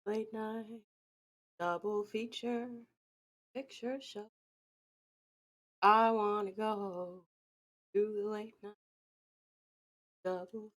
Late night, double feature, picture show. I wanna go to the late night, double.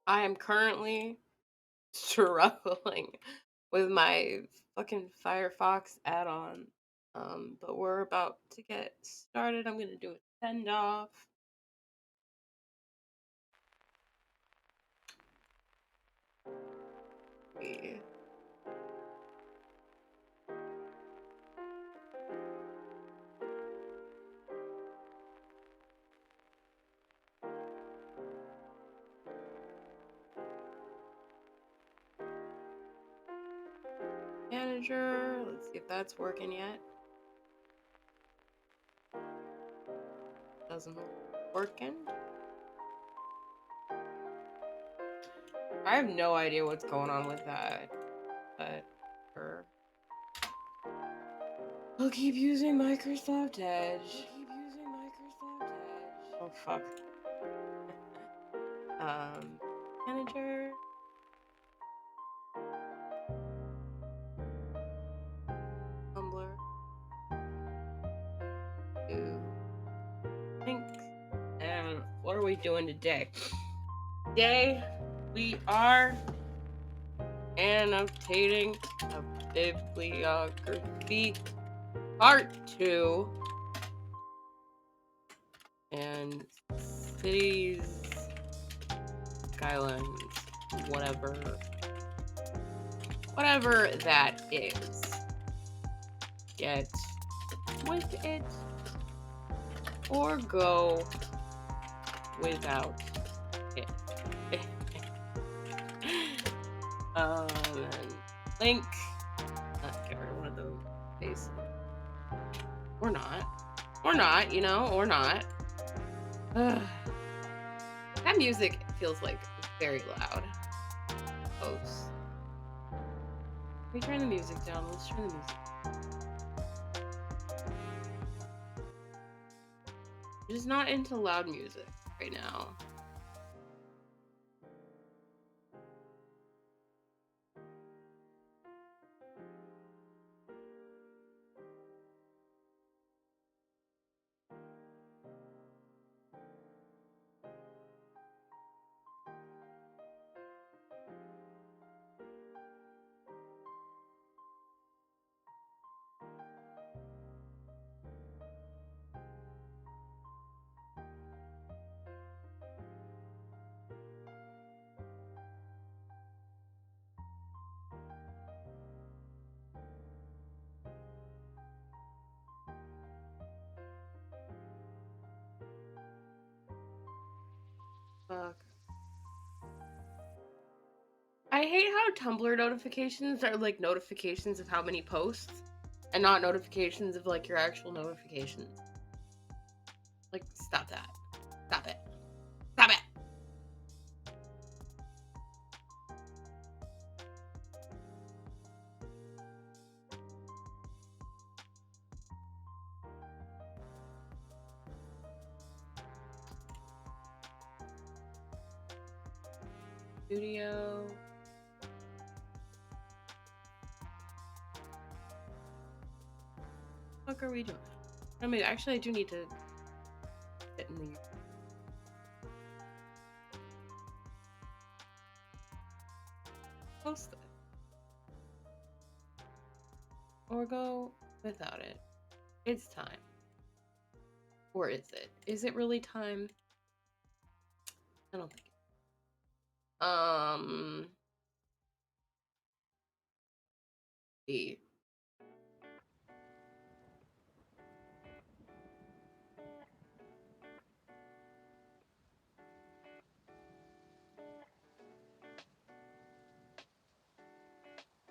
I am currently struggling with my fucking Firefox add-on. But we're about to get started. I'm gonna do a send off. Manager. Let's see if that's working yet. Doesn't look working. I have no idea what's going on with that, but I'll keep using Microsoft Edge. Oh fuck. Manager. Tumblr. Link. And what are we doing today? Today we are annotating a bibliography part 2 and cities, skylines, whatever that is. Get with it or go without it. And link. Get rid of one of those faces. Or not. Or not, you know, or not. That music feels like very loud. Oops. Let me turn the music down. Let's turn the music. I'm just not into loud music right now. Fuck. I hate how Tumblr notifications are like notifications of how many posts and not notifications of like your actual notifications. Like, stop that. Stop it. Stop it. Studio. What are we doing? I mean, actually, I do need to get in the post it. Or go without it. It's time. Or is it? Is it really time? I don't think it. B.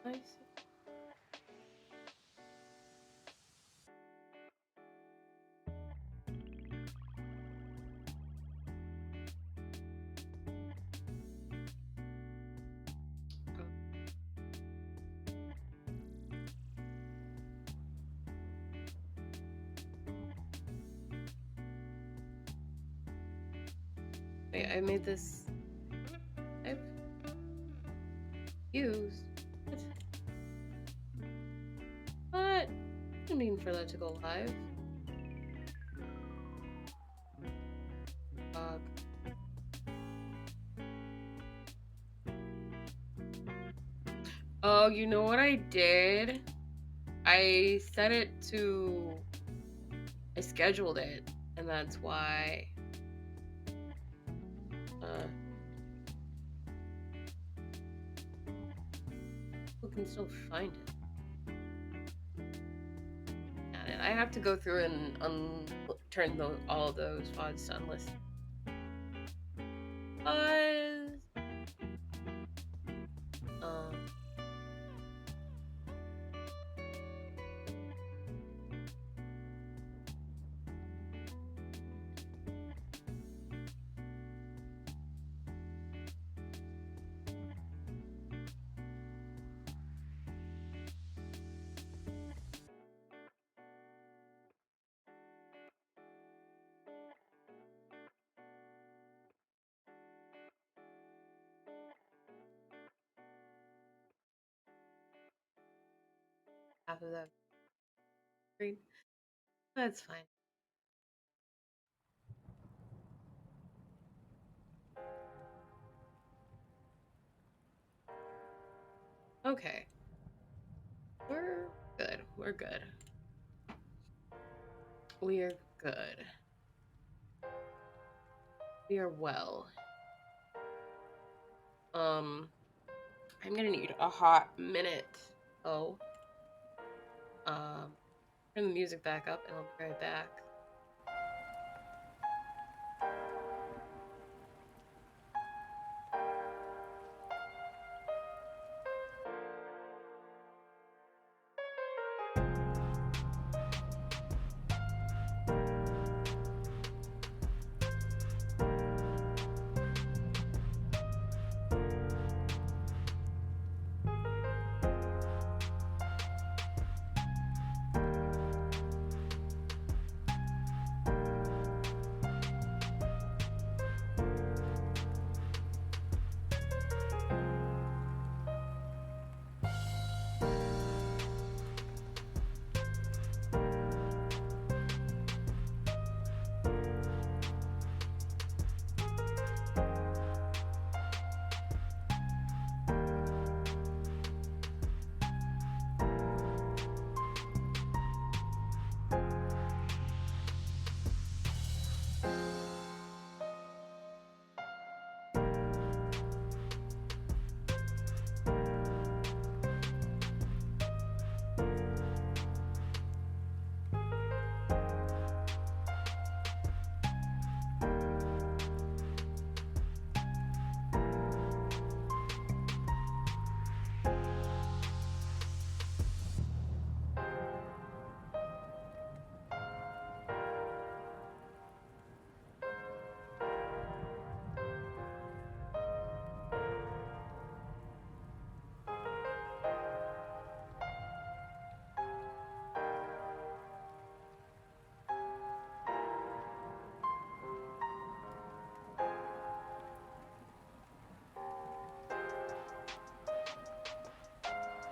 Nice. Wait, I made this. I've used. What? I didn't mean for that to go live. Fuck. Oh, you know what I did? I set it to... I scheduled it, and that's why... Who can still find it? I have to go through and turn all of those VODs to unlisted. Half of that screen. That's fine. Okay. We're good. We're good. We are good. We are well. I'm gonna need a hot minute. Oh. Turn the music back up and I'll be right back.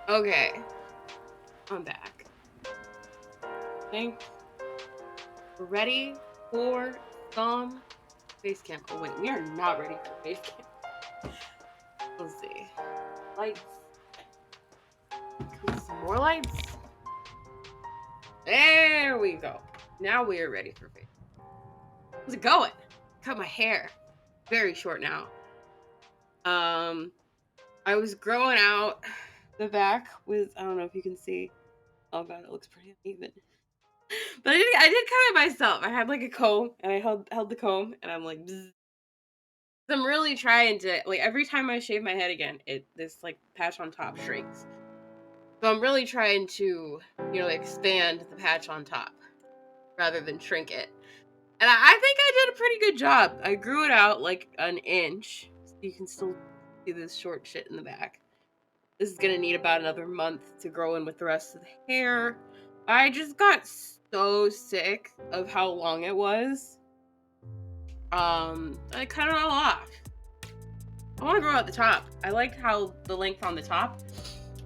Okay. I'm back. I think we're ready for some base camp. Oh wait, we are not ready for base camp. Let's see. Lights. Some more lights. There we go. Now we are ready for base. How's it going? Cut my hair. Very short now. I was growing out the back with, I don't know if you can see. Oh god, it looks pretty uneven. But I did cut it myself. I had like a comb and I held the comb and I'm like, bzz. I'm really trying to, like, every time I shave my head again, this like patch on top shrinks. So I'm really trying to, expand the patch on top rather than shrink it. And I think I did a pretty good job. I grew it out like an inch. So you can still see this short shit in the back. This is gonna need about another month to grow in with the rest of the hair. I just got so sick of how long it was. I cut it all off. I want to grow out the top. I liked how the length on the top.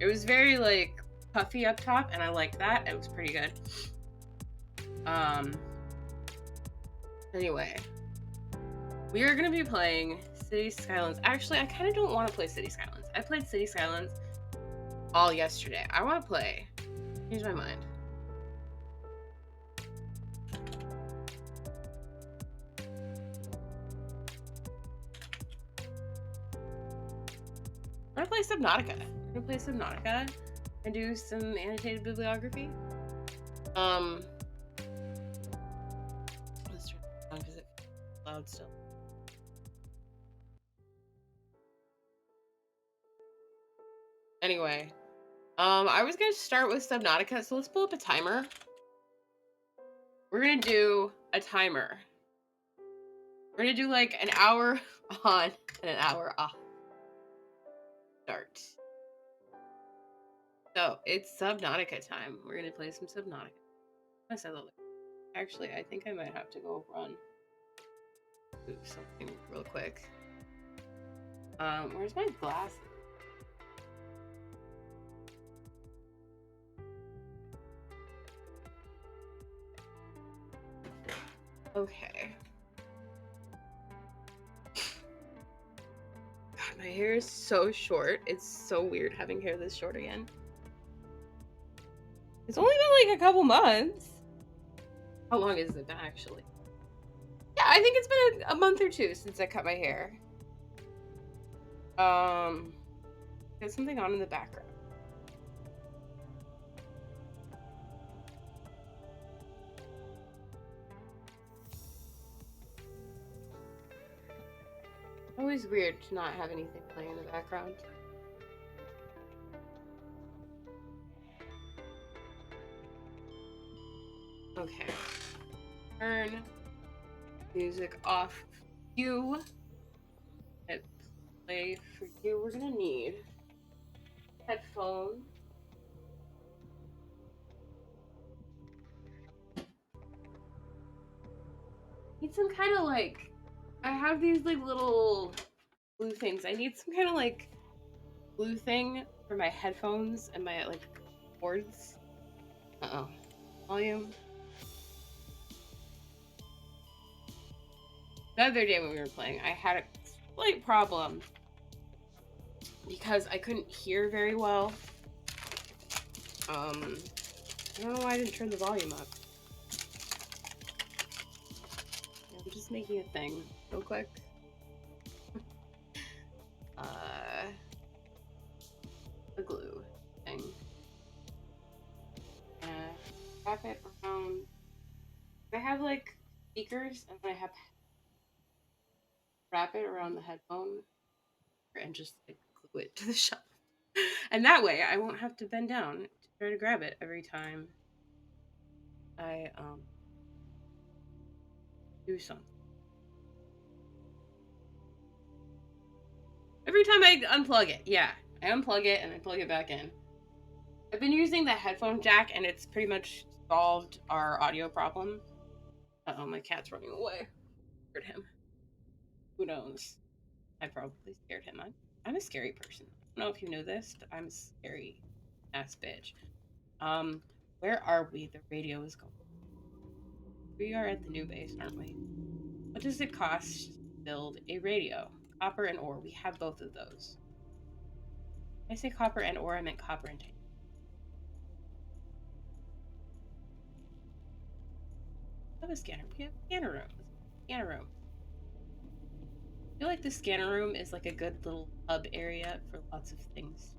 It was very like puffy up top, and I liked that. It was pretty good. Anyway, we are gonna be playing City Skylines. Actually, I kind of don't want to play City Skylines. I played City Skylines all yesterday. I want to play. Change my mind. I'm gonna play Subnautica. I'm gonna play Subnautica and do some annotated bibliography. Let's turn it down because it's loud still. Anyway, I was gonna start with Subnautica, so let's pull up a timer. We're gonna do a timer. We're gonna do like an hour on and an hour off. Start. So it's Subnautica time. We're gonna play some Subnautica. I said that. Actually, I think I might have to go run. Do something real quick. Where's my glasses? Okay. God, my hair is so short. It's so weird having hair this short again. It's only been like a couple months. How long has it been actually? Yeah, I think it's been a month or two since I cut my hair. There's something on in the background. Always weird to not have anything playing in the background. Okay. Turn music off for you. Hit play for you. We're gonna need headphones. Need some kind of like, I have these like little blue things. I need some kind of like blue thing for my headphones and my like cords. Uh-oh. Volume. The other day when we were playing, I had a slight problem because I couldn't hear very well. I don't know why I didn't turn the volume up. I'm just making a thing real quick. The glue thing. Wrap it around. I have like speakers and I have wrap it around the headphone and just like glue it to the shelf. And that way I won't have to bend down to try to grab it every time I do something. Every time I unplug it, yeah. I unplug it and I plug it back in. I've been using the headphone jack and it's pretty much solved our audio problem. Uh-oh, my cat's running away. Scared him. Who knows? I probably scared him. I'm a scary person. I don't know if you know this, but I'm a scary ass bitch. Where are we? The radio is going. We are at the new base, aren't we? What does it cost to build a radio? Copper and ore. We have both of those. When I say copper and ore, I meant copper and titanium. I have a scanner. We have a scanner room. Scanner room. I feel like the scanner room is like a good little hub area for lots of things.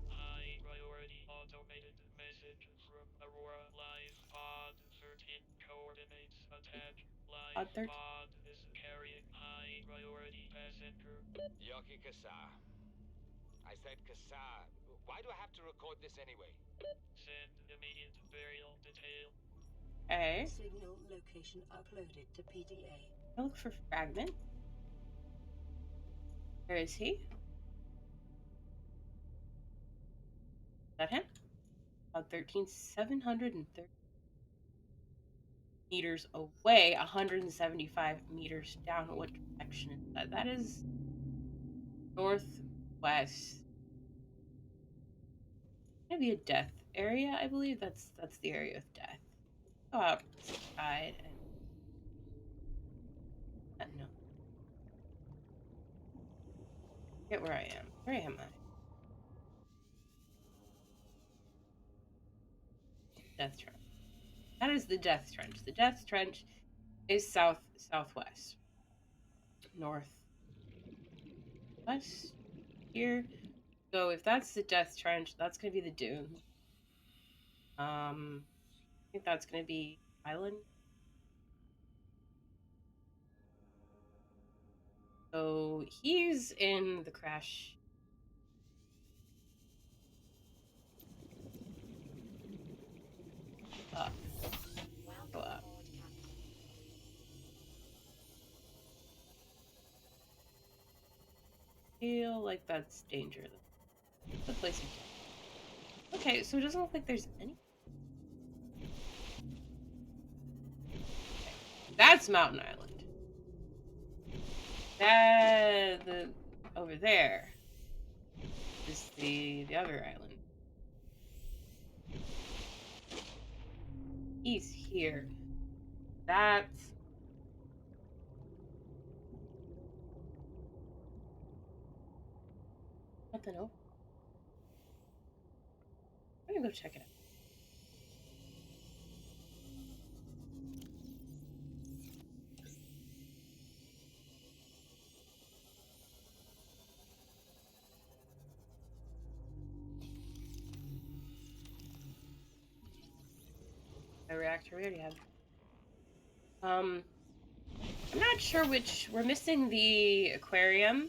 High priority automated message from Aurora Live Pod 13 coordinates attached. Live pod is carrying high priority passenger. Yoki Kasa. I said Kasa. Why do I have to record this anyway? Send immediate burial detail. Okay. Signal location uploaded to PDA. I look for fragment. Where is he? Is that him? About 730 meters away, 175 meters down. What direction is that? That is northwest. Maybe a death area, I believe. That's the area of death. Go outside and no. Get where I am. Where am I? Death Trench. That is the Death Trench. The Death Trench is southwest. Northwest here. So if that's the Death Trench, that's gonna be the dune. I think that's gonna be island. So he's in the crash. Up. Go up. Feel like that's danger. The place is okay, so it doesn't look like there's any. Okay. That's Mountain Island. Over there is the other island. He's here. That's nothing open. I'm gonna go check it out. A reactor we already have. I'm not sure which. We're missing the aquarium.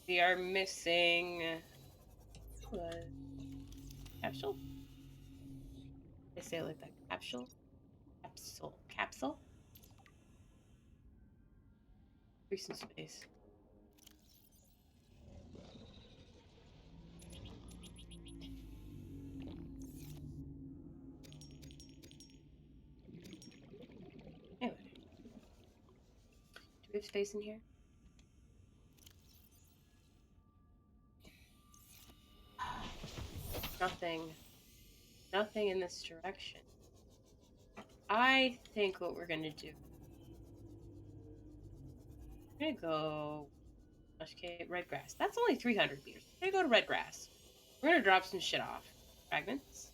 We are missing capsule. I say it like that. Capsule. Capsule. Recent space. Anyway. Do we have space in here? Nothing in this direction. I think what we're gonna do. We're gonna go red grass. That's only 300 meters. We're gonna go to red grass. We're gonna drop some shit off. Fragments.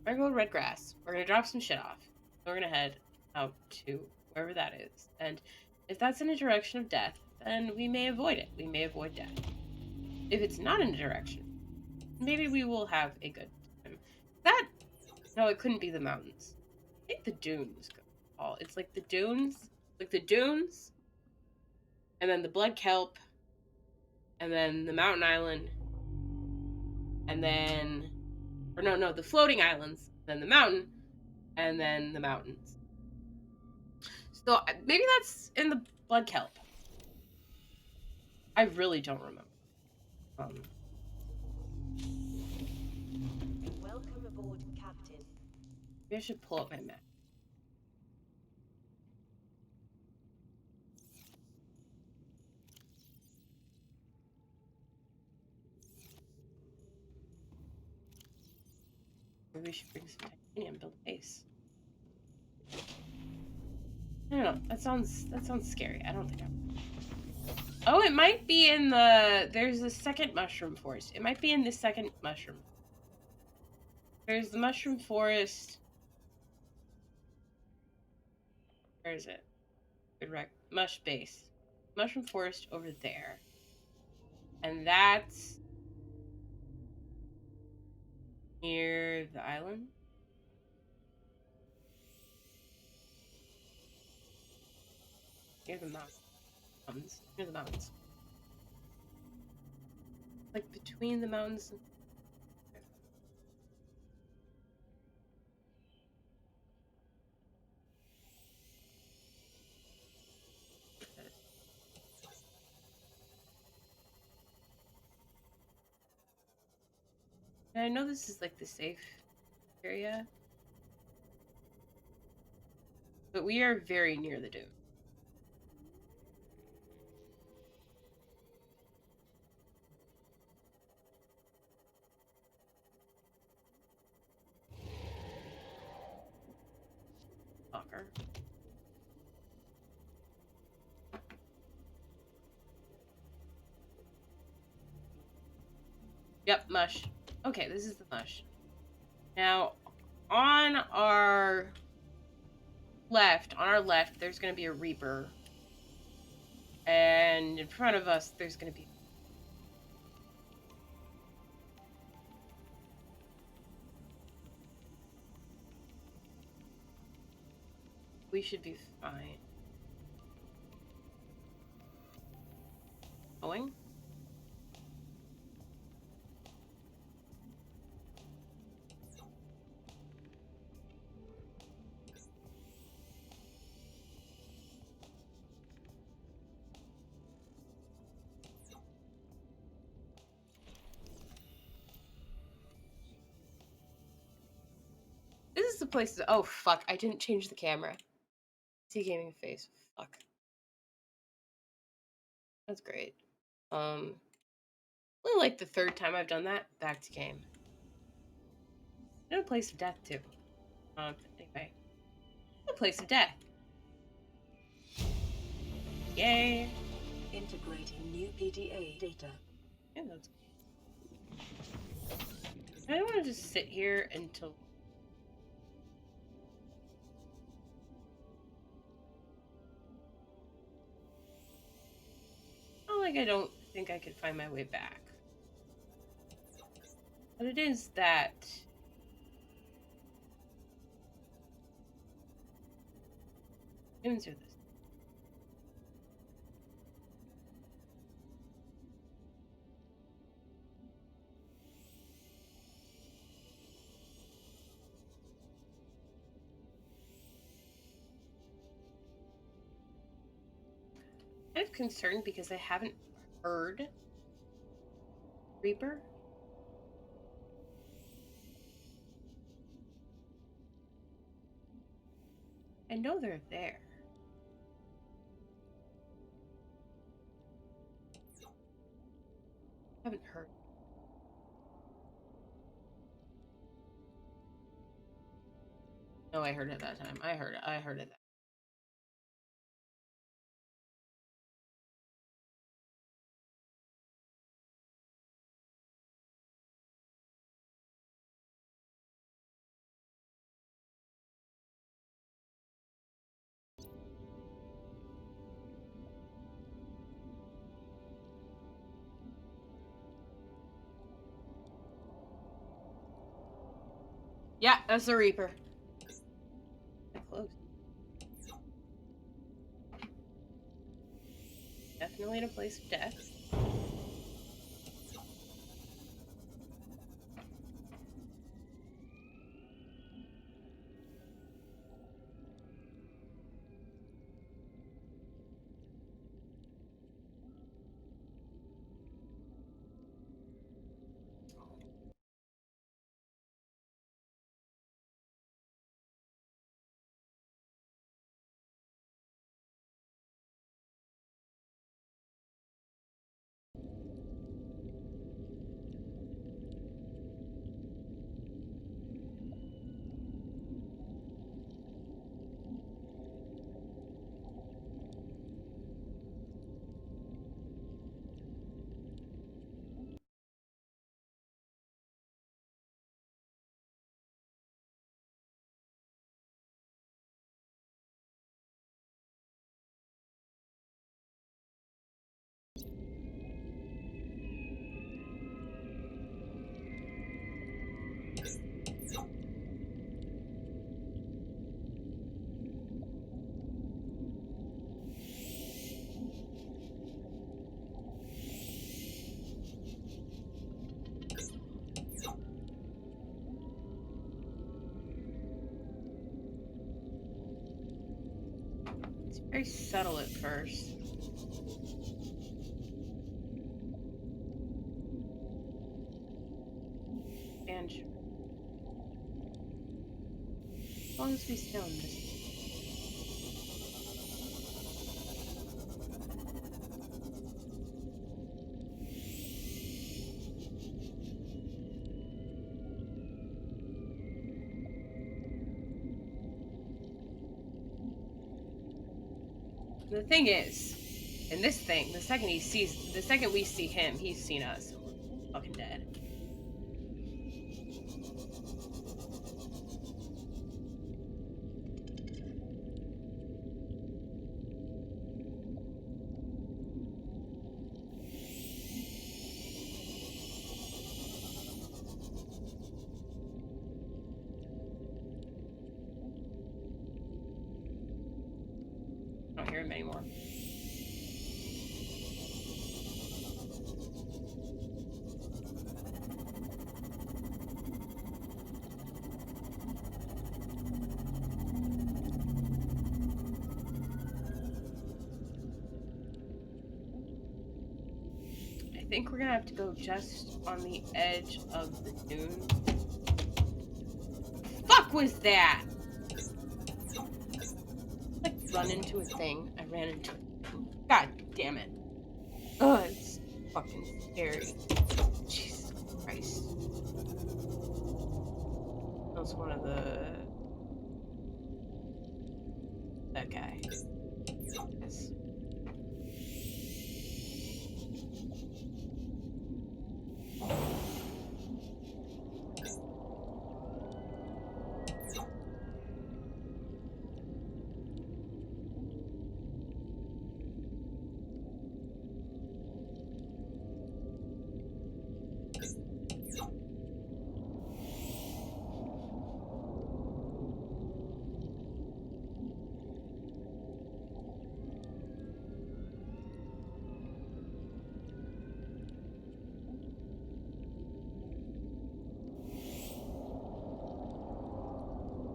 We're gonna go to red grass. We're gonna drop some shit off. We're gonna head out to wherever that is. And if that's in a direction of death, then we may avoid it. We may avoid death. If it's not in a direction, maybe we will have a good time. No, it couldn't be the mountains. I think the dunes. It's like the dunes. Like the dunes. And then the blood kelp. And then the mountain island. And then... Or no, the floating islands. Then the mountain. And then the mountains. So maybe that's in the blood kelp. I really don't remember. Welcome aboard, Captain. Maybe I should pull up my map. Maybe we should bring some titanium and build a base. I don't know. That sounds scary. I don't think I'm... Oh, it might be in the... There's a second mushroom forest. It might be in the second mushroom. There's the mushroom forest. Where is it? Mush base. Mushroom forest over there. And that's... near the island. Near the mountains. Near the mountains. Like between the mountains. And I know this is like the safe area. But we are very near the dune. Fucker. Yep, mush. Okay, this is the mush. Now, on our left, there's going to be a Reaper. And in front of us, there's going to be... We should be fine. Going? This is the place to... Oh, fuck. I didn't change the camera. See gaming face. Fuck. That's great. Only like the third time I've done that. Back to game. No place of death, too. Anyway. No place of death. Yay. Integrating new PDA data. Yeah, that's... I don't want to just sit here until... Oh, like I don't think I could find my way back. But it is that... Humans are this. I'm concerned because I haven't heard Reaper. I know they're there. I haven't heard. No, I heard it that time. I heard it. Yeah, that's the Reaper. Close. Definitely in a place of death. It's very subtle at first. And as long as we stay on this. The thing is, in this thing, the second we see him, he's seen us. We're fucking dead. I don't hear him anymore. I think we're gonna have to go just on the edge of the dune. Fuck was that? Like run into a thing. I ran into it. God damn it. Ugh, it's fucking scary. Jesus Christ. That was one of the... That guy. Yes.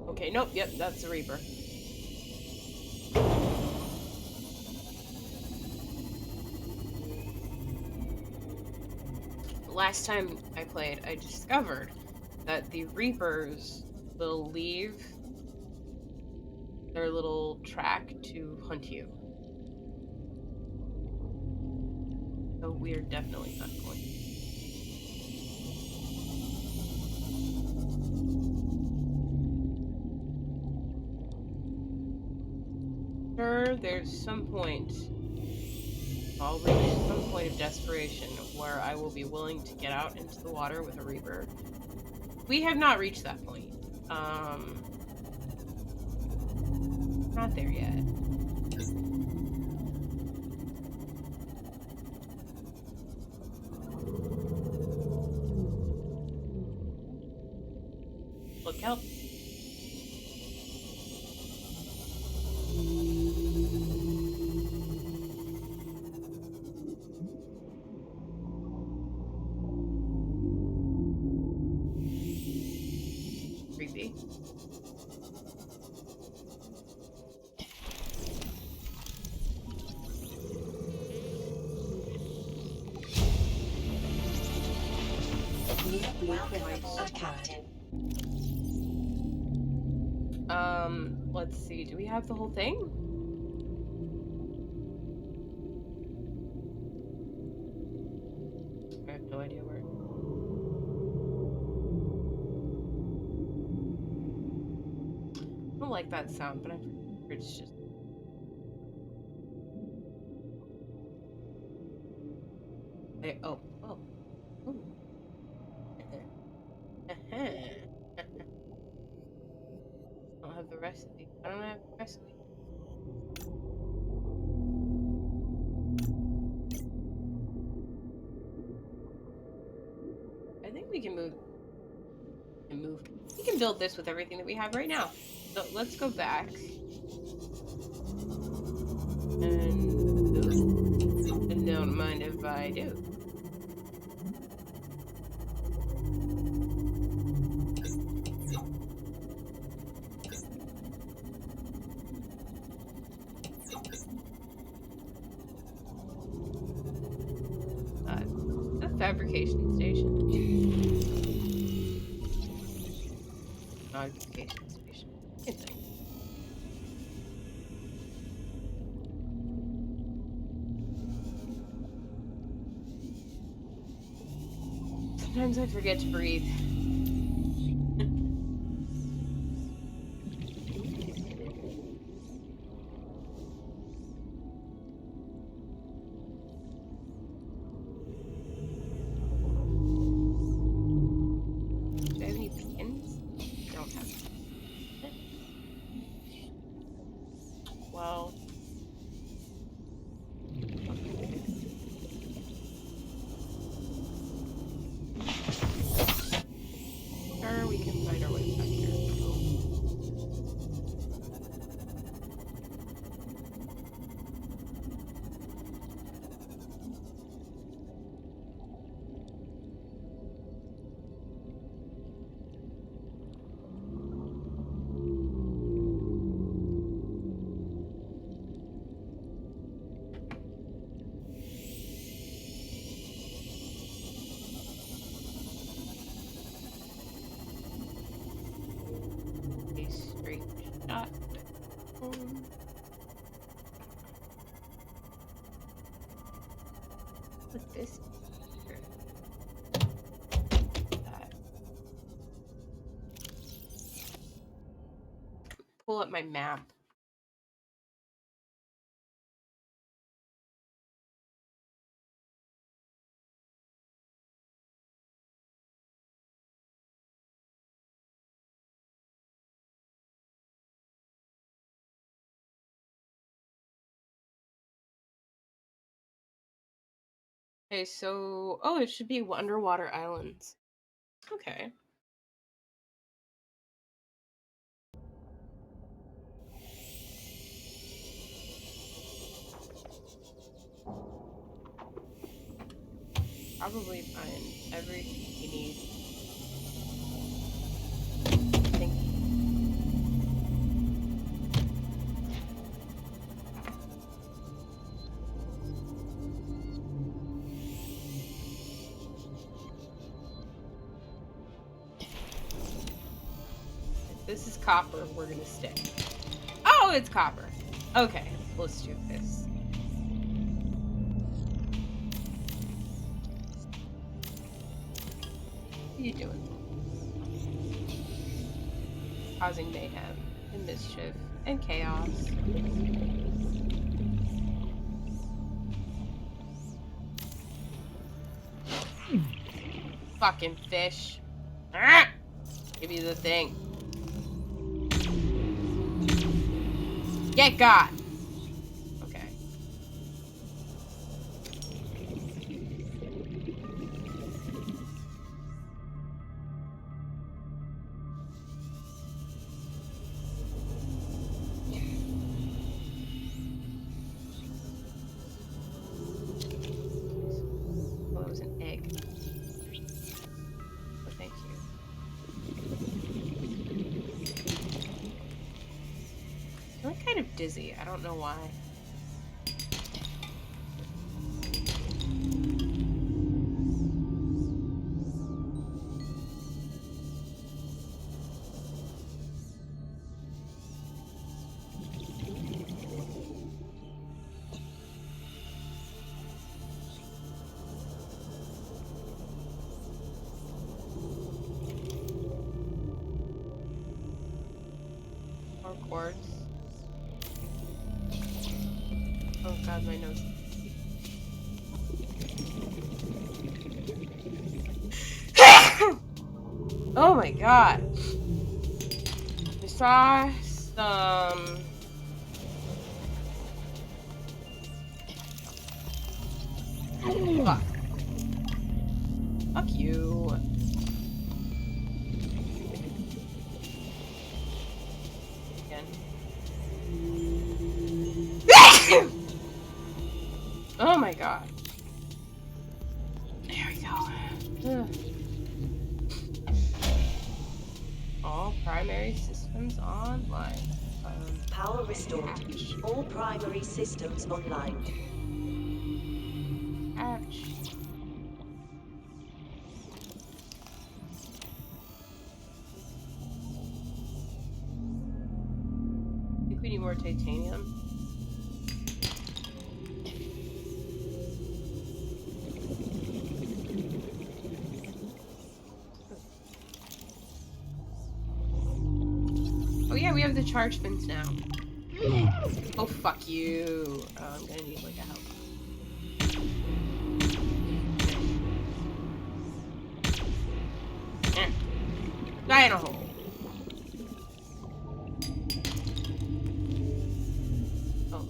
Okay, nope, yep, that's the Reaper. Last time I played, I discovered that the Reapers will leave their little track to hunt you. So we're definitely not going. Sure, there's some point, I'll reach some point of desperation where I will be willing to get out into the water with a Reaper. We have not reached that point. Not there yet. Look, help. Creepy. Let's see. Do we have the whole thing? I have no idea where. I don't like that sound, but it's just. Oh. Ooh. I don't have the recipe. I don't have the recipe. I think we can move. We can build this with everything that we have right now. So let's go back. And don't mind if I do. A fabrication station. Modification station. Same thing. Sometimes I forget to breathe. Do I have any Dot. Put this here. That. Pull up my map. Okay, so it should be underwater islands. Okay. Probably find everything you need. I think. If this is copper, we're gonna stay. Oh, it's copper. Okay, let's do this. What are you doing? Causing mayhem and mischief and chaos. Fucking fish. Ah! Give me the thing. Get got. Okay. Well, it was an egg. Oh, thank you. I'm kind of dizzy. I don't know why. More quartz. Oh god, my nose. Oh my god. We saw some. Fuck. Fuck you. Again. Oh my god. There we go. All primary systems online. Power restored. All primary systems online. Ouch. I think we need more titanium. Oh yeah, we have the charge fins now. Oh fuck you. Oh, I'm gonna need like a help. Die in a hole. Oh.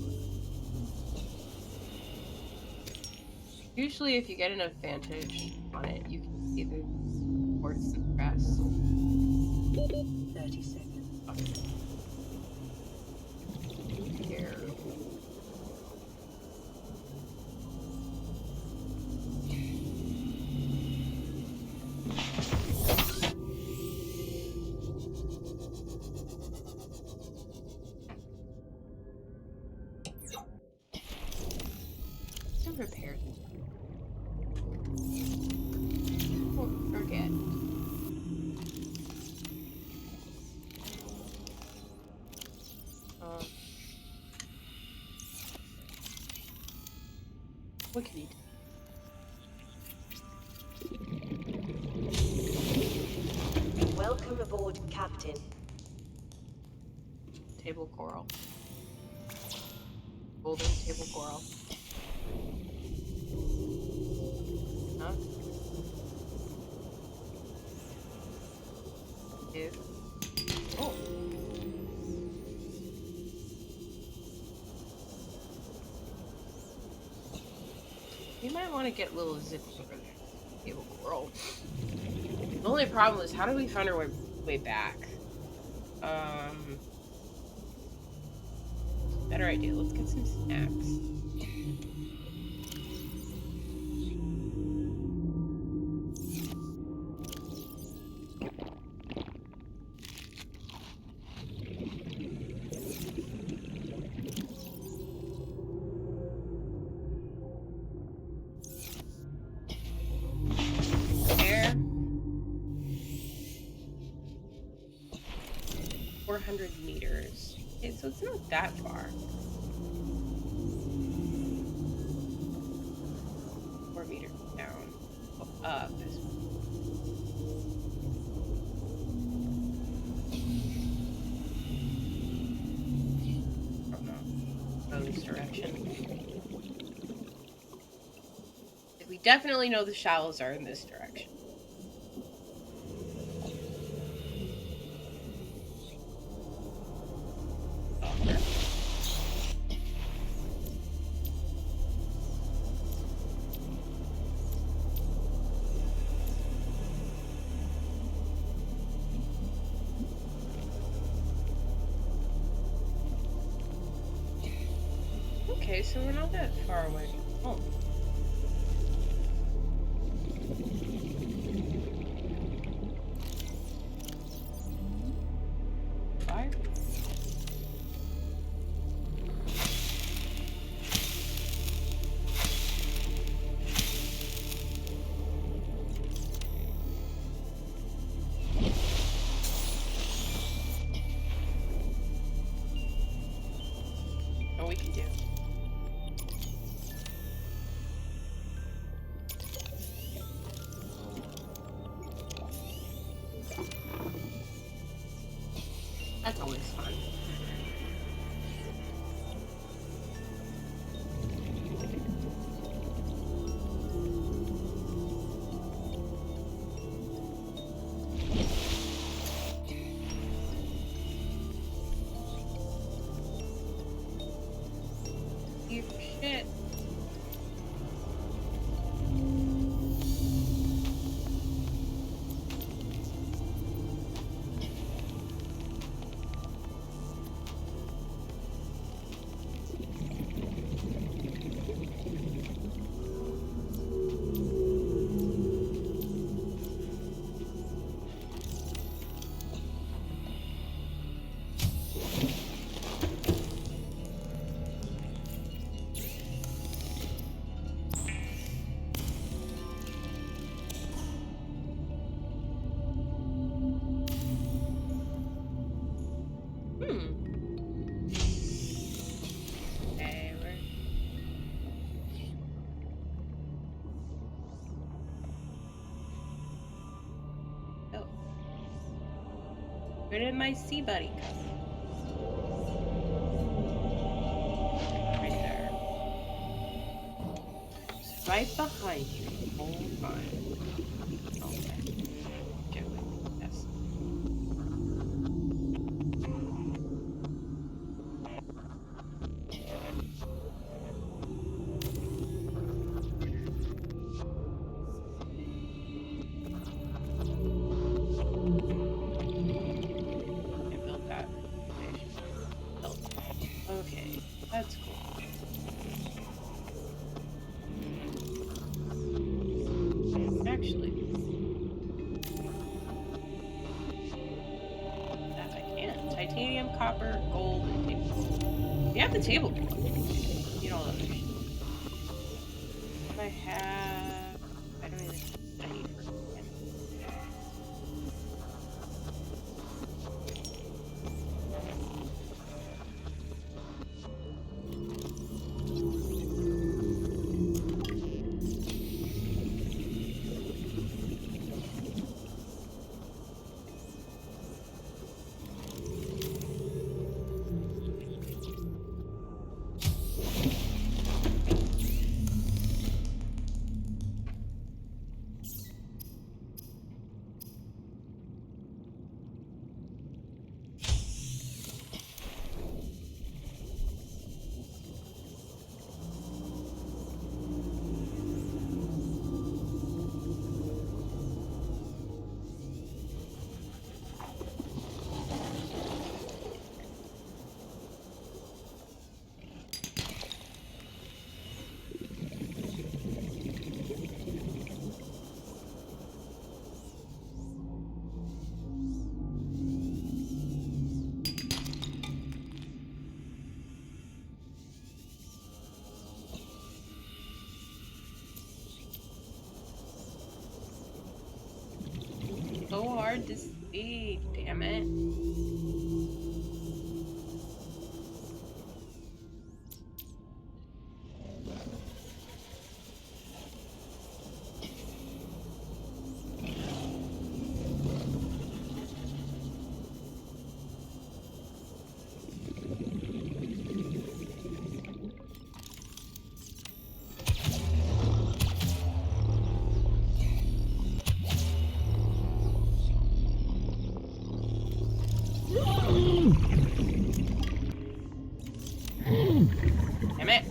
Usually if you get an advantage on it, you can see the quartz and grass. 30 seconds. Here. Some repairs. Don't forget. Clickety. Welcome aboard, Captain. Table coral. Golden table coral. Huh? Dude. Oh. You might want to get little zips over there. Table coral. The only problem is, how do we find our way back? Better idea. Let's get some snacks. There. 400 meters. Okay, so it's not that far. 4 meters down. Oh, up. Oh no. Go this direction. We definitely know the shallows are in this direction. Okay, so we're not that far away from home. Five? Oh, we can do. That's always fun. You shit. Okay, oh. Where did my sea buddy go? Right there. It's right behind you the whole time. Okay. Get away. Yes. I built that. Okay, that's cool. Actually, that I can. Titanium, copper, gold, and table. You have the table. You don't know. I have. I don't even. I need for. so hard to see. Damn it. Damn it.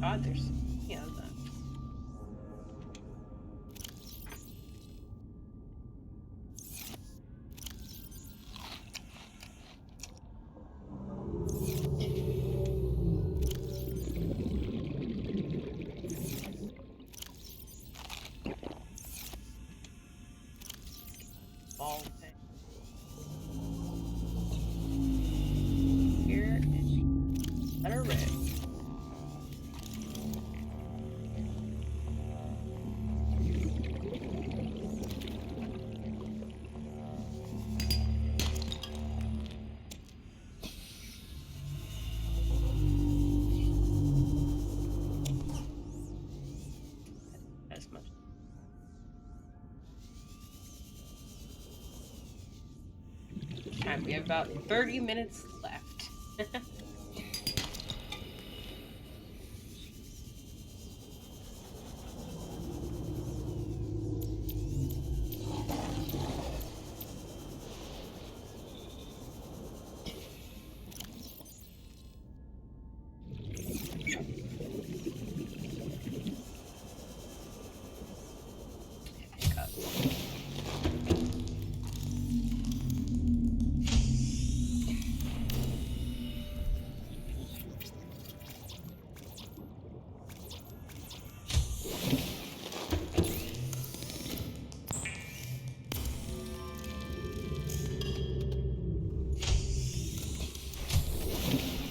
God, there's yeah, that. Ball thing. Here is letter red. As much. Time. We have about 30 minutes left.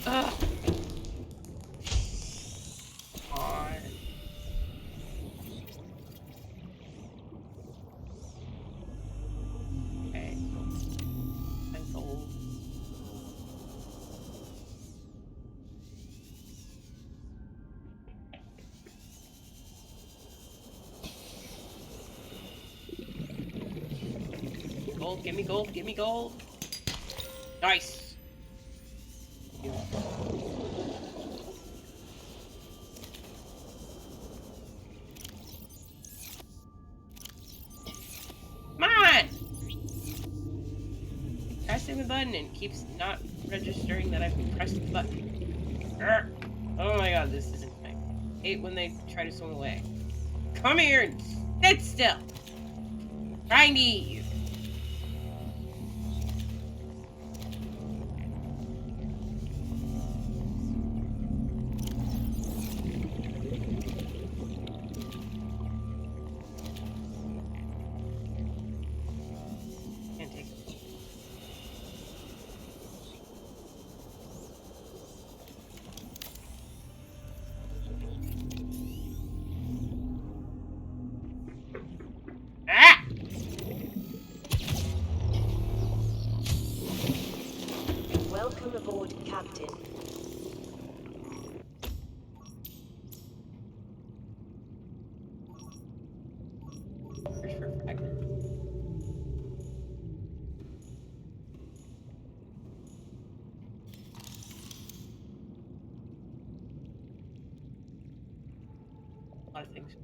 Ugh. Come on. Okay. Pencil. Gold, give me gold, give me gold. Nice. Come on! Pressing the button and keeps not registering that I've pressed the button. Urgh. Oh my god, this isn't thing. I hate when they try to swim away. Come here and sit still. Grindy. Can't take it. Ah! Welcome aboard, Captain. Search for fragments. A lot of things.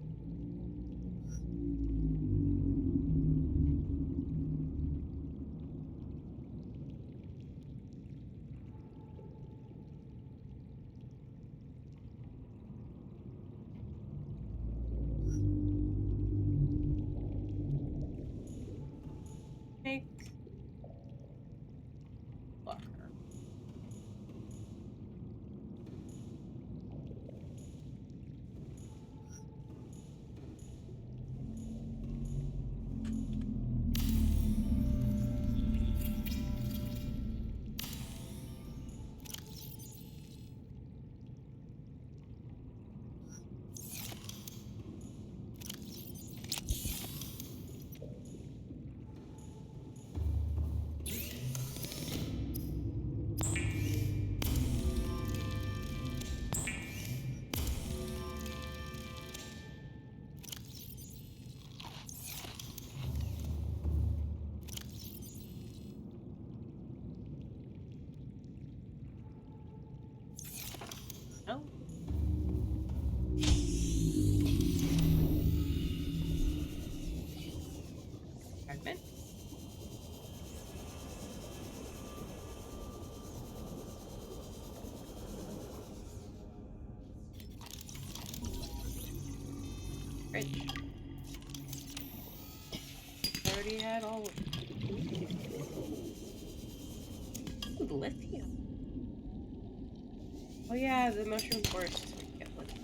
Fridge. I already had all of it. Ooh, lithium. Oh yeah, the mushroom forest is where you get lithium.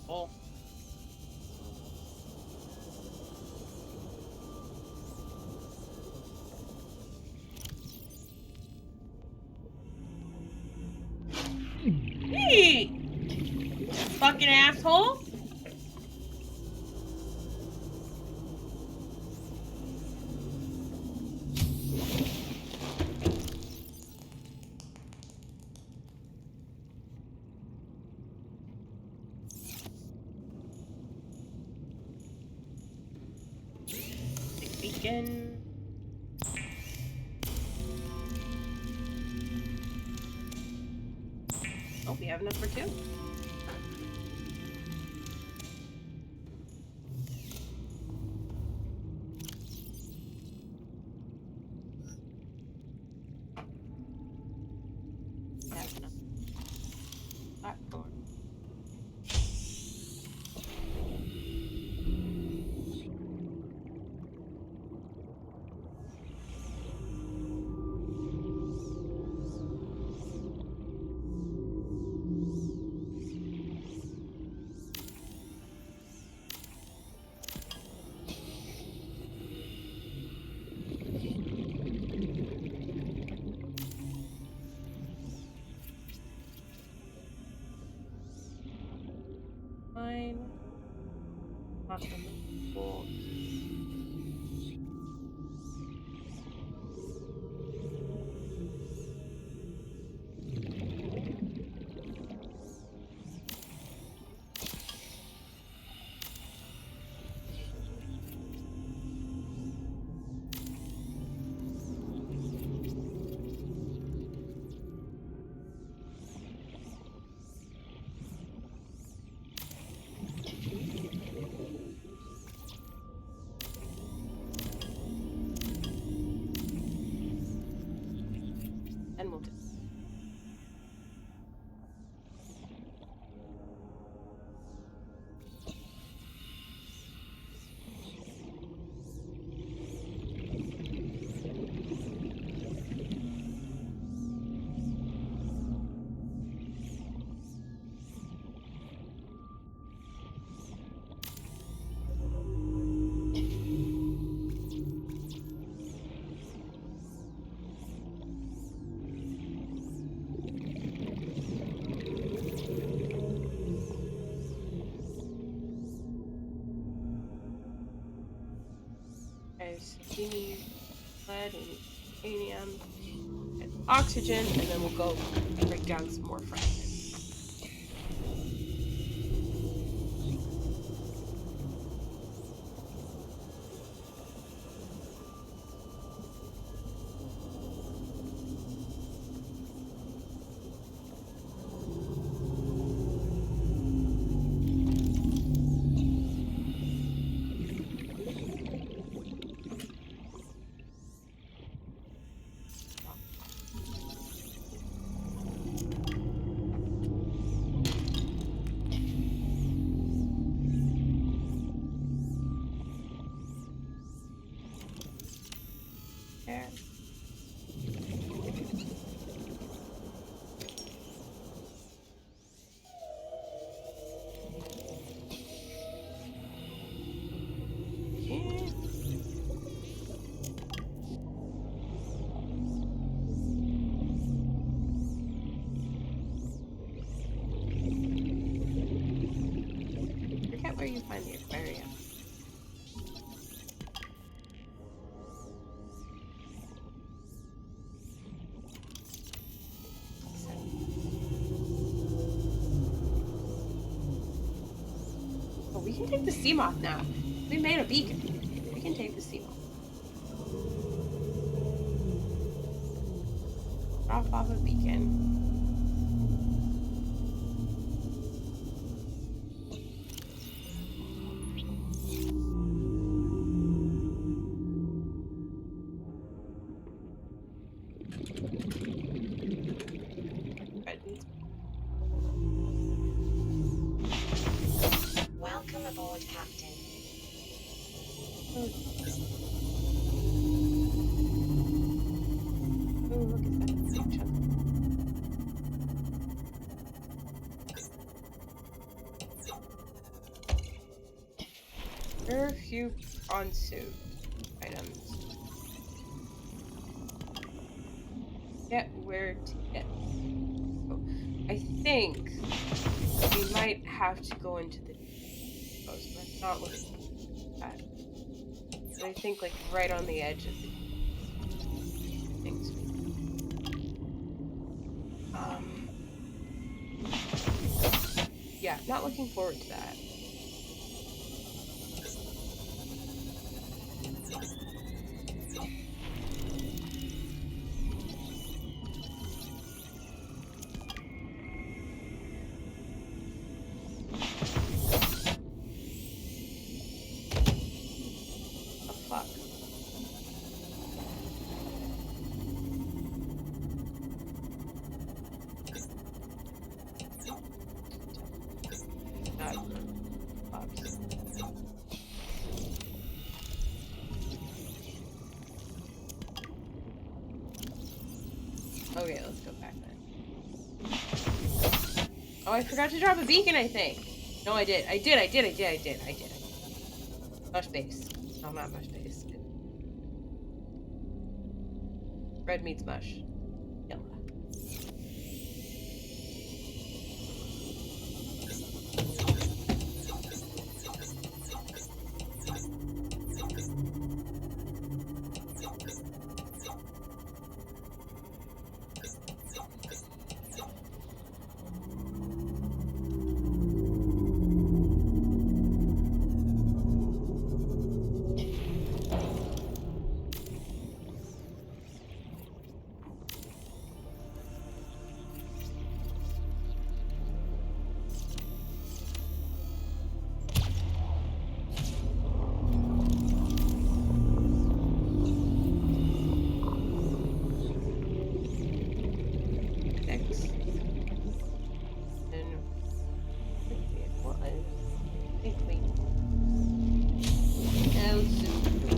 Oh. Hey! Fucking asshole! Beacon. Oh, we have enough for two. We have enough. Platform. Fine. Awesome. Cool. And we'll do. Okay, so we need lead, we need titanium, and oxygen, and then we'll go break down some more fragments. find the aquarium. Oh, we can take the sea moth now. We made a beacon. We can take the sea moth. Drop off a beacon. Welcome aboard, Captain. Oh, look at that picture. There are a few on-suit items. Get where to get. Oh, I think we might have to go into the post, but I'm not looking at that. But I think like right on the edge of the things. Yeah, not looking forward to that. Oh fuck. Okay, let's go back then. Oh, I forgot to drop a beacon, I think. No, I did. I did. Mush base. No, not mush base. Red meets mush. Yellow.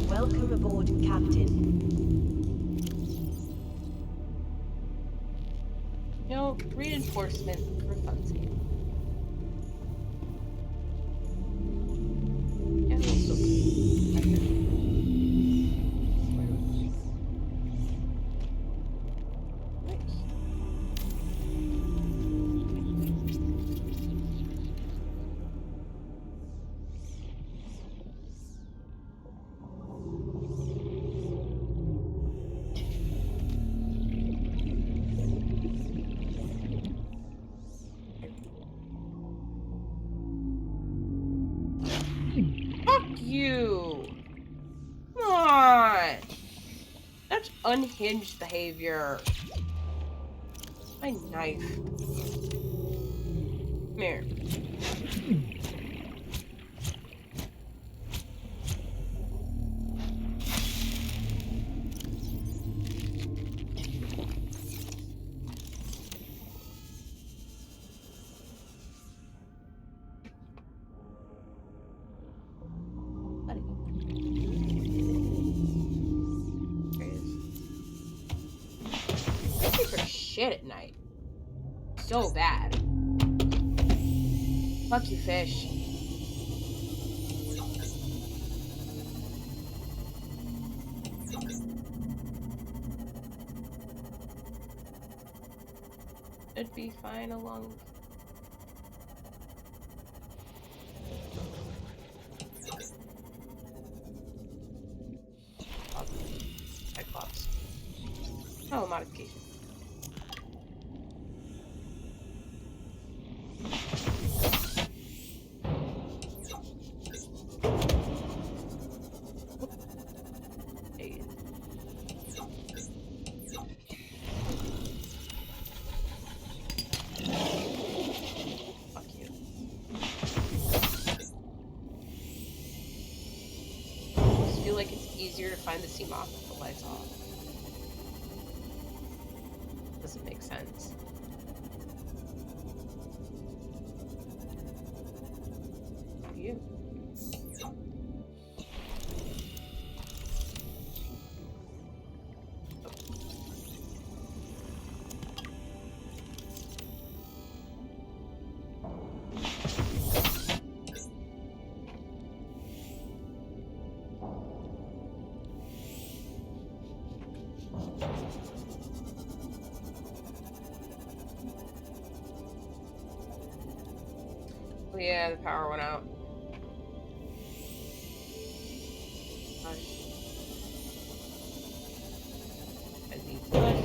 Welcome aboard, Captain. No, reinforcement for funsies. Yeah, we'll still nice. Fuck you! Come on! That's unhinged behavior. My knife. Come here. Buddy. There it is. I sleep for shit at night. So bad. Fuck you, fish. Should be fine along. Oh, modification. Hey. Fuck you. I just feel like it's easier to find the sea moth with the lights off. Doesn't make sense. You. Oh yeah, the power went out. Hush. I need hush.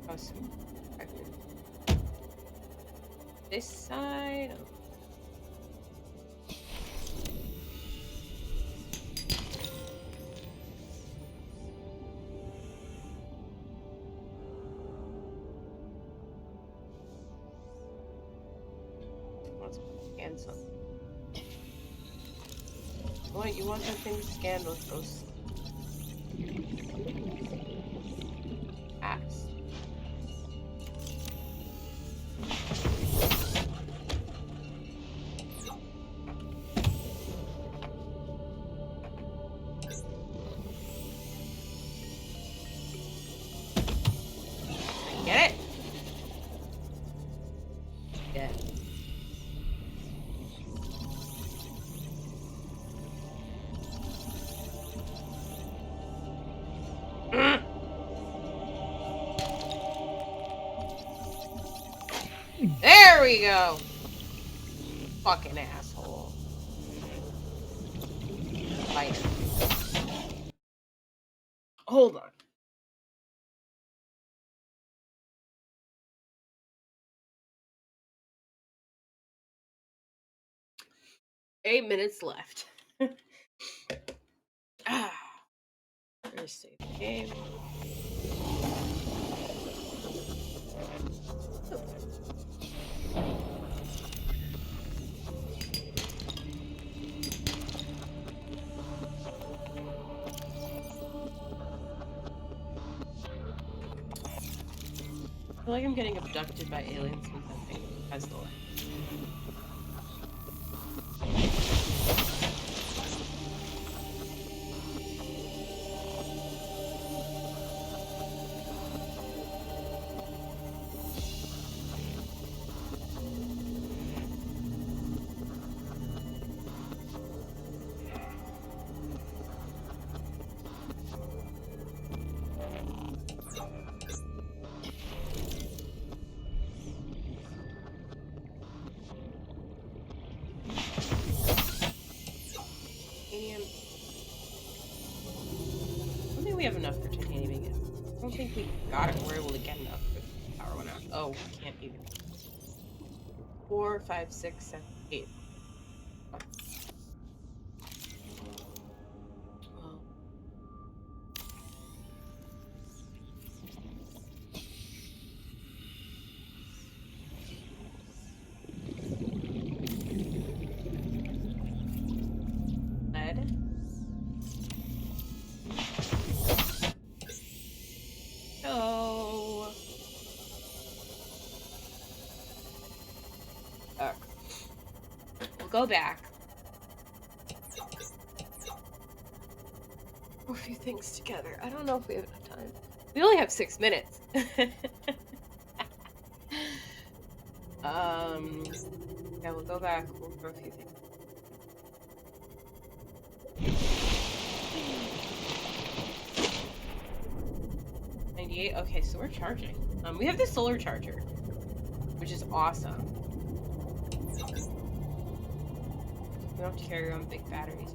Oh, so this side. Let's scan some. You want that thing to scan those apps. Get it? Yeah. There we go. Fucking asshole. Lighter. Hold on. Eight minutes left. Let's save the game. I feel like I'm getting abducted by aliens since that thing has the light. Titanium. I don't think we have enough for titanium yet. I don't think we got it. We're able to get enough for the power one out. Oh, we can't even. 4, 5, 6, 7, 8. Lead. Oh. We'll go back. A few things together. I don't know if we have enough time. We only have 6 minutes. Yeah, we'll go back. We'll throw a few things. Okay, so we're charging. We have the solar charger, which is awesome. don't have to carry around big batteries.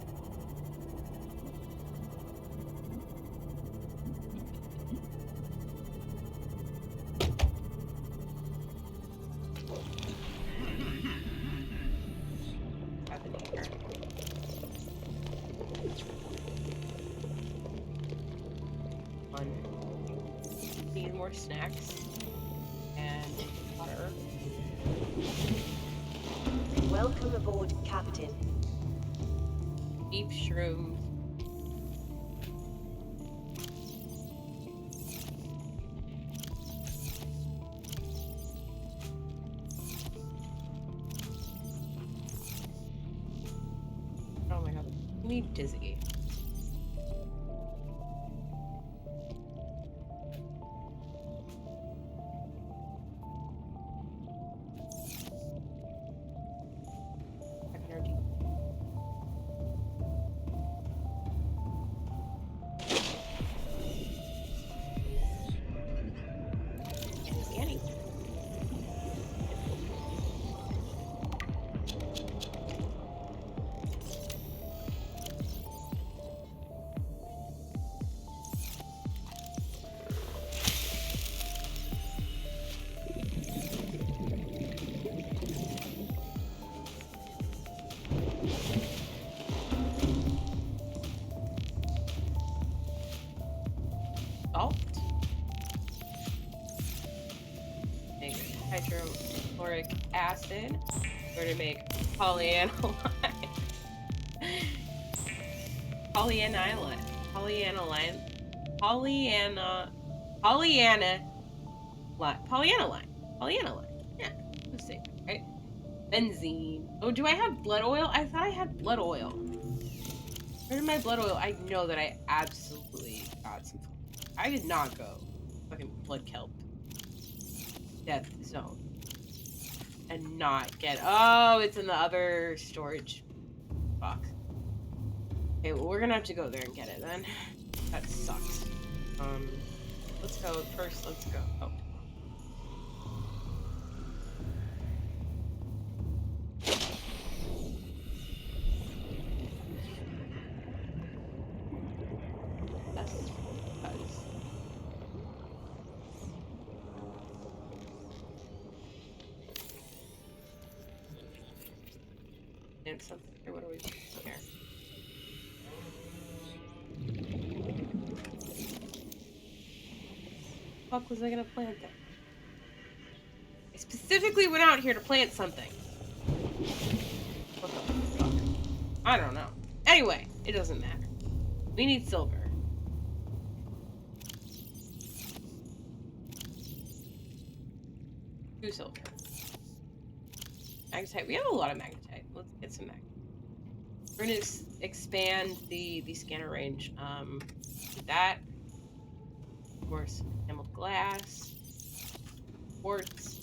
Need more snacks and water. Welcome aboard, Captain. Deep shrooms. Oh my god. I need dizzy. Energy. Scanning. Salt. Make hydrochloric acid. We're gonna make polyaniline. Polyaniline. Polyaniline. Polyaniline. Yeah. Let's see. Right? Benzene. Oh, do I have blood oil? I thought I had blood oil. Where did my blood oil? I know that I absolutely got some. I did not go fucking blood kelp death zone and not get. Oh, it's in the other storage. Fuck. Okay, well we're gonna have to go there and get it then. That sucks. Let's go first. Let's go. Oh. And something here. What are we doing here? Fuck was I gonna plant there? I specifically went out here to plant something. What the fuck? I don't know. Anyway, it doesn't matter. We need silver. Two silver. Magnetite. We have a lot of magnetite. Let's get some magnetite. We're gonna expand the scanner range. That. Of course, enameled glass. Quartz.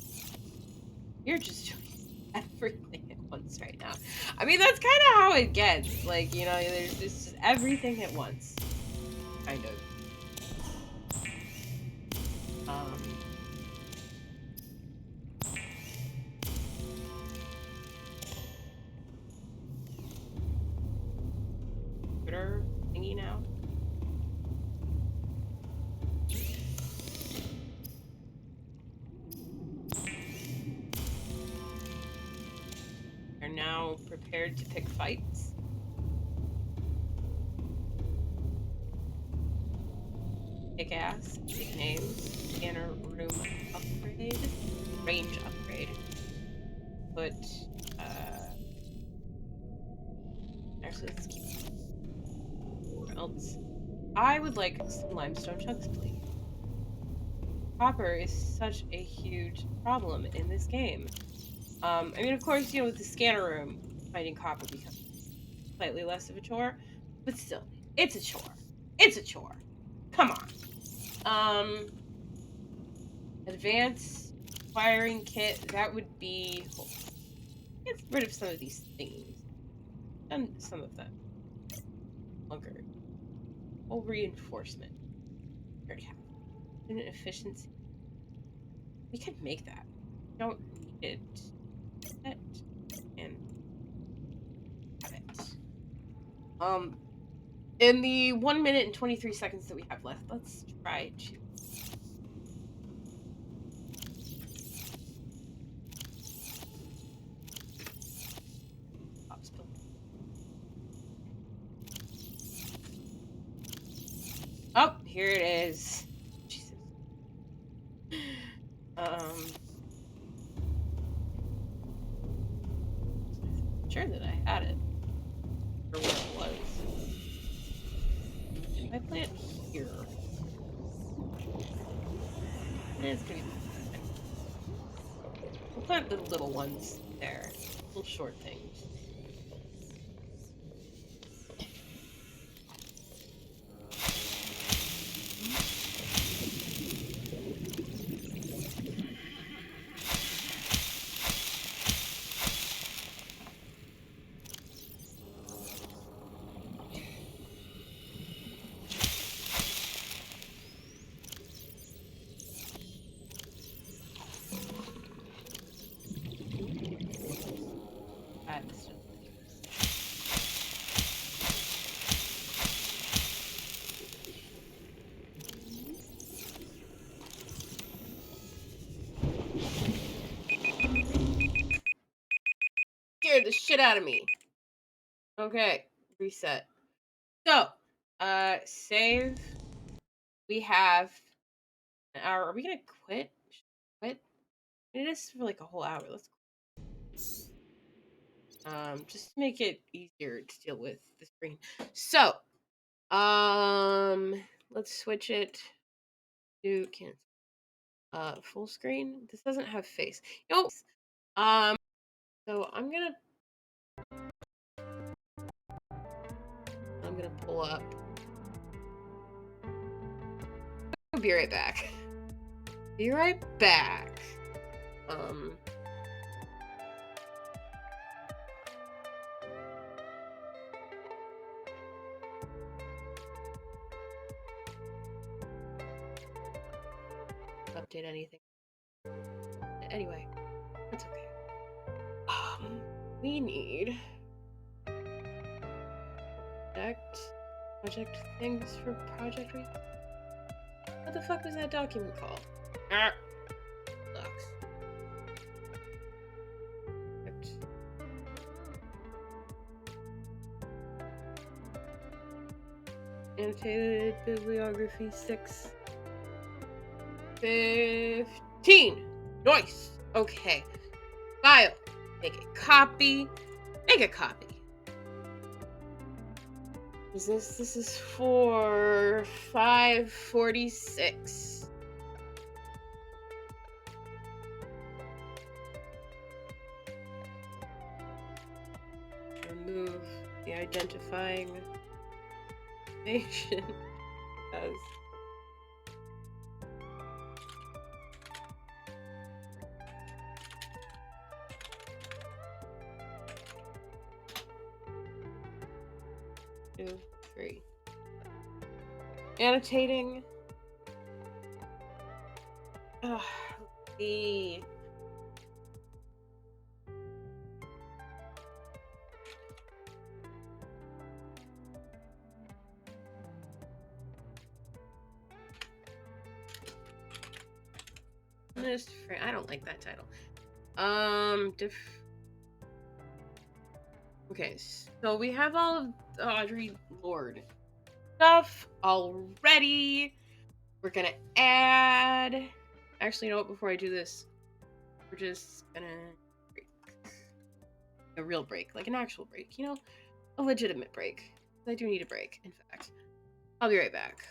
You're just doing everything at once right now. I mean, that's kind of how it gets. Like, you know, there's just everything at once. Kind of. Twitter thingy now. Are now prepared to pick fights. Kick ass, big names, scanner room upgrade, range upgrade. But actually let's keep where else. I would like some limestone chunks, please. Copper is such a huge problem in this game. I mean, of course, you know, with the scanner room, finding copper becomes slightly less of a chore, but still, it's a chore. It's a chore. Come on. Advanced firing kit, that would be... Get rid of some of these things. Done some of them. Bunker. Oh, reinforcement. Unit efficiency. We could make that. We don't need it. And have it. In the 1 minute and 23 seconds that we have left, let's try to. Oh, here it is. Jesus. Sure that I had it. Or where it was. If I plant here, it's gonna be. We'll plant the little ones there. Little short things. Scared the shit out of me. Okay, reset. So, save. We have an hour. Are we gonna quit? Quit? It is for like a whole hour. Let's just to make it easier to deal with the screen. So, let's switch it to cancel. Full screen. This doesn't have face. Nope. So I'm gonna pull up. I'll be right back. Be right back. Update anything. Anyway, that's okay. We need project things for project. What the fuck was that document called? Docs. Annotated bibliography 615. Nice. Okay. File. Make a copy. Make a copy. Is this is for 546. Remove the identifying information as two, three. Annotating. The I don't like that title. Okay, so we have all of Audrey Lorde stuff already. We're gonna add. Actually, you know what? Before I do this, we're just gonna break. A real break, like an actual break. You know, a legitimate break. I do need a break. In fact, I'll be right back.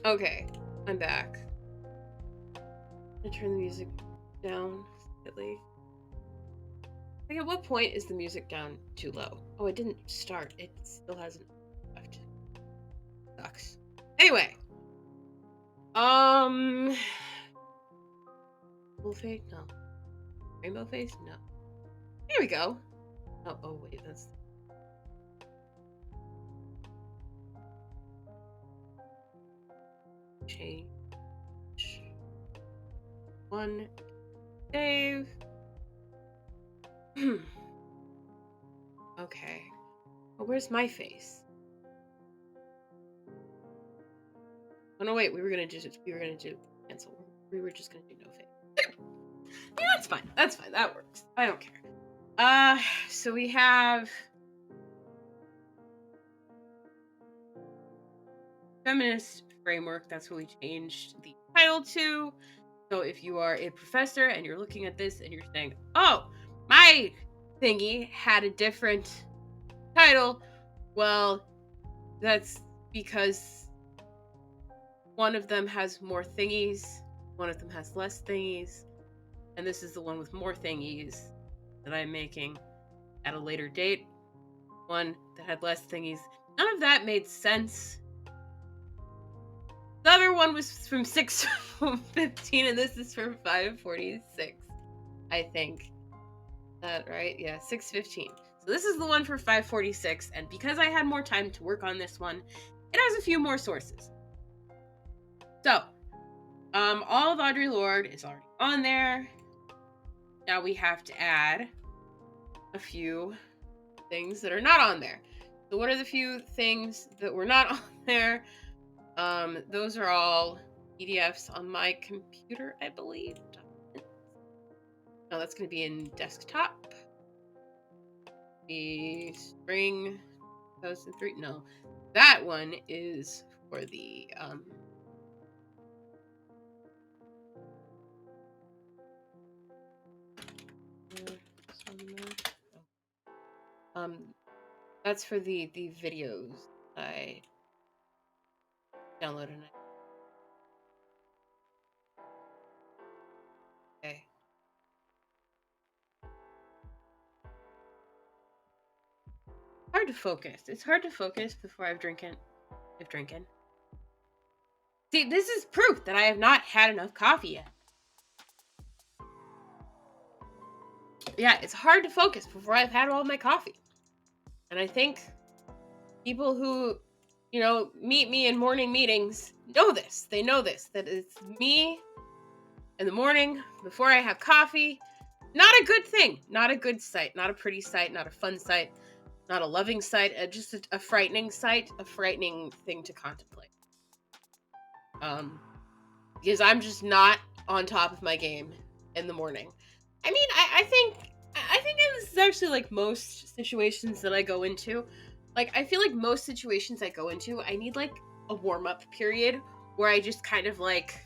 Okay, I'm back. I'm gonna turn the music down slightly. Like, at what point is the music down too low? Oh, it didn't start. It still hasn't left. Sucks. Anyway. Full fade? No. Rainbow face? No. Here we go. Oh wait, that's... Change. One. Save. Okay. But where's my face? Oh no, wait, we were gonna do cancel. We were just gonna do no face. There. Yeah, that's fine. That's fine. That works. I don't care. So we have feminist framework. That's what we changed the title to. So if you are a professor and you're looking at this and you're saying, "Oh, my thingy had a different title," well, that's because one of them has more thingies, one of them has less thingies, and this is the one with more thingies that I'm making at a later date. One that had less thingies. None of that made sense. The other one was from 6:15, and this is from 5:46, I think. That right? Yeah, 6:15. So this is the one for 5:46, and because I had more time to work on this one, it has a few more sources. So, all of Audre Lorde is already on there. Now we have to add a few things that are not on there. So what are the few things that were not on there? Those are all PDFs on my computer, I believe. No, that's going to be in desktop. The spring 2003. No, that one is for the that's for the videos I downloaded. Okay. Hard to focus. It's hard to focus before I've drinking. See, this is proof that I have not had enough coffee yet. Yeah, it's hard to focus before I've had all my coffee. And I think people who, meet me in morning meetings know this. They know this, that it's me in the morning before I have coffee. Not a good thing. Not a good sight. Not a pretty sight. Not a fun sight. Not a loving sight. Just a frightening sight. A frightening thing to contemplate. Because I'm just not on top of my game in the morning. I mean, I think this is actually like most situations that I go into. Like, I feel like most situations I go into, I need like a warm-up period where I just kind of like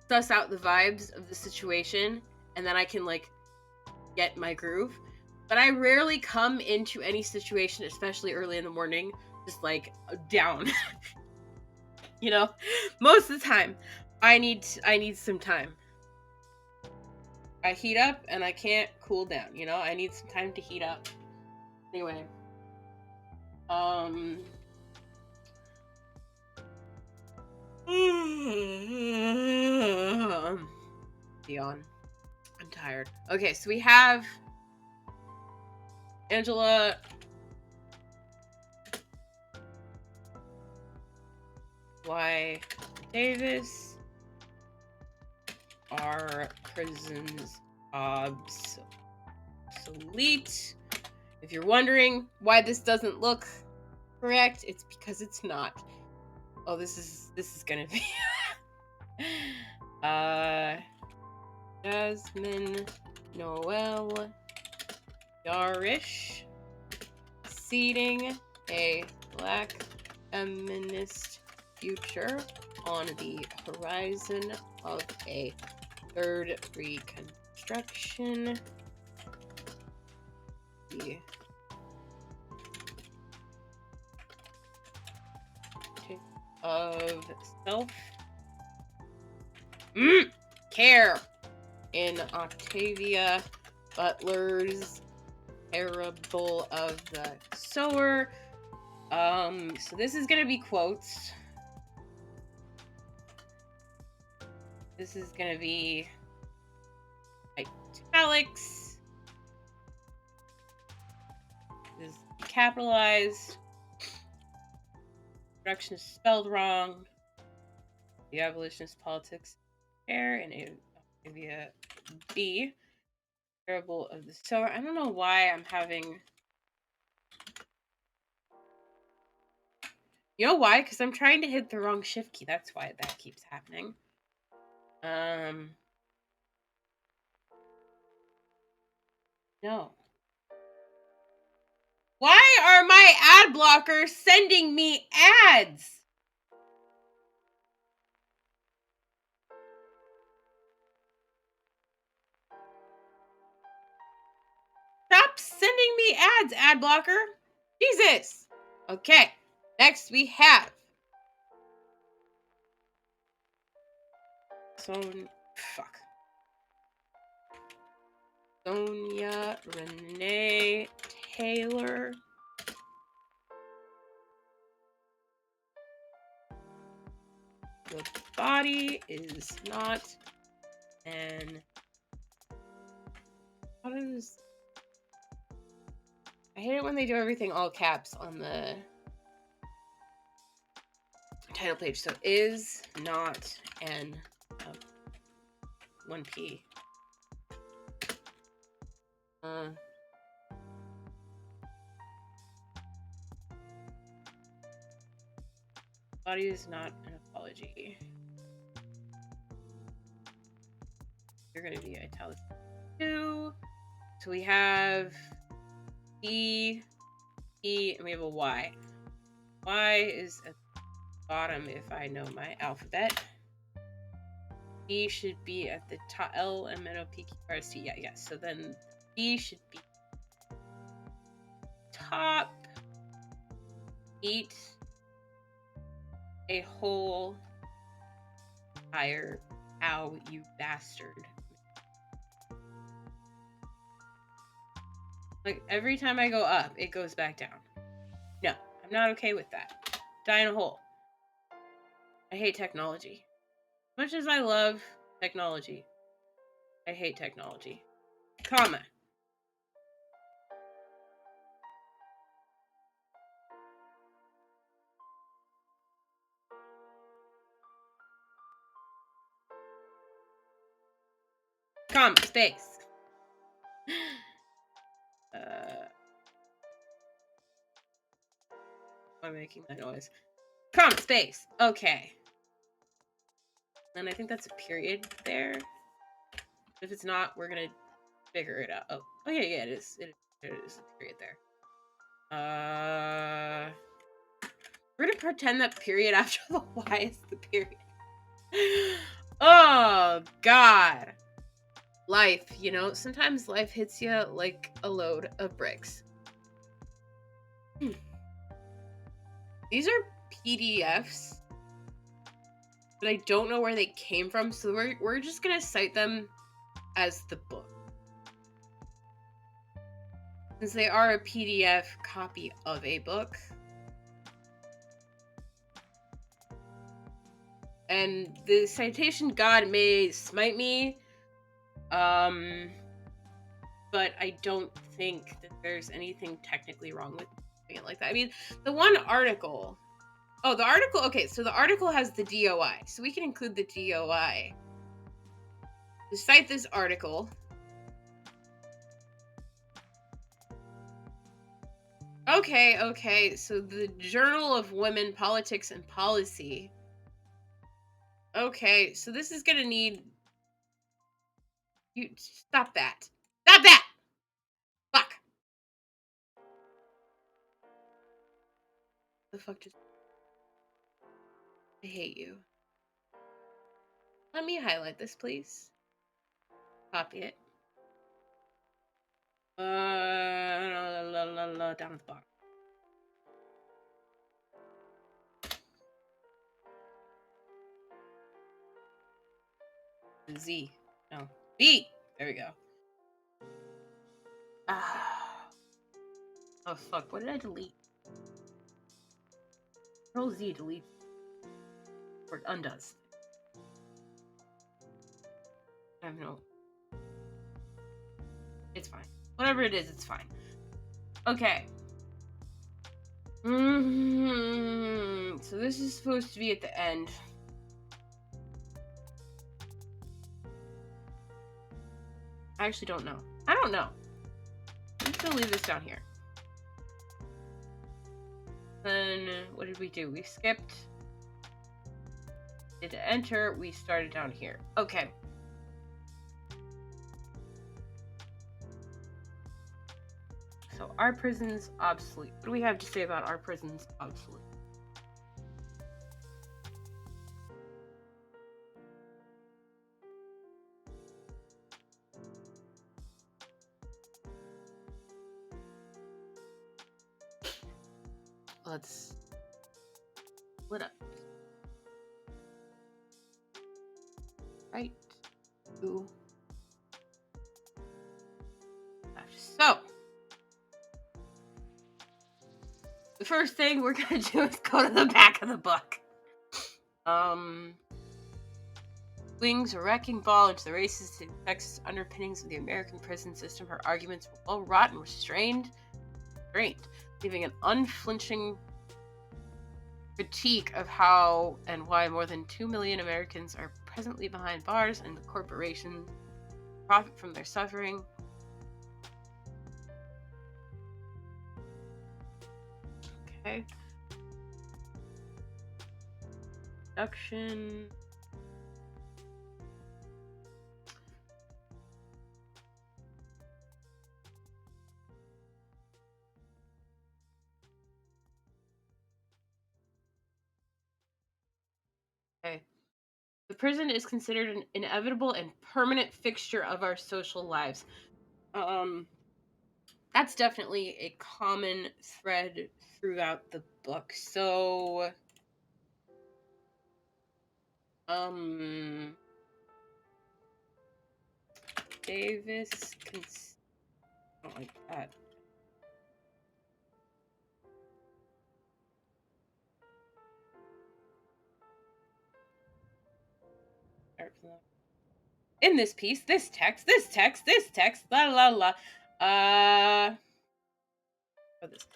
suss out the vibes of the situation, and then I can like get my groove. But I rarely come into any situation, especially early in the morning, just like down. Most of the time I need some time. I heat up and I can't cool down, I need some time to heat up. Anyway. Yawn. I'm tired. Okay, so we have Angela Y. Davis. Are prisons obsolete? If you're wondering why this doesn't look correct, it's because it's not. Oh, this is gonna be Jasmine Noel Yarish, seeding a black feminist future on the horizon of a third reconstruction. Yeah. of self care in Octavia Butler's Parable of the Sower. So this is gonna be quotes. This is gonna be italics. This is capitalized. Production is spelled wrong. The abolitionist politics there, and Octavia B. Parable of the Sower. I don't know why I'm having. You know why? Because I'm trying to hit the wrong shift key. That's why that keeps happening. No. Why are my ad blockers sending me ads? Stop sending me ads, ad blocker. Jesus. Okay. Next we have Sonia Renee Taylor. The body is not an. How does. I hate it when they do everything all caps on the title page. So is not an 1P. Body is not an apology. You're going to be italic 2. So we have E, and we have a Y. Y is at the bottom if I know my alphabet. B should be at the top. L, M, N, O, P, Q, R, S, T. Yeah, yes. So then B should be top. Eat a whole fire. Ow, you bastard. Like, every time I go up, it goes back down. No, I'm not okay with that. Die in a hole. I hate technology. As much as I love technology, I hate technology. Comma. Comma, space. I'm making that noise. Comma, space. Okay. And I think that's a period there. If it's not, we're gonna figure it out. Oh yeah, it is. It is a period there. We're gonna pretend that period after the Y is the period. Oh God. Life, you know, sometimes life hits you like a load of bricks. These are PDFs, but I don't know where they came from, so we're just gonna cite them as the book. Since they are a PDF copy of a book. And the citation god may smite me, but I don't think that there's anything technically wrong with doing it like that. I mean, the one article. Oh, the article. Okay, so the article has the DOI, so we can include the DOI. To cite this article. Okay, so the Journal of Women, Politics, and Policy. Okay, so this is gonna need... You stop that. Stop that! Fuck. The fuck just... I hate you. Let me highlight this, please. Copy it. Down at the bottom. Z. No. B! There we go. Oh, fuck. What did I delete? Control Z delete. Or it undoes. I have no... It's fine. Whatever it is, it's fine. Okay. So this is supposed to be at the end. I actually don't know. I don't know. I'm just gonna leave this down here. Then, what did we do? We skipped. Did enter. We started down here. Okay. So, our prison's obsolete. What do we have to say about our prison's obsolete? Let's split up. Right. Ooh. So, the first thing we're gonna do is go to the back of the book. Wings, a wrecking ball into the racist and sexist underpinnings of the American prison system. Her arguments were well wrought and restrained, leaving an unflinching critique of how and why more than 2 million Americans are presently behind bars and the corporations profit from their suffering. Okay. Production. Okay. The prison is considered an inevitable and permanent fixture of our social lives. That's definitely a common thread throughout the book. So, Davis I don't like that. In this piece, this text, la la la. For this.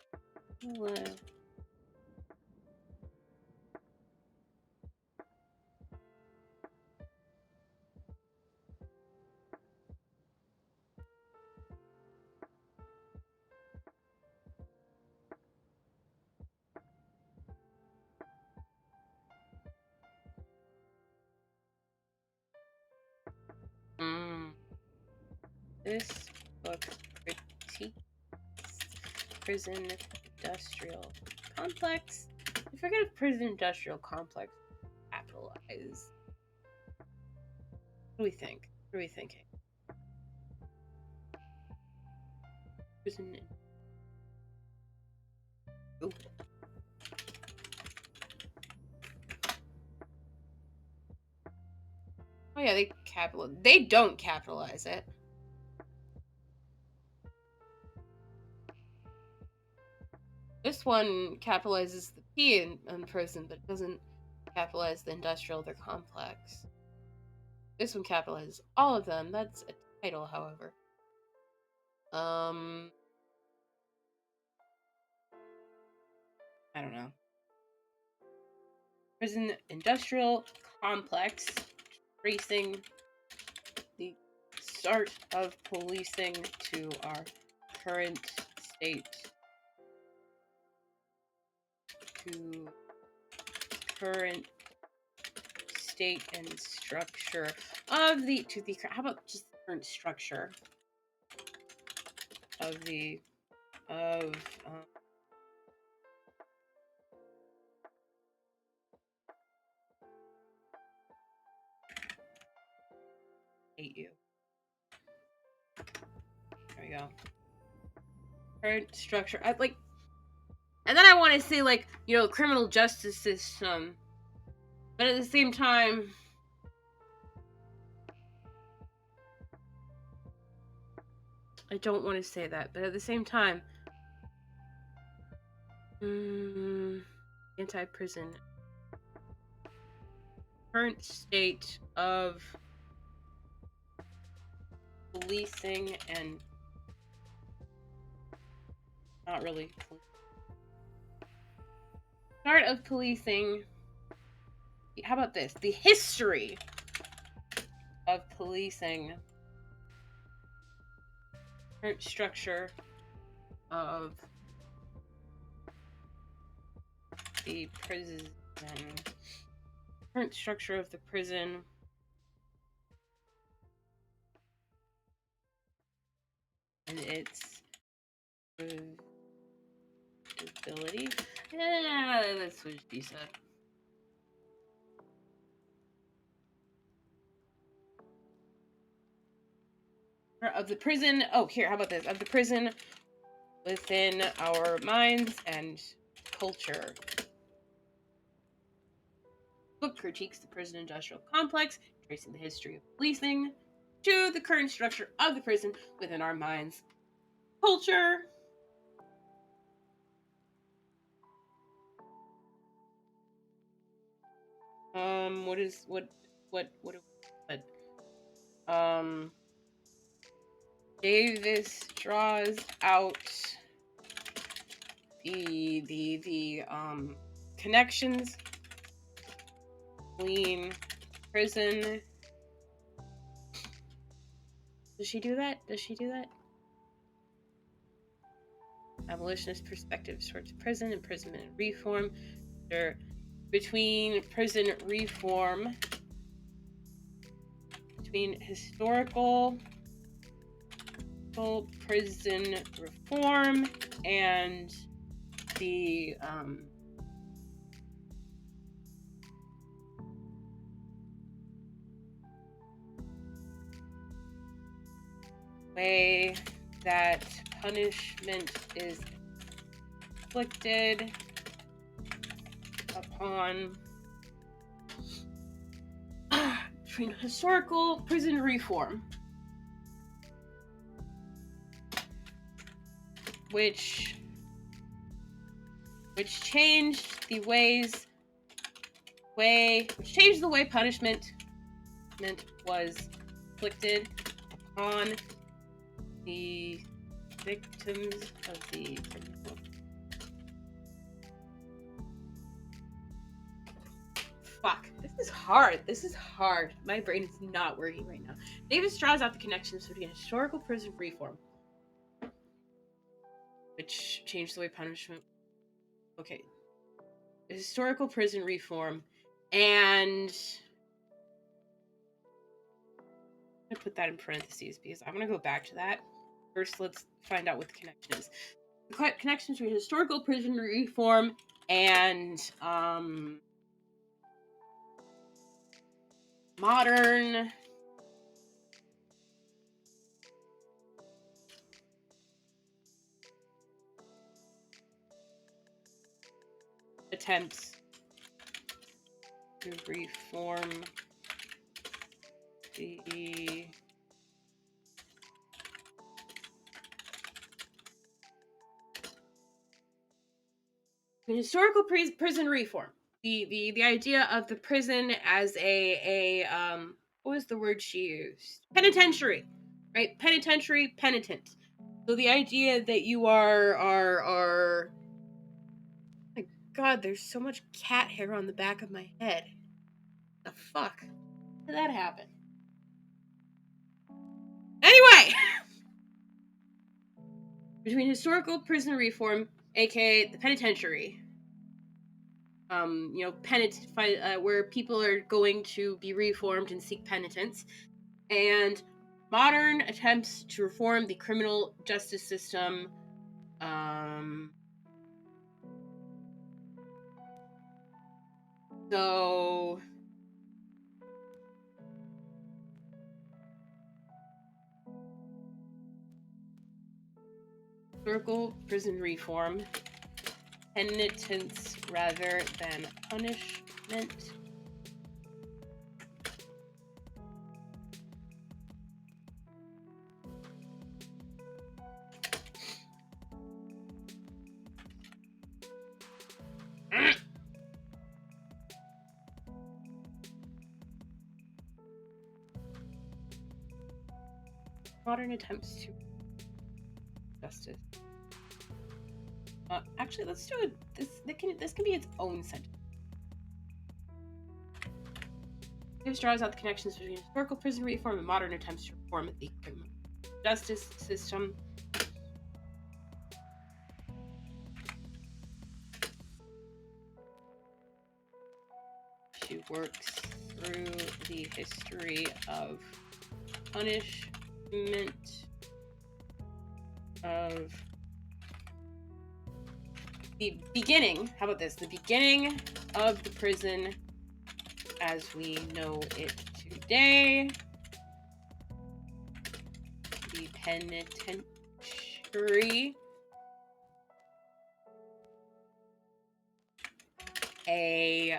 This book critiques prison industrial complex. I forget if prison industrial complex capitalize. What do we think? What are we thinking? Prison. Ooh. Oh yeah, they don't capitalize it. This one capitalizes the P in prison, but doesn't capitalize the industrial, their complex. This one capitalizes all of them. That's a title, however. I don't know. Prison industrial complex, tracing the start of policing to our current state. To current state and structure of the how about just the current structure of the hate you. There we go. Current structure. I like, and then I want to say like, you know, criminal justice system, but at the same time, I don't want to say that, but at the same time, anti-prison. Current state of policing and not really. Start of policing. How about this? The history of policing. Current structure of the prison. Current structure of the prison. And its ability. Yeah, that's what she said. Of the prison. Oh, here, how about this? Of the prison within our minds and culture. Book critiques the prison industrial complex, tracing the history of policing to the current structure of the prison within our minds. Culture. Davis draws out the connections between prison. Does she do that? Abolitionist perspectives towards prison, imprisonment, and reform. Between prison reform, between historical prison reform and the way that punishment is inflicted upon between historical prison reform, which changed the way punishment was inflicted on the victims of the criminal. Fuck, this is hard. My brain is not working right now. Davis draws out the connections between historical prison reform, which changed the way punishment. Okay, historical prison reform, and I'm gonna put that in parentheses because I'm gonna go back to that. First, let's find out what the connection is. The connection between historical prison reform and modern attempts to reform the historical prison reform. The idea of the prison as a what was the word she used? Penitentiary, right? Penitentiary, penitent. So the idea that you are my God, there's so much cat hair on the back of my head. The fuck? How did that happen? Anyway, between historical prison reform, aka the penitentiary, where people are going to be reformed and seek penitence, and modern attempts to reform the criminal justice system. So historical prison reform, penitence rather than punishment. Modern attempts to justice. Actually, let's do it. This can be its own sentence. Gives draws out the connections between historical prison reform and modern attempts to reform the criminal justice system. She works through the history of punishment of the beginning. How about this? The beginning of the prison as we know it today. The penitentiary. A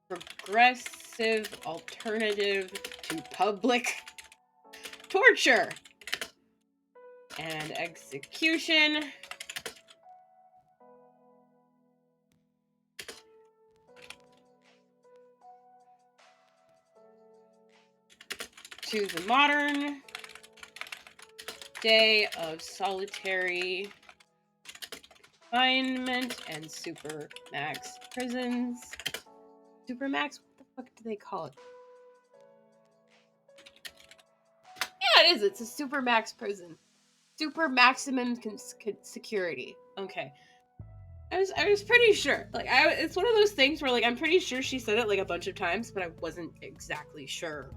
progressive alternative to public torture and execution. To the modern day of solitary confinement and supermax prisons. Supermax? What the fuck do they call it? Yeah, it is. It's a supermax prison. Super maximum security. Okay. I was pretty sure. Like, it's one of those things where, like, I'm pretty sure she said it, like, a bunch of times, but I wasn't exactly sure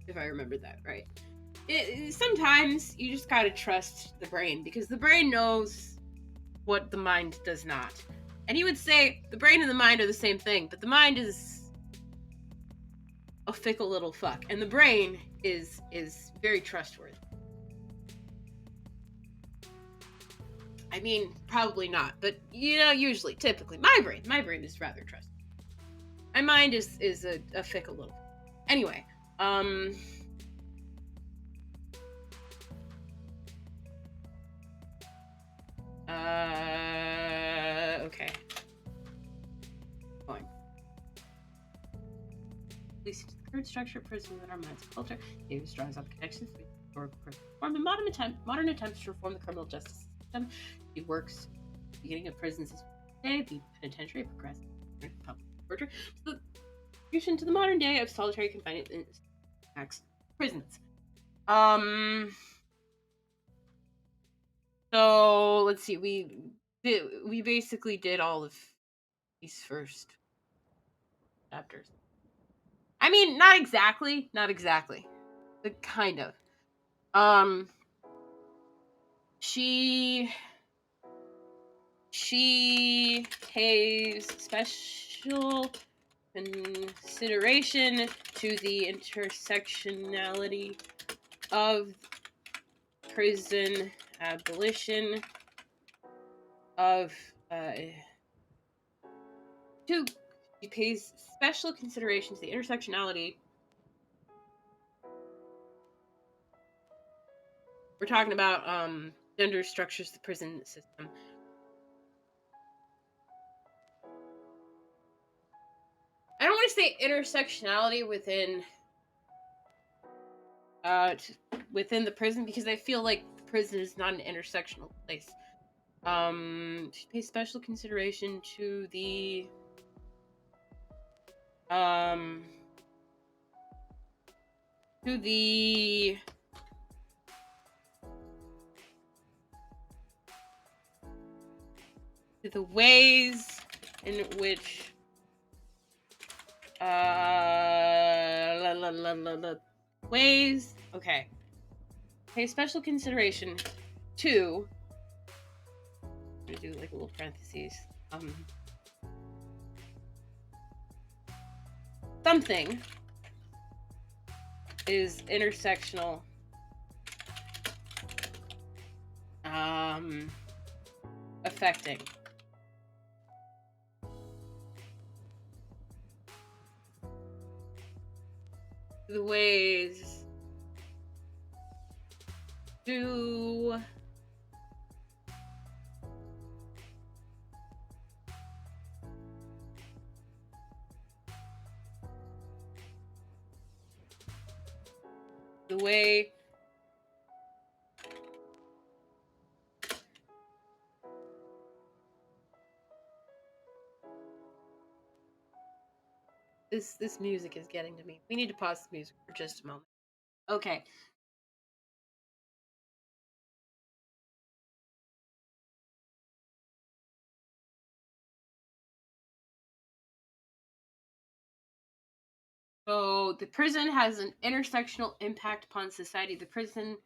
if I remembered that right. Sometimes you just gotta trust the brain, because the brain knows what the mind does not. And you would say the brain and the mind are the same thing, but the mind is a fickle little fuck, and the brain is very trustworthy. I mean, probably not, but you know, usually, typically, my brain is rather trustworthy. My mind is a fickle little. Anyway, okay. Going. At least the current structure, prison, and our minds and culture. Davis draws out the connections between historical reform and modern attempts to reform the criminal justice system. He works beginning of prisons today, the penitentiary progressive public torture, to the modern day of solitary confinement in max prisons. So let's see. We basically did all of these first chapters. I mean, not exactly, but kind of. She pays special consideration to the intersectionality of prison abolition of she pays special consideration to the intersectionality. We're talking about gender structures the prison system. I don't want to say intersectionality within the prison, because I feel like the prison is not an intersectional place. She pays special consideration to the ways in which ways. Okay. Pay special consideration to. I'm gonna do like a little parentheses. Something is intersectional. Affecting. The ways to the way this music is getting to me. We need to pause the music for just a moment. Okay. So the prison has an intersectional impact upon society. The prison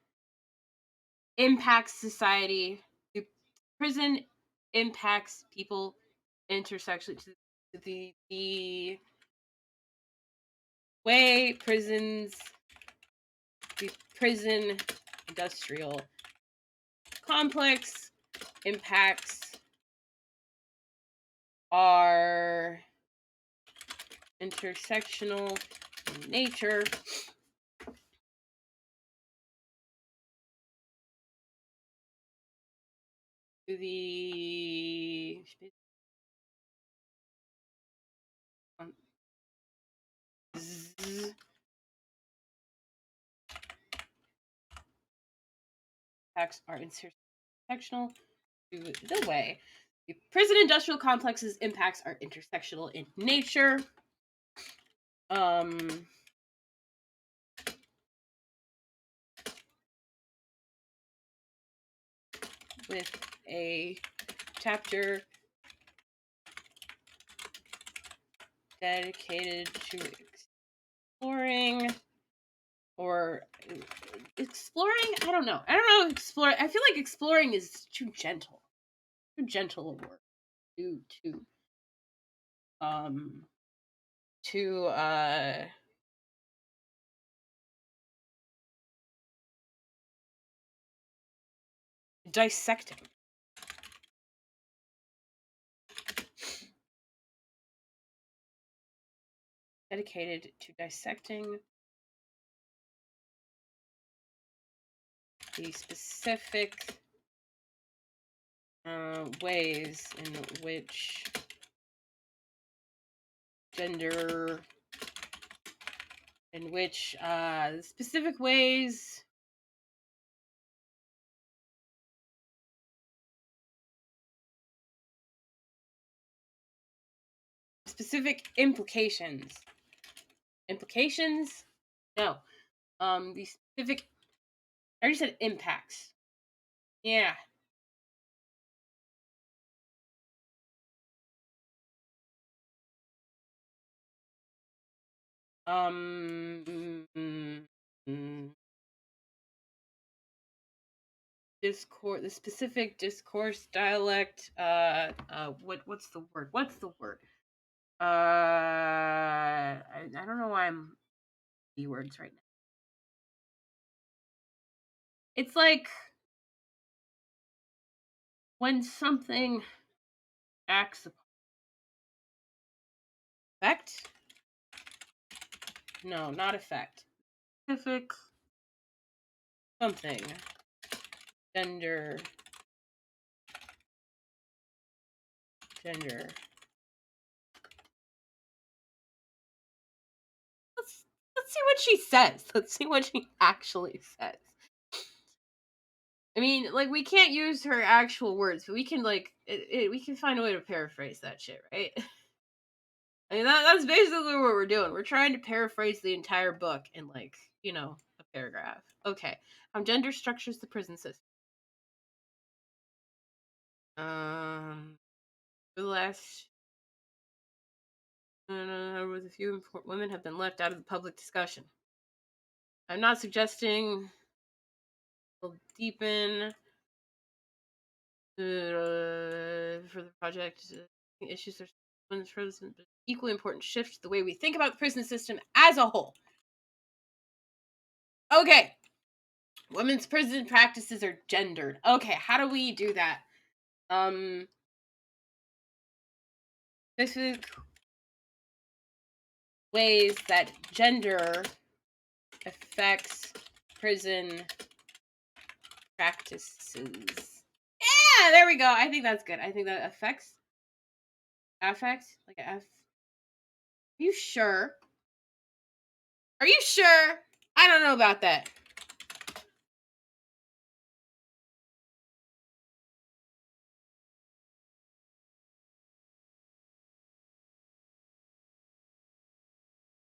impacts society. The prison impacts people intersectionally. The way the prison industrial complex impacts are intersectional in nature. The impacts are intersectional to the way the prison industrial complex's impacts are intersectional in nature. With a chapter dedicated to exploring or exploring. I don't know. Explore. I feel like exploring is too gentle a word. To dissecting. Dedicated to dissecting the specific ways in which gender, in which specific ways specific implications. Implications? No. The specific. I already said impacts. Yeah. Discourse, the specific discourse, dialect. What's the word? I don't know why I'm words right now. It's like when something acts upon effect. No, not effect. Specific something. Gender. Let's see what she says. Let's see what she actually says. I mean, like, we can't use her actual words, but we can, like, we can find a way to paraphrase that shit, right? I mean, that's basically what we're doing. We're trying to paraphrase the entire book in, like, a paragraph. Okay. Gender structures the prison system. For the last with a few important women have been left out of the public discussion. I'm not suggesting we'll deepen for the project issues are women's prison, but equally important shift the way we think about the prison system as a whole. Okay. Women's prison practices are gendered. Okay, how do we do that? This is ways that gender affects prison practices. Yeah, there we go. I think that's good. I think that affects like a F. Are you sure? I don't know about that.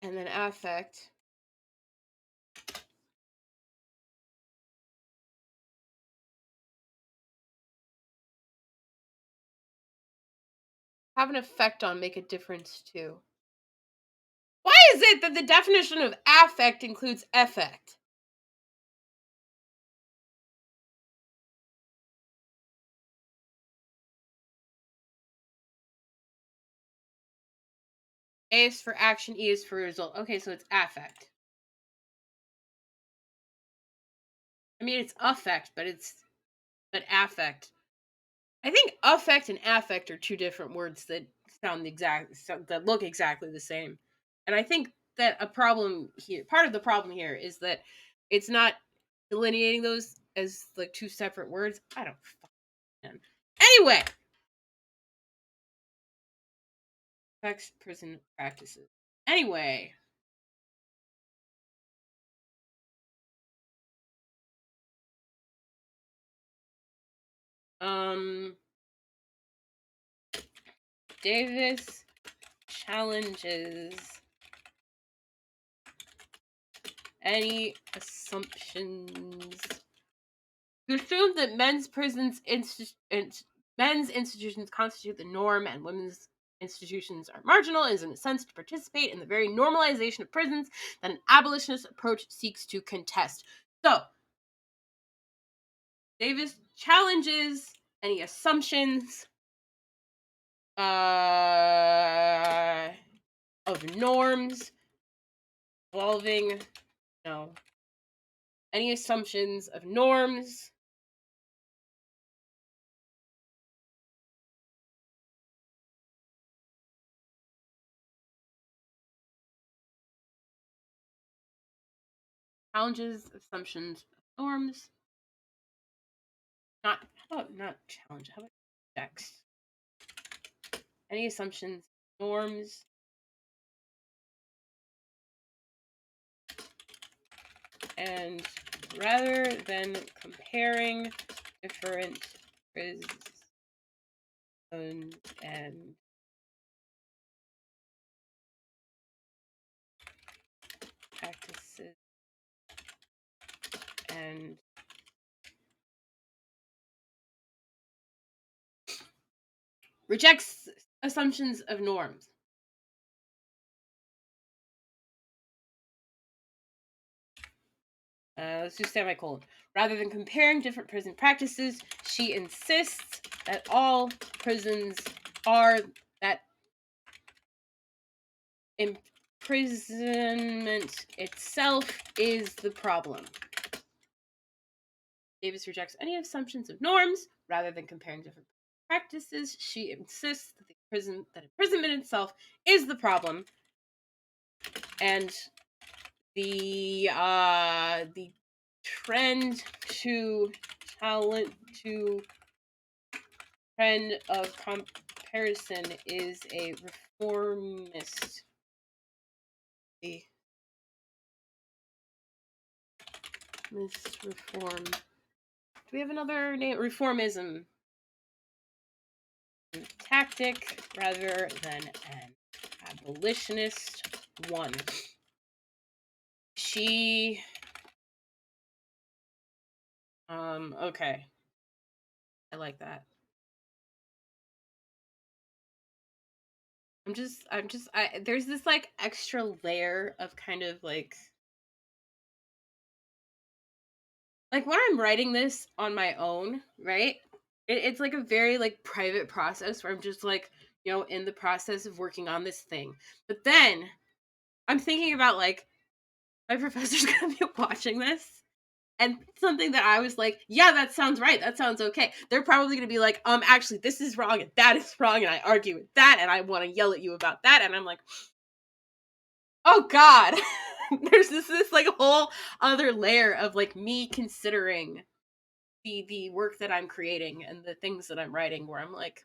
And then affect. Have an effect on, make a difference too. Why is it that the definition of affect includes effect? A is for action, E is for result. Okay, so it's affect. I mean, it's affect, but affect. I think affect and affect are two different words that that look exactly the same. And I think that part of the problem here is that it's not delineating those as like two separate words. I don't fucking know. Anyway, affects prison practices. Anyway, Davis challenges any assumptions to assume that men's institutions constitute the norm and women's institutions are marginal is in a sense to participate in the very normalization of prisons that an abolitionist approach seeks to contest. So, Davis challenges any assumptions of norms involving any assumptions of norms challenges assumptions of norms not how about not challenge how about text any assumptions norms and rather than comparing different prisons and practices and rejects assumptions of norms. Let's do semicolon. Rather than comparing different prison practices, she insists that all prisons are that imprisonment itself is the problem. Davis rejects any assumptions of norms. Rather than comparing different practices, she insists that imprisonment itself is the problem, and the trend to trend of comparison is a reformist reform. Do we have another name? Reformism tactic rather than an abolitionist one. She okay. I like that. There's this like extra layer of kind of like when I'm writing this on my own, right? It's like a very like private process where I'm just like, in the process of working on this thing. But then I'm thinking about like my professor's gonna be watching this. And something that I was like, yeah, that sounds right. That sounds okay. They're probably going to be like, actually, this is wrong and that is wrong. And I argue with that. And I want to yell at you about that. And I'm like, oh God, there's this like whole other layer of like me considering the work that I'm creating and the things that I'm writing where I'm like,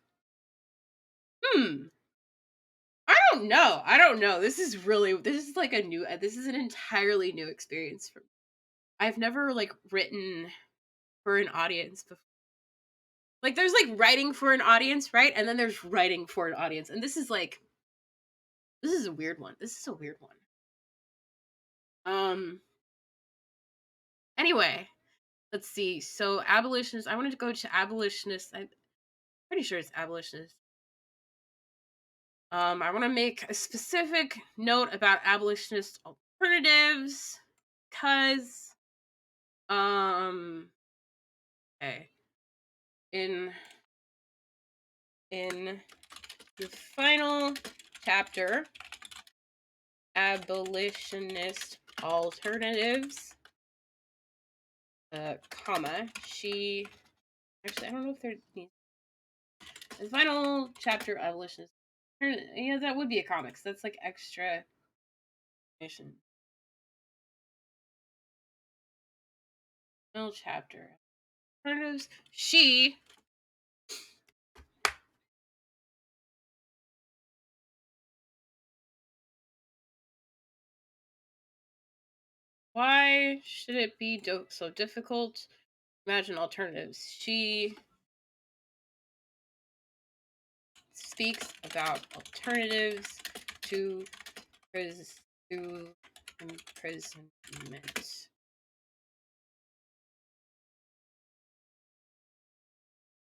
I don't know. This is like this is an entirely new experience for me. I've never like written for an audience before. Like there's like writing for an audience, right? And then there's writing for an audience. And this is a weird one. This is a weird one. Anyway, let's see. So abolitionists. I wanted to go to abolitionists. I'm pretty sure it's abolitionists. I want to make a specific note about abolitionist alternatives, because okay, in the final chapter, abolitionist alternatives, comma, she actually, I don't know if there needs the final chapter, abolitionist. Yeah, that would be a comics. That's like extra mission. Final chapter alternatives. She Why should it be so difficult? Imagine alternatives. She speaks about alternatives to to imprisonment.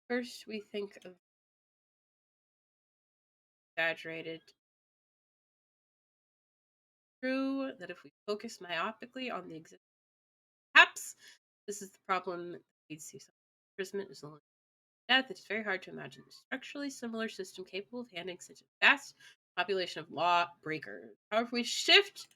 First, we think of exaggerated. True that if we focus myopically on the existing, perhaps this is the problem that leads to imprisonment is only death. It's very hard to imagine a structurally similar system capable of handling such a vast population of law breakers. However, we shift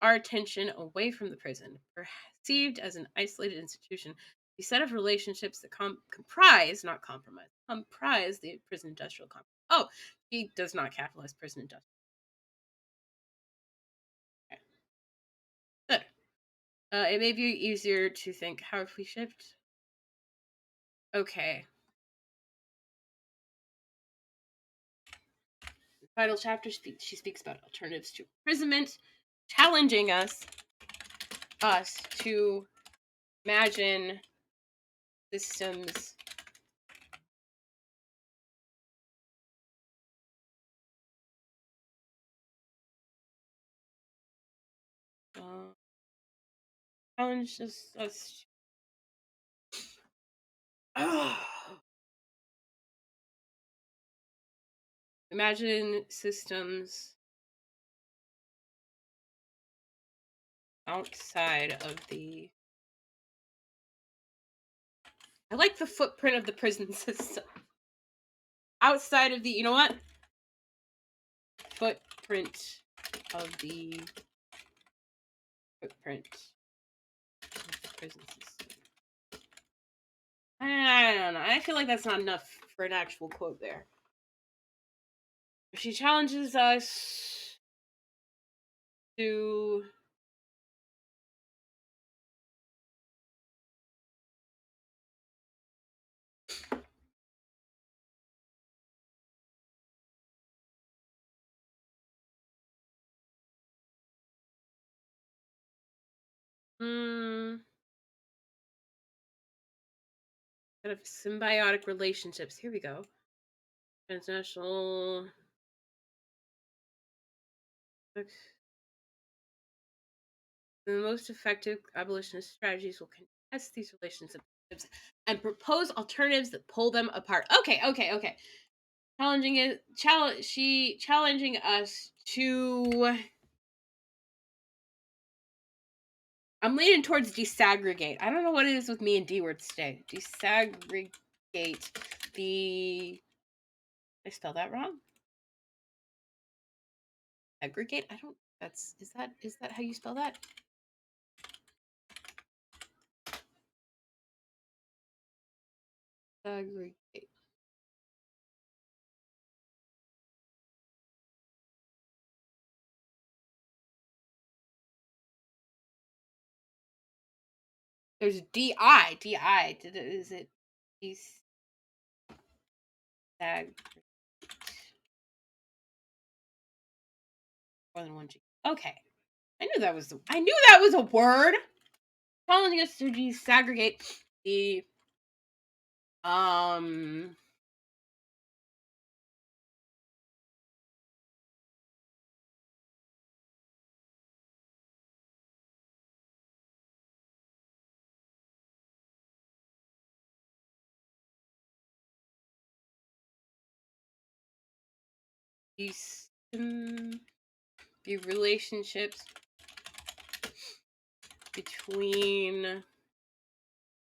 our attention away from the prison, perceived as an isolated institution, the set of relationships that comprise, not compromise, comprise the prison industrial complex. Oh, he does not capitalize prison industrial. Okay. Good. It may be easier to think, how if we shift? Okay. The final chapter, she speaks about alternatives to imprisonment, challenging us to imagine systems challenges us. Imagine systems outside of the. I like the footprint of the prison system. Outside of the. You know what? Footprint of the. Footprint of the prison system. I don't know. I feel like that's not enough for an actual quote there. She challenges us to. Kind of symbiotic relationships. Here we go. Transnational. The most effective abolitionist strategies will contest these relationships and propose alternatives that pull them apart. Okay. Challenging us to. I'm leaning towards desegregate. I don't know what it is with me and D words today. Desegregate the. Did I spell that wrong? Aggregate? I don't. That's is that how you spell that? Aggregate. There's DI. DI. Is it desegregate? More than one G. Okay. I knew that was a word. Challenging us to desegregate the um the relationships between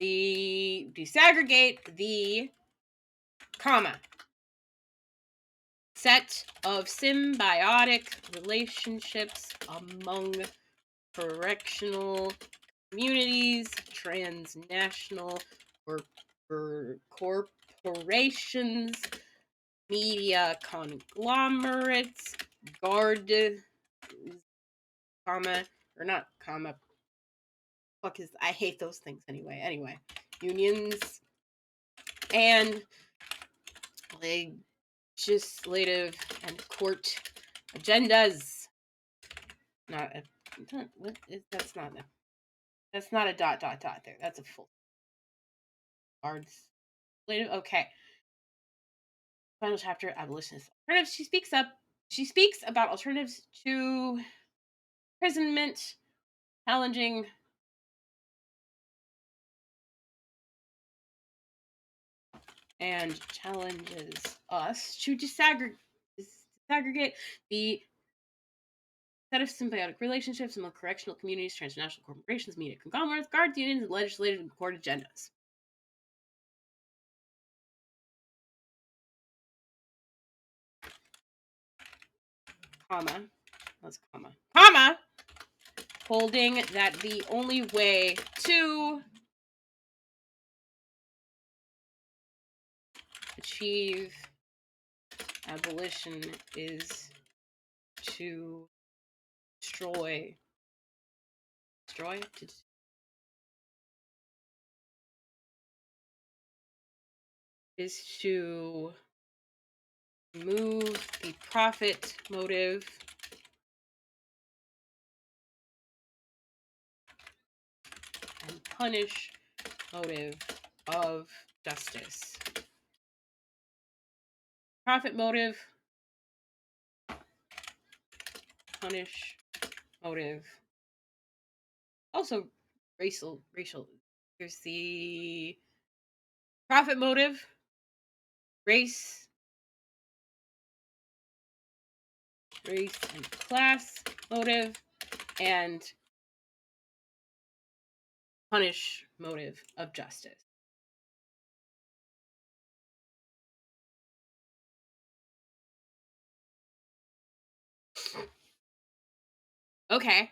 desegregate the set of symbiotic relationships among correctional communities, transnational corporations, media conglomerates, I hate those things anyway, unions, and legislative and court agendas. That's not a dot there. That's a full cards. Okay. Final chapter, abolitionist alternatives. She speaks about alternatives to imprisonment, challenging and challenges us to disaggregate the set of symbiotic relationships among correctional communities, transnational corporations, media conglomerates, guards unions, and legislative and court agendas. Comma, holding that the only way to achieve abolition is to destroy is to remove the profit motive and punish motive of justice. Profit motive, punish motive. Also racial. Here's the profit motive, race and class motive, and punish motive of justice. Okay.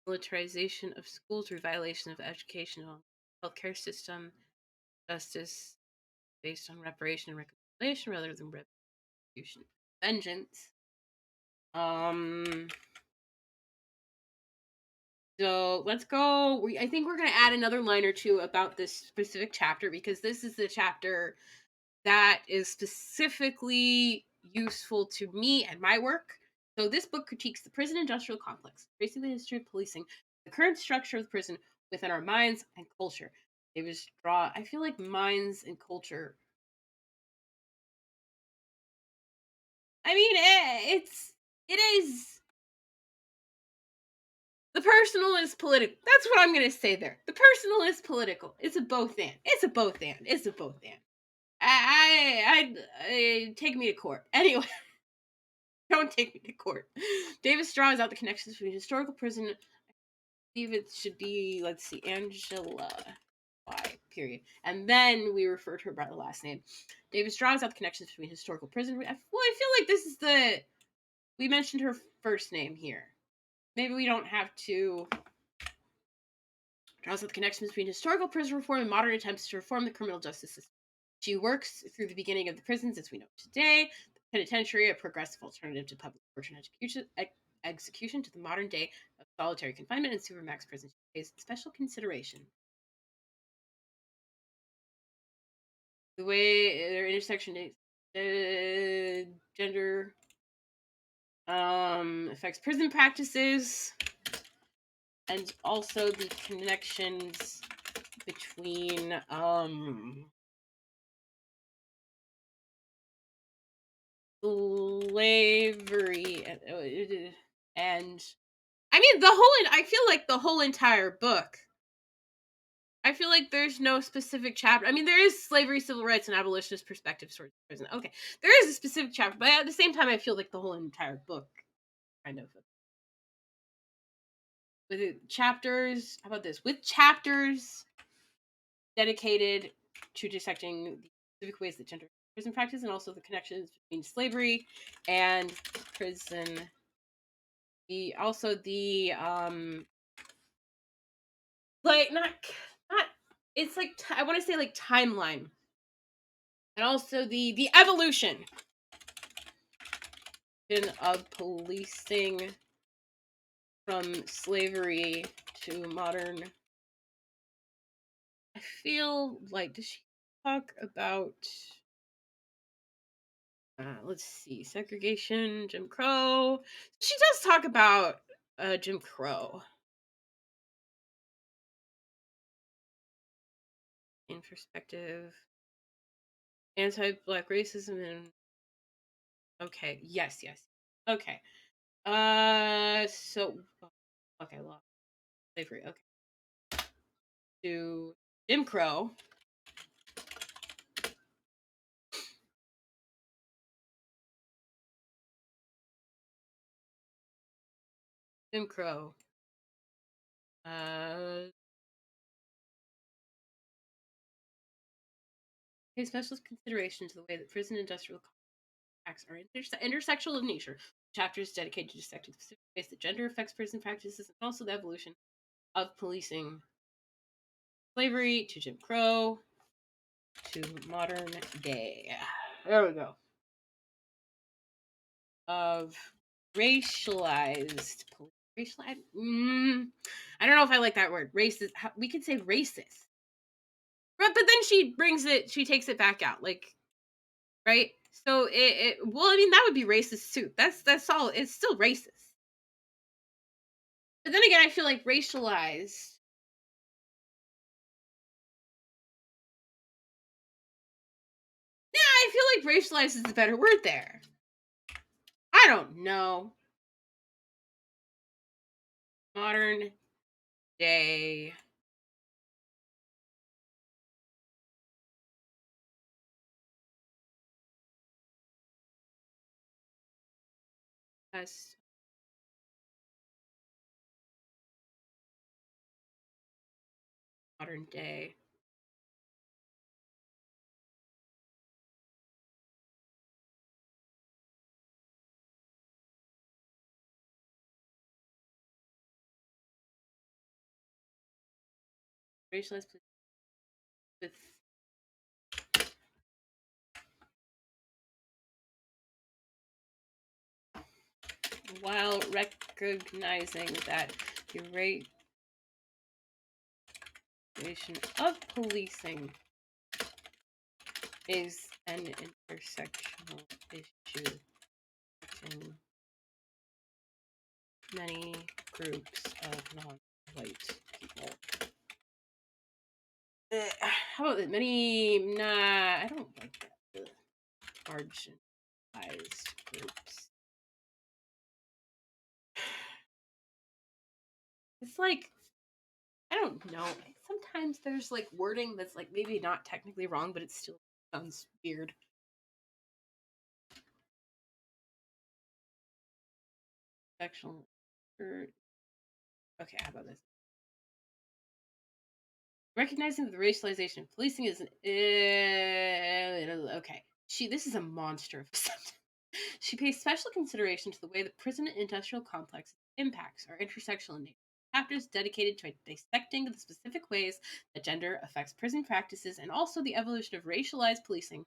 Militarization of schools through violation of educational healthcare system, justice based on reparation and reconciliation rather than retribution, vengeance. So let's go. I think we're going to add another line or two about this specific chapter because this is the chapter that is specifically useful to me and my work. So this book critiques the prison industrial complex, tracing the history of policing, the current structure of the prison within our minds and culture. I feel like minds and culture. I mean, it is. The personal is political. That's what I'm going to say there. The personal is political. It's a both and. I take me to court. Anyway, don't take me to court. Davis draws out the connections between historical prison. I believe it should be, let's see, Angela. Period. And then we refer to her by the last name. Davis draws out the connections between historical prison. I feel like this is we mentioned her first name here. Maybe we don't have to. Draws out the connections between historical prison reform and modern attempts to reform the criminal justice system. She works through the beginning of the prisons as we know today, the penitentiary, a progressive alternative to public torture and execution, to the modern day of solitary confinement and supermax prison. She pays special consideration. The way their intersection is gender affects prison practices and also the connections between slavery and I mean I feel like the whole entire book. I feel like there's no specific chapter. I mean, there is slavery, civil rights, and abolitionist perspectives towards prison. Okay, there is a specific chapter, but at the same time, I feel like the whole entire book kind of with chapters. How about this? With chapters dedicated to dissecting the specific ways that gender prison practice and also the connections between slavery and prison. The like not it's like I want to say like timeline and also the evolution of policing from slavery to modern. I feel like does she talk about let's see, segregation, Jim Crow. She does talk about Jim Crow in perspective, anti-black racism, and okay, yes, okay. So okay, law, slavery. Okay, to Jim Crow. Jim Crow. Uh, pay special consideration to the way that prison industrial acts are intersectional in nature. Chapters dedicated to dissecting specific ways that gender affects prison practices and also the evolution of policing slavery to Jim Crow to modern day. There we go. Of racialized racialized. I don't know if I like that word. Racist. We could say racist, but then she brings it. She takes it back out. Like right. So well, I mean that would be racist too. That's all. It's still racist. But then again, I feel like racialized. Yeah, I feel like racialized is a better word there. I don't know. Modern day. Us. Modern day. Racialized with while recognizing that the regulation of policing is an intersectional issue in many groups of non-white people. How about this? Many, nah, I don't like that. Marginalized groups. It's like, I don't know. Sometimes there's like wording that's like maybe not technically wrong, but it still sounds weird. Sexual. Okay, how about this? Recognizing that the racialization of policing is an okay. This is a monster of a sentence. She pays special consideration to the way the prison and industrial complex impacts are intersectional in nature. Chapters dedicated to dissecting the specific ways that gender affects prison practices and also the evolution of racialized policing,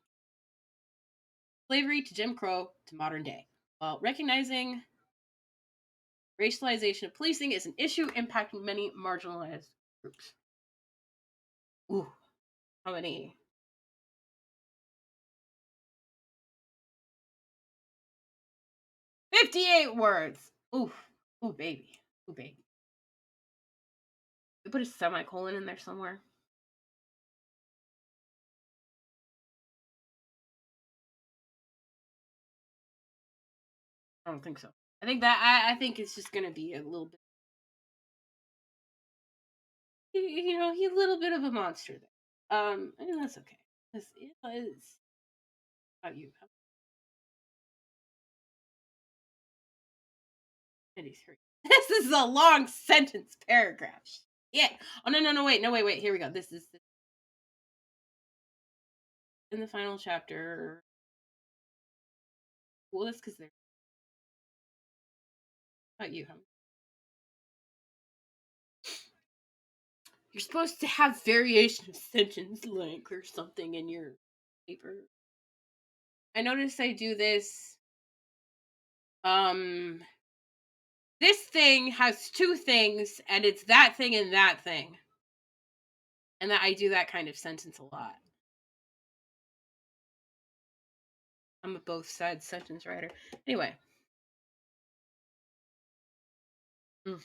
slavery to Jim Crow to modern day, while recognizing racialization of policing is an issue impacting many marginalized groups. Ooh, how many? 58 words. Ooh, ooh, baby. Ooh, baby. We put a semicolon in there somewhere. I don't think so. I think that I think it's just gonna be a little bit, he's a little bit of a monster there. And that's okay. It's, it's about you. 93. This is a long sentence paragraph. Yeah. Oh no, wait. Here we go. This is in the final chapter. Well, that's because they're about you. You're supposed to have variation of sentence length or something in your paper. I notice I do this. This thing has two things, and it's that thing and that thing. And that I do that kind of sentence a lot. I'm a both sides sentence writer. Anyway. Mm.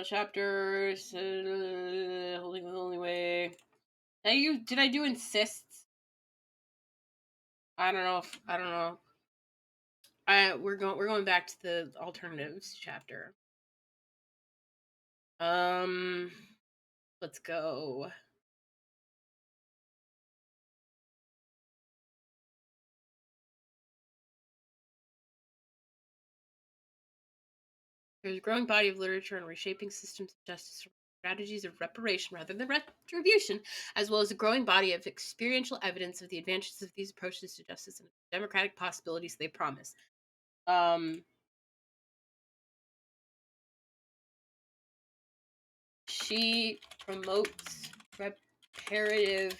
Chapters. Holding the only way. Did I do insists? I don't know. We're going back to the alternatives chapter. Let's go. There's a growing body of literature on reshaping systems of justice, strategies of reparation rather than retribution, as well as a growing body of experiential evidence of the advantages of these approaches to justice and the democratic possibilities they promise. She promotes reparative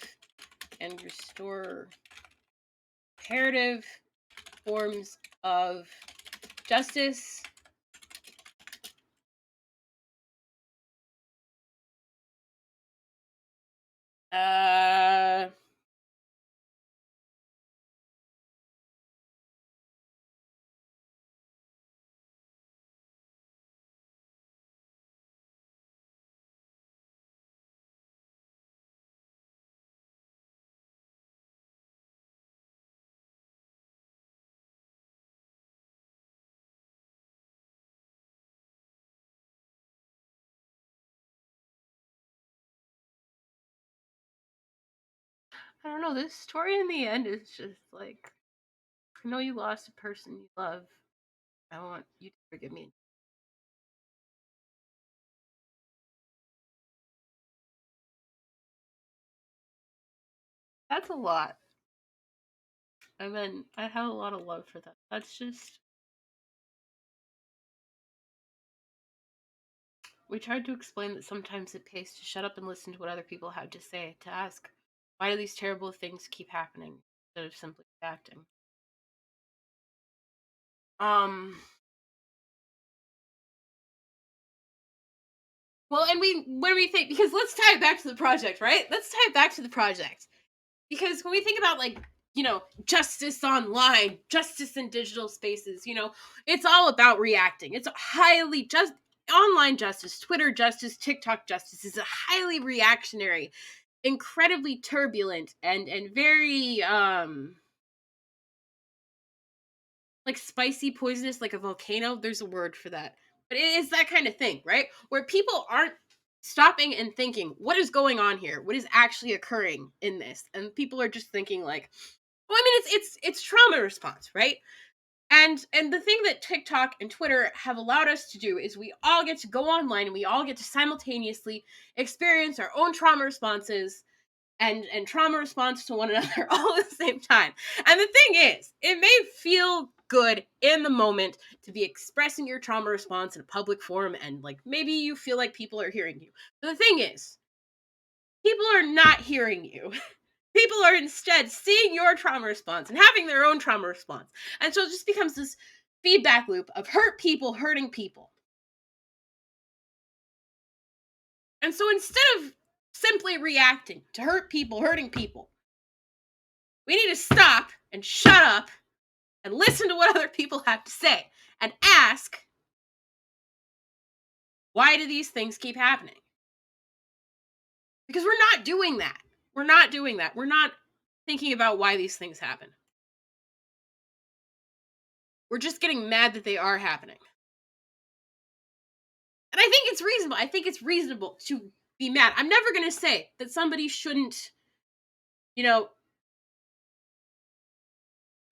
and reparative forms of justice. I don't know. This story in the end is just like, I know you lost a person you love. I want you to forgive me. That's a lot. And then I have a lot of love for that. That's just. We tried to explain that sometimes it pays to shut up and listen to what other people have to say, to ask, why do these terrible things keep happening, instead of simply acting. Well, and when we think, because let's tie it back to the project, right? Let's tie it back to the project. Because when we think about, like, justice online, justice in digital spaces, it's all about reacting. It's highly just online justice, Twitter justice, TikTok justice is a highly reactionary, incredibly turbulent, and very like spicy, poisonous, like a volcano. There's a word for that. But it is that kind of thing, right? Where people aren't stopping and thinking, what is going on here? What is actually occurring in this? And people are just thinking like, well, I mean, it's trauma response, right? And the thing that TikTok and Twitter have allowed us to do is we all get to go online and we all get to simultaneously experience our own trauma responses and trauma response to one another all at the same time. And the thing is, it may feel good in the moment to be expressing your trauma response in a public forum, and like maybe you feel like people are hearing you. But the thing is, people are not hearing you. People are instead seeing your trauma response and having their own trauma response. And so it just becomes this feedback loop of hurt people hurting people. And so instead of simply reacting to hurt people hurting people, we need to stop and shut up and listen to what other people have to say and ask, why do these things keep happening? Because we're not doing that. We're not doing that. We're not thinking about why these things happen. We're just getting mad that they are happening. And I think it's reasonable. I think it's reasonable to be mad. I'm never going to say that somebody shouldn't, you know,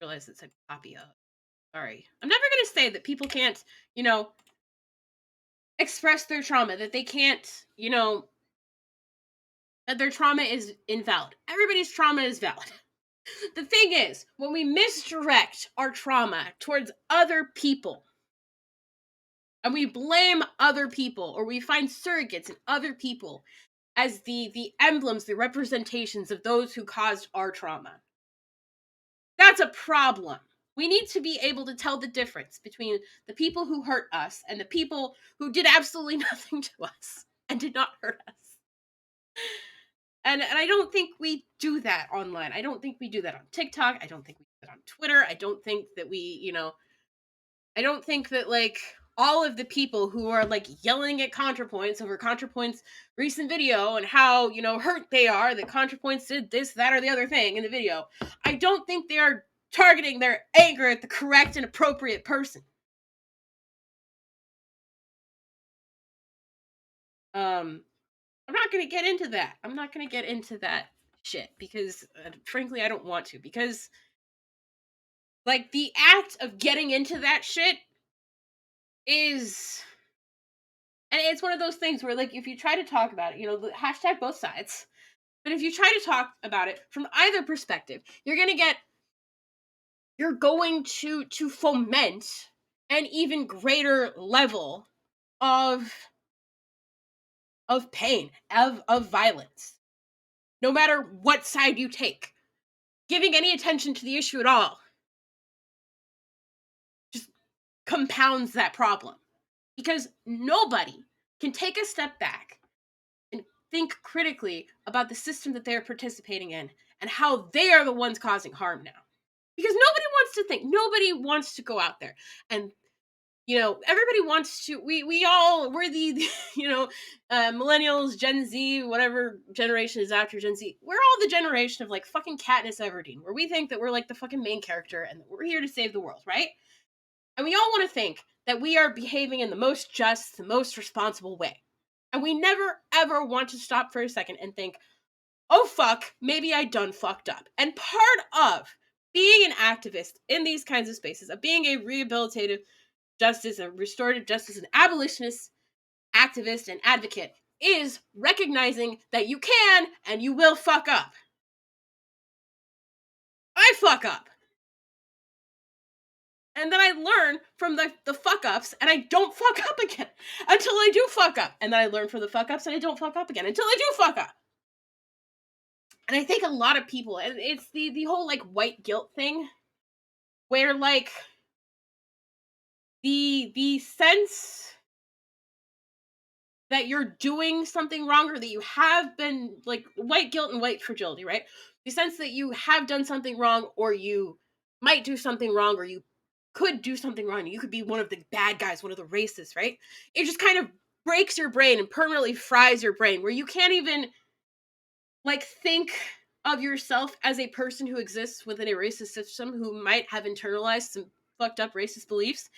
realize it's a copy of. Sorry. I'm never going to say that people can't, you know, express their trauma, that they can't, you know, that their trauma is invalid. Everybody's trauma is valid. The thing is, when we misdirect our trauma towards other people, and we blame other people, or we find surrogates in other people as the emblems, the representations of those who caused our trauma, that's a problem. We need to be able to tell the difference between the people who hurt us and the people who did absolutely nothing to us and did not hurt us. And I don't think we do that online. I don't think we do that on TikTok. I don't think we do that on Twitter. I don't think that we, you know, I don't think that, like, all of the people who are, like, yelling at ContraPoints over ContraPoints' recent video and how, you know, hurt they are that ContraPoints did this, that, or the other thing in the video, I don't think they are targeting their anger at the correct and appropriate person. I'm not going to get into that. I'm not going to get into that shit because, frankly, I don't want to. Because, like, the act of getting into that shit is, and it's one of those things where, like, if you try to talk about it, you know, the hashtag both sides, but if you try to talk about it from either perspective, you're going to foment an even greater level of pain, of violence, no matter what side you take. Giving any attention to the issue at all just compounds that problem, because nobody can take a step back and think critically about the system that they're participating in and how they are the ones causing harm now. Because nobody wants to think, nobody wants to go out there and, you know, everybody wants to, we're the you know, millennials, Gen Z, whatever generation is after Gen Z, we're all the generation of, like, fucking Katniss Everdeen, where we think that we're, like, the fucking main character and that we're here to save the world, right? And we all want to think that we are behaving in the most just, the most responsible way. And we never, ever want to stop for a second and think, oh fuck, maybe I done fucked up. And part of being an activist in these kinds of spaces, of being a rehabilitative justice, a restorative justice, an abolitionist activist and advocate, is recognizing that you can and you will fuck up. I fuck up. And then I learn from the fuck ups and I don't fuck up again until I do fuck up. And then I learn from the fuck ups and I don't fuck up again until I do fuck up. And I think a lot of people, and it's the whole, like, white guilt thing, where, like, the sense that you're doing something wrong, or that you have been, like, white guilt and white fragility, right? The sense that you have done something wrong, or you might do something wrong, or you could do something wrong. You could be one of the bad guys, one of the racists, right? It just kind of breaks your brain and permanently fries your brain, where you can't even, like, think of yourself as a person who exists within a racist system who might have internalized some fucked up racist beliefs.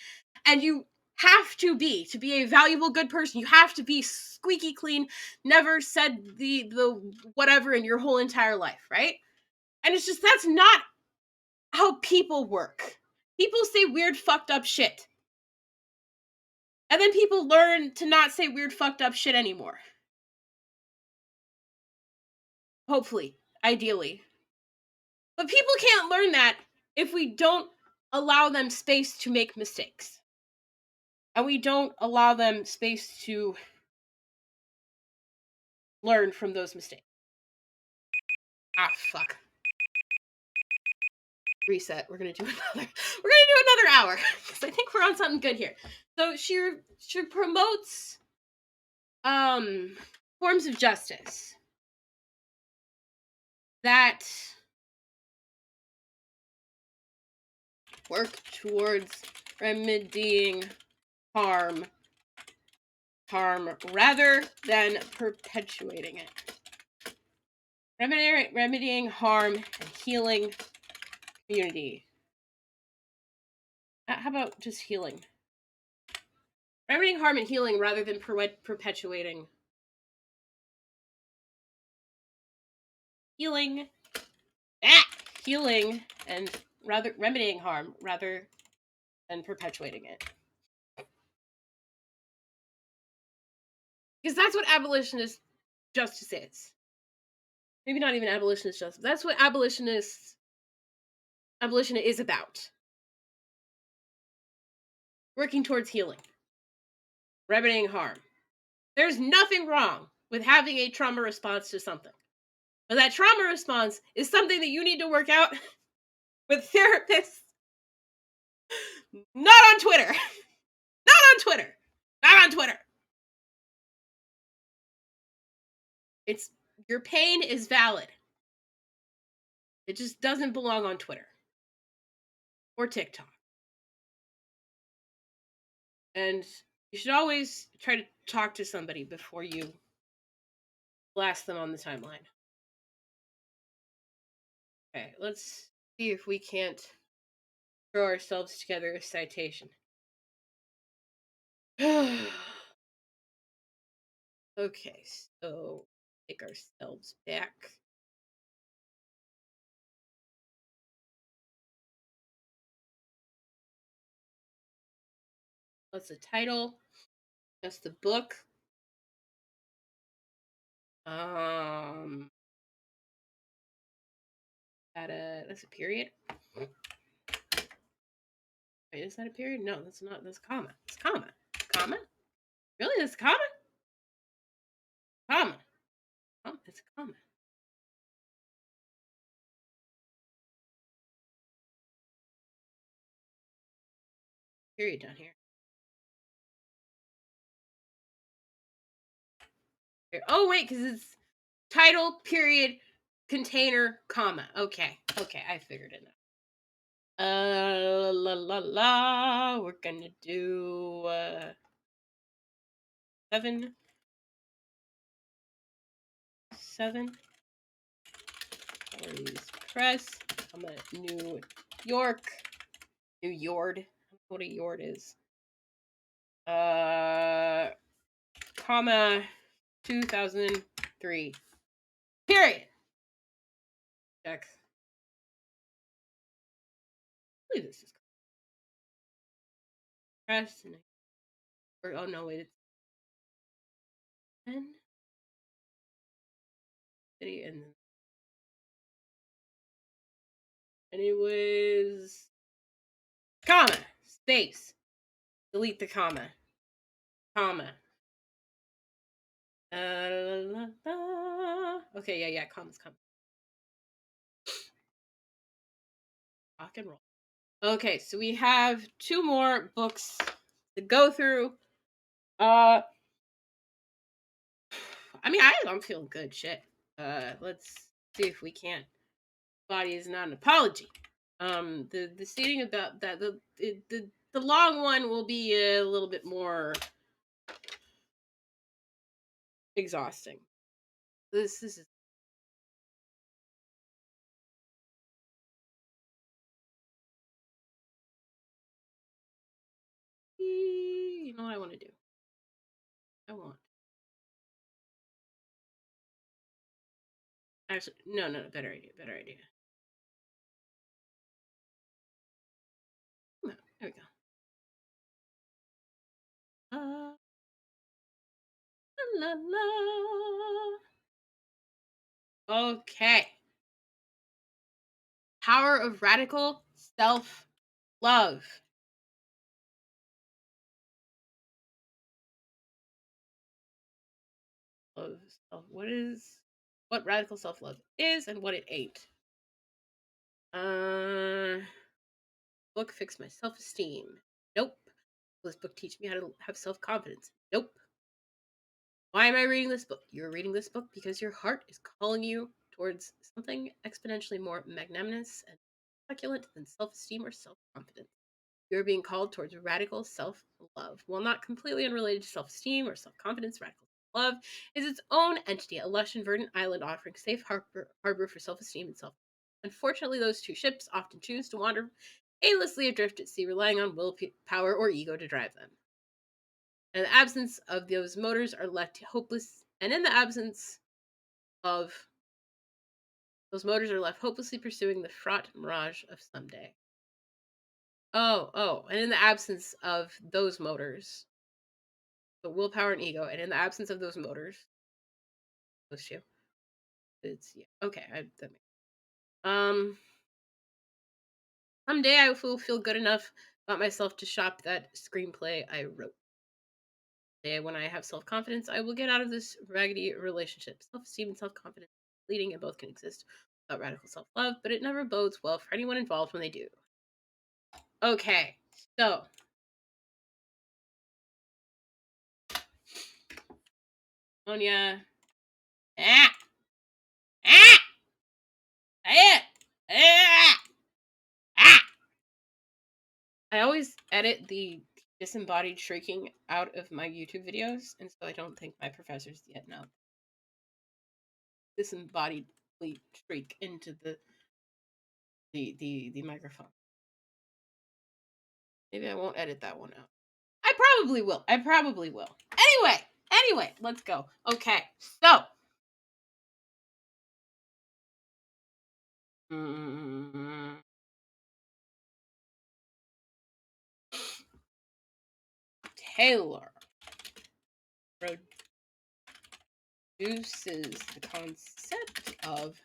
And you have to be a valuable good person, you have to be squeaky clean, never said the whatever in your whole entire life, right? And it's just, that's not how people work. People say weird fucked up shit, and then people learn to not say weird fucked up shit anymore, hopefully, ideally. But people can't learn that if we don't allow them space to make mistakes, and we don't allow them space to learn from those mistakes. Ah, fuck. Reset. We're gonna do another hour because I think we're on something good here. So she promotes forms of justice that work towards remedying harm rather than perpetuating it. Remedying harm and healing community. How about just healing? Remedying harm and healing rather than perpetuating. Healing. Healing and remedying harm rather than perpetuating it. Because that's what abolitionist justice is. Maybe not even abolitionist justice. That's what abolition is about. Working towards healing. Remedying harm. There's nothing wrong with having a trauma response to something. But that trauma response is something that you need to work out with therapists. Not on Twitter. Not on Twitter. Not on Twitter. It's your pain is valid. It just doesn't belong on Twitter or TikTok. And you should always try to talk to somebody before you blast them on the timeline. Okay, let's see if we can't throw ourselves together a citation. Okay, so take ourselves back. What's the title? That's the book. That's a period. Wait, is that a period? No, that's not. That's comma. It's comma. Comma? Really? That's comma? Comma. Oh, it's a comma. Period down here. Oh, wait, because it's title, period, container, comma. Okay, I figured it out. La la la. We're gonna do 7. Stories Press. I'm at New York. New Yord. I don't know what a Yord is. Comma 2003. Period. Check. I believe this is press. Or, oh no, wait, it's 10. City and it was comma space. Delete the comma. Comma. Okay, yeah, commas. Rock and roll. Okay, so we have 2 more books to go through. I mean, I'm feeling good. Shit. Let's see if we can't. Body is not an apology. The stating about that the long one will be a little bit more exhausting. This is you know what I want to do. Actually, no, better idea. There we go. La la. Okay. Power of radical self-love. What radical self-love is and what it ain't. Book fix my self-esteem. Nope. Will this book teach me how to have self-confidence? Nope. Why am I reading this book? You're reading this book because your heart is calling you towards something exponentially more magnanimous and succulent than self-esteem or self-confidence. You're being called towards radical self-love. While not completely unrelated to self-esteem or self-confidence, radical self-love is its own entity, a lush and verdant island offering safe harbor for self-esteem and self. Unfortunately, those two ships often choose to wander aimlessly adrift at sea, relying on willpower or ego to drive them. In the absence of those motors are left hopeless, and in the absence of those motors are left hopelessly pursuing the fraught mirage of someday. And in the absence of those motors, the willpower and ego, and in the absence of those motors, those two, it's yeah, okay. Someday I will feel good enough about myself to shop that screenplay I wrote. When I have self confidence, I will get out of this raggedy relationship. Self esteem and self confidence, fleeting, and both can exist without radical self love, but it never bodes well for anyone involved when they do. Okay, so Sonia, ah, ah, say it, ah, ah. I always edit the disembodied shrieking out of my YouTube videos, and so I don't think my professors yet know. Disembodied shriek into the microphone. Maybe I won't edit that one out. I probably will. Anyway, let's go. Okay, so. Taylor produces the concept of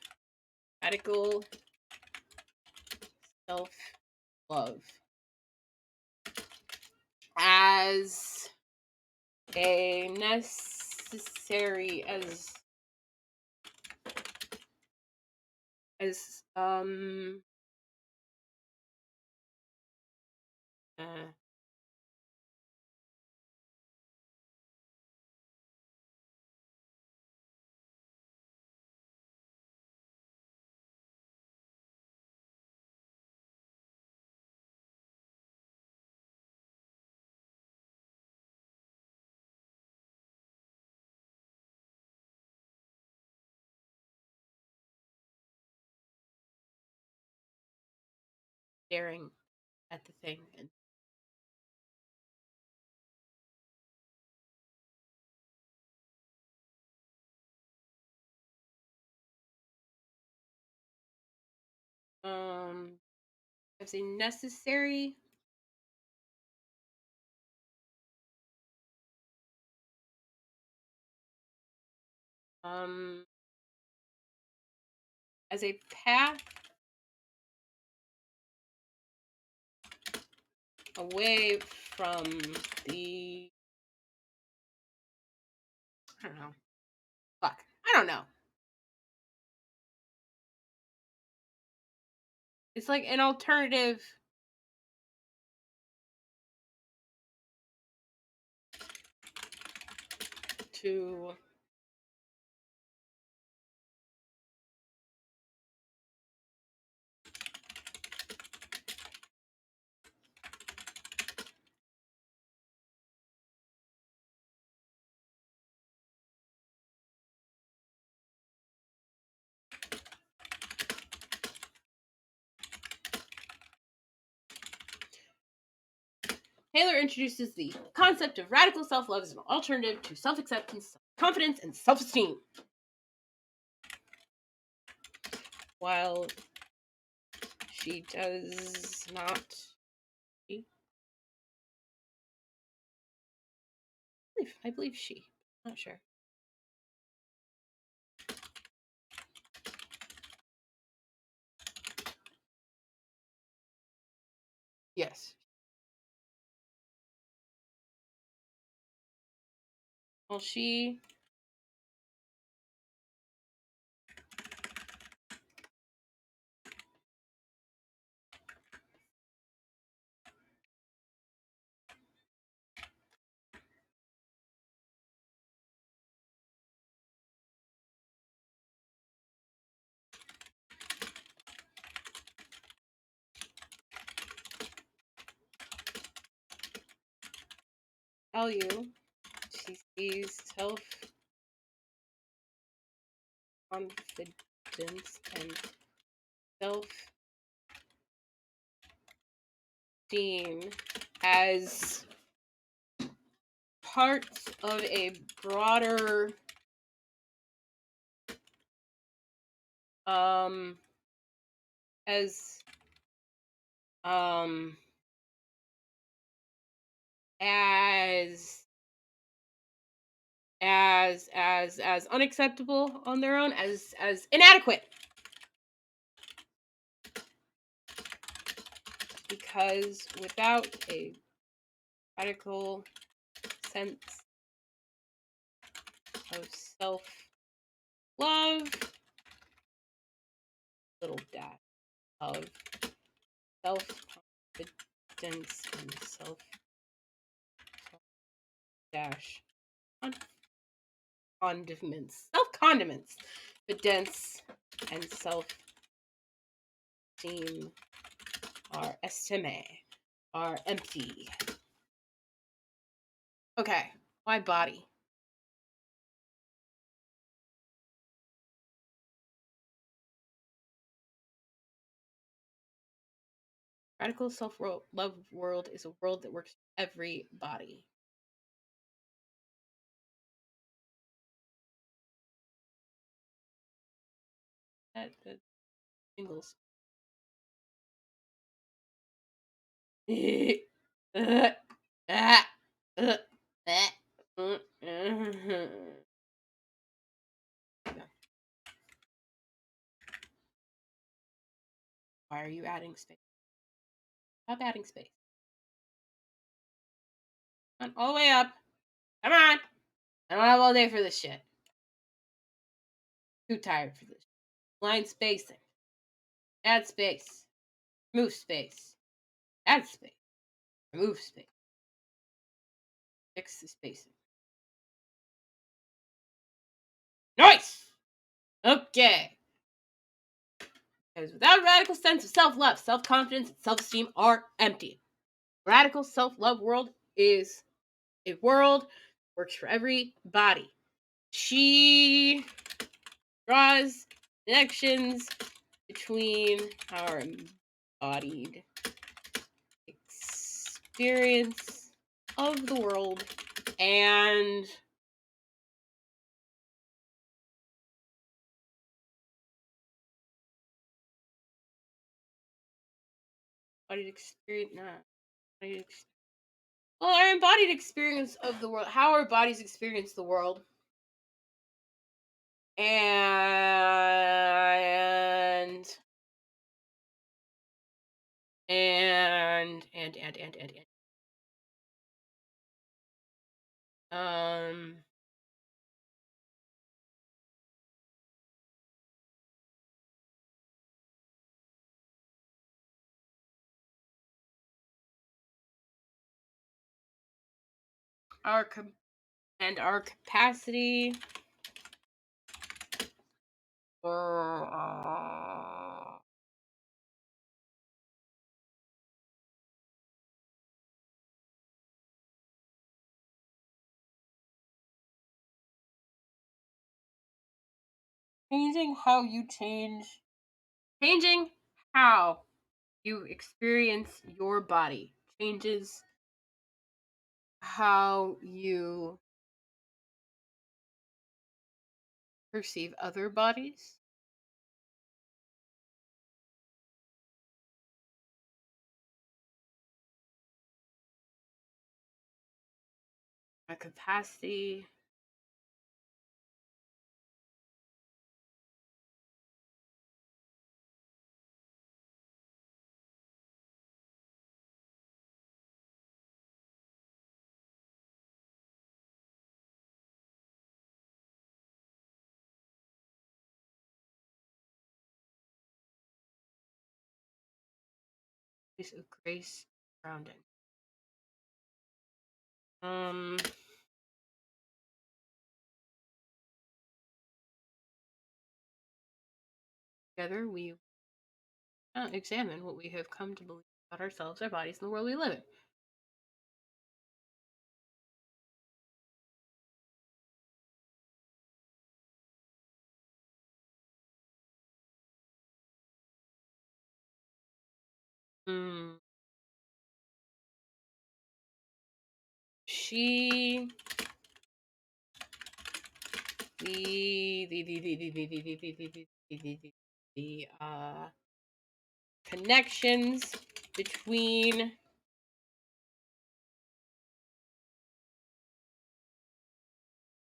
radical self-love as a necessary as uh, staring at the thing and as a necessary um as a path away from the I don't know. Fuck. I don't know. It's like an alternative to Taylor introduces the concept of radical self-love as an alternative to self-acceptance, confidence, and self-esteem. While she does not I believe she. Not sure. Yes. Well, she tell you she sees self confidence and self-esteem as parts of a broader as um as as unacceptable on their own, as inadequate, because without a radical sense of self love, little dash of self confidence and self dash condiments, evidence and self esteem are empty. Okay, why body? Radical self-love world is a world that works for everybody. That singles. Why are you adding space? Stop adding space. Come on, all the way up. Come on. I don't have all day for this shit. Too tired for this. Line spacing. Add space. Remove space. Add space. Remove space. Fix the spacing. Nice! Okay. Because without a radical sense of self-love, self-confidence, and self-esteem are empty. Radical self-love world is a world that works for everybody. She draws connections between our embodied experience of the world and embodied experience. Well, our embodied experience of the world, how our bodies experience the world, and um our capacity for changing how you experience your body changes how you perceive other bodies. My capacity of grace grounding. Together we examine what we have come to believe about ourselves, our bodies, and the world we live in. Hmm. She the connections between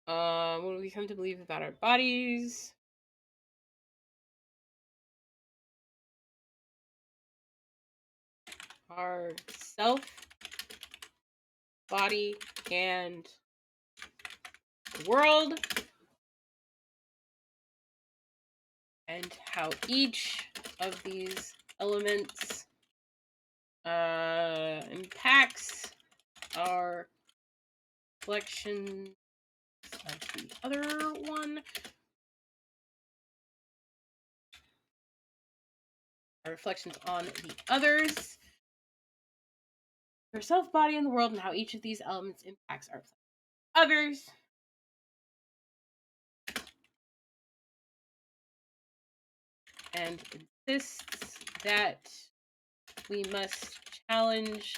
what do we come to believe about our bodies, our self, body, and the world, and how each of these elements impacts our collection of the other one. Our reflections on the others, our self, body, and the world, and how each of these elements impacts our others. And insists that we must challenge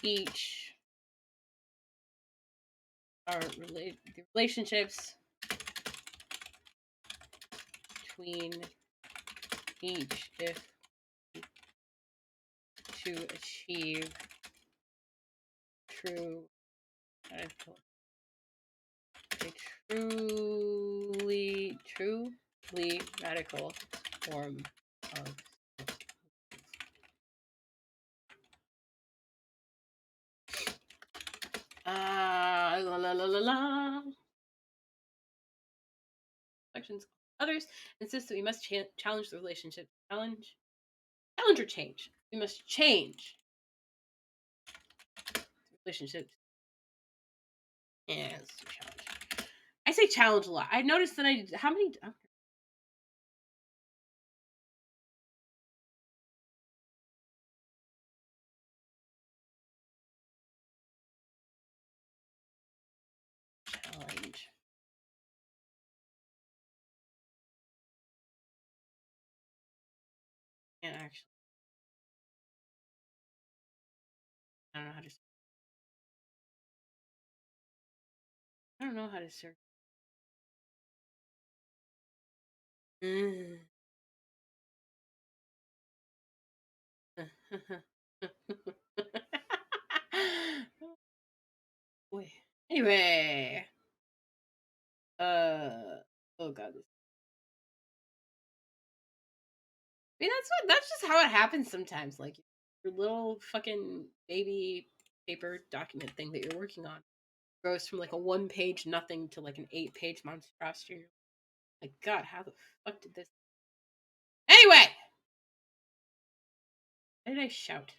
each the relationships between each if to achieve true a truly radical form of la la la la la. Reflections on others insist that we must challenge the relationship. Challenge or change. We must change relationships. Yes, challenge. I say challenge a lot. I noticed that how many challenge. And actually, I don't know how to. I don't know how to search. Wait. Anyway, oh god. I mean, that's just how it happens sometimes. Like your little fucking baby paper document thing that you're working on goes from like a 1-page nothing to like an 8-page monstrosity. Like, God, how the fuck did this? Anyway, why did I shout?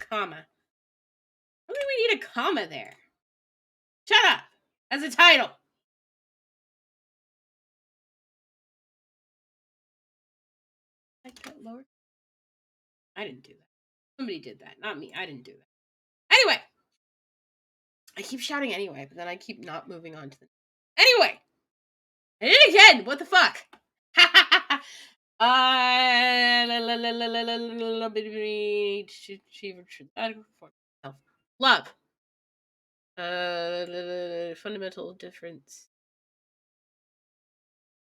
Comma. Why do we need a comma there? Shut up! As a title. I got lower. I didn't do that. Somebody did that, not me. I didn't do that. Anyway, I keep shouting anyway, but then I keep not moving on to the. Anyway, I did it again. What the fuck? Love. Fundamental difference.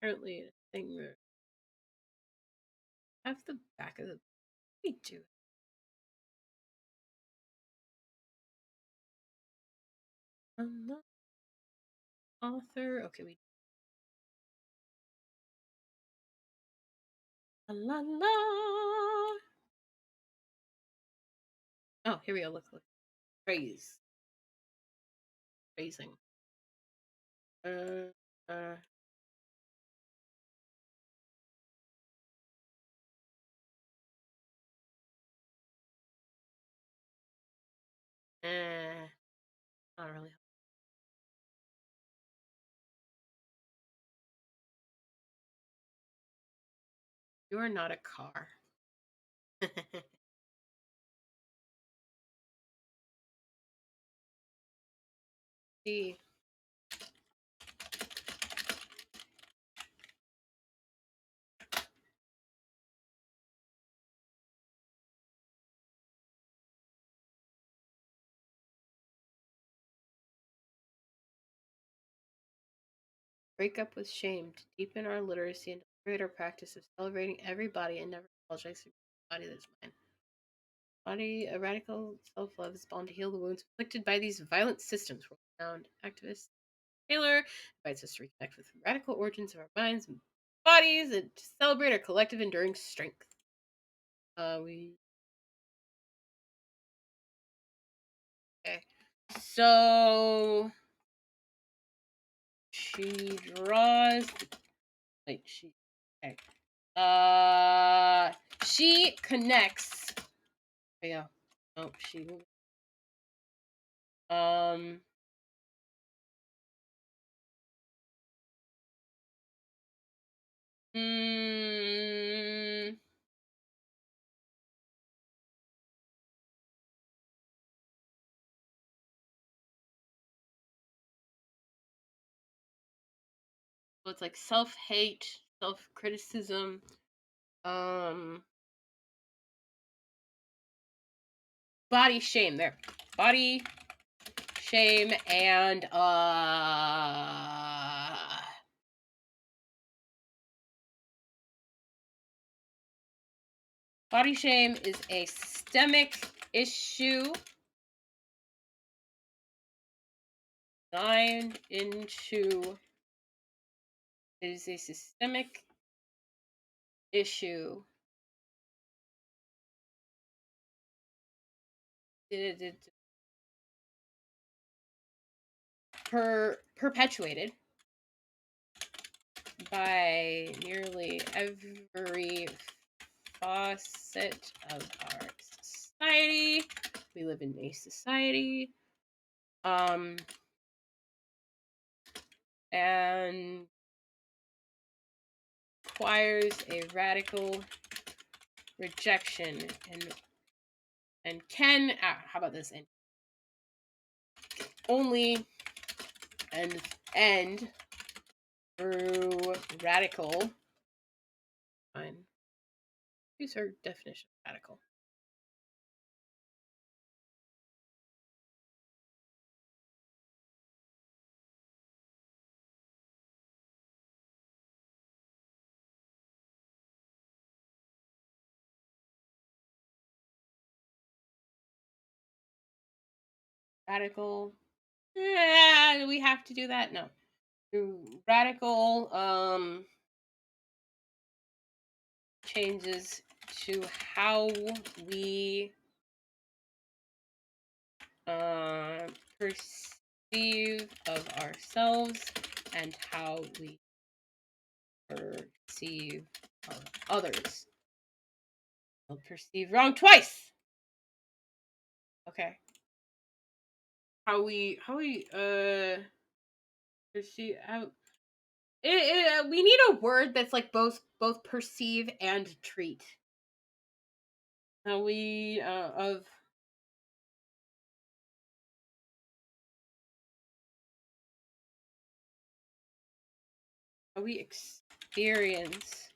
Apparently, a thing that have the back of the. We do. I'm not author. Okay, we. La la la. Oh, here we go. Look. Praise. Praising. Uh, uh. Not really. You are not a car. See. break up with shame, to deepen our literacy, and to create our practice of celebrating every body and never apologize for the body that's mine. Body, a radical self-love is bound to heal the wounds inflicted by these violent systems. World-renowned activist Taylor invites us to reconnect with the radical origins of our minds and bodies and to celebrate our collective enduring strength. We okay. So she draws. Wait, she. Okay. She connects. There you go. Oh, she. Um. Mm, so it's like self-hate, self-criticism. Um. Body shame. There. Body shame and body shame is a systemic issue designed into it is a systemic issue perpetuated by nearly every facet of our society. We live in a society. And requires a radical rejection and can how about this and only and end through radical. Fine. Use her definition of radical. Radical. Yeah, we have to do that. No. Radical changes to how we perceive of ourselves and how we perceive of others. I'll perceive wrong twice. Okay. How we perceive how we need a word that's like both perceive and treat. How we of how we experience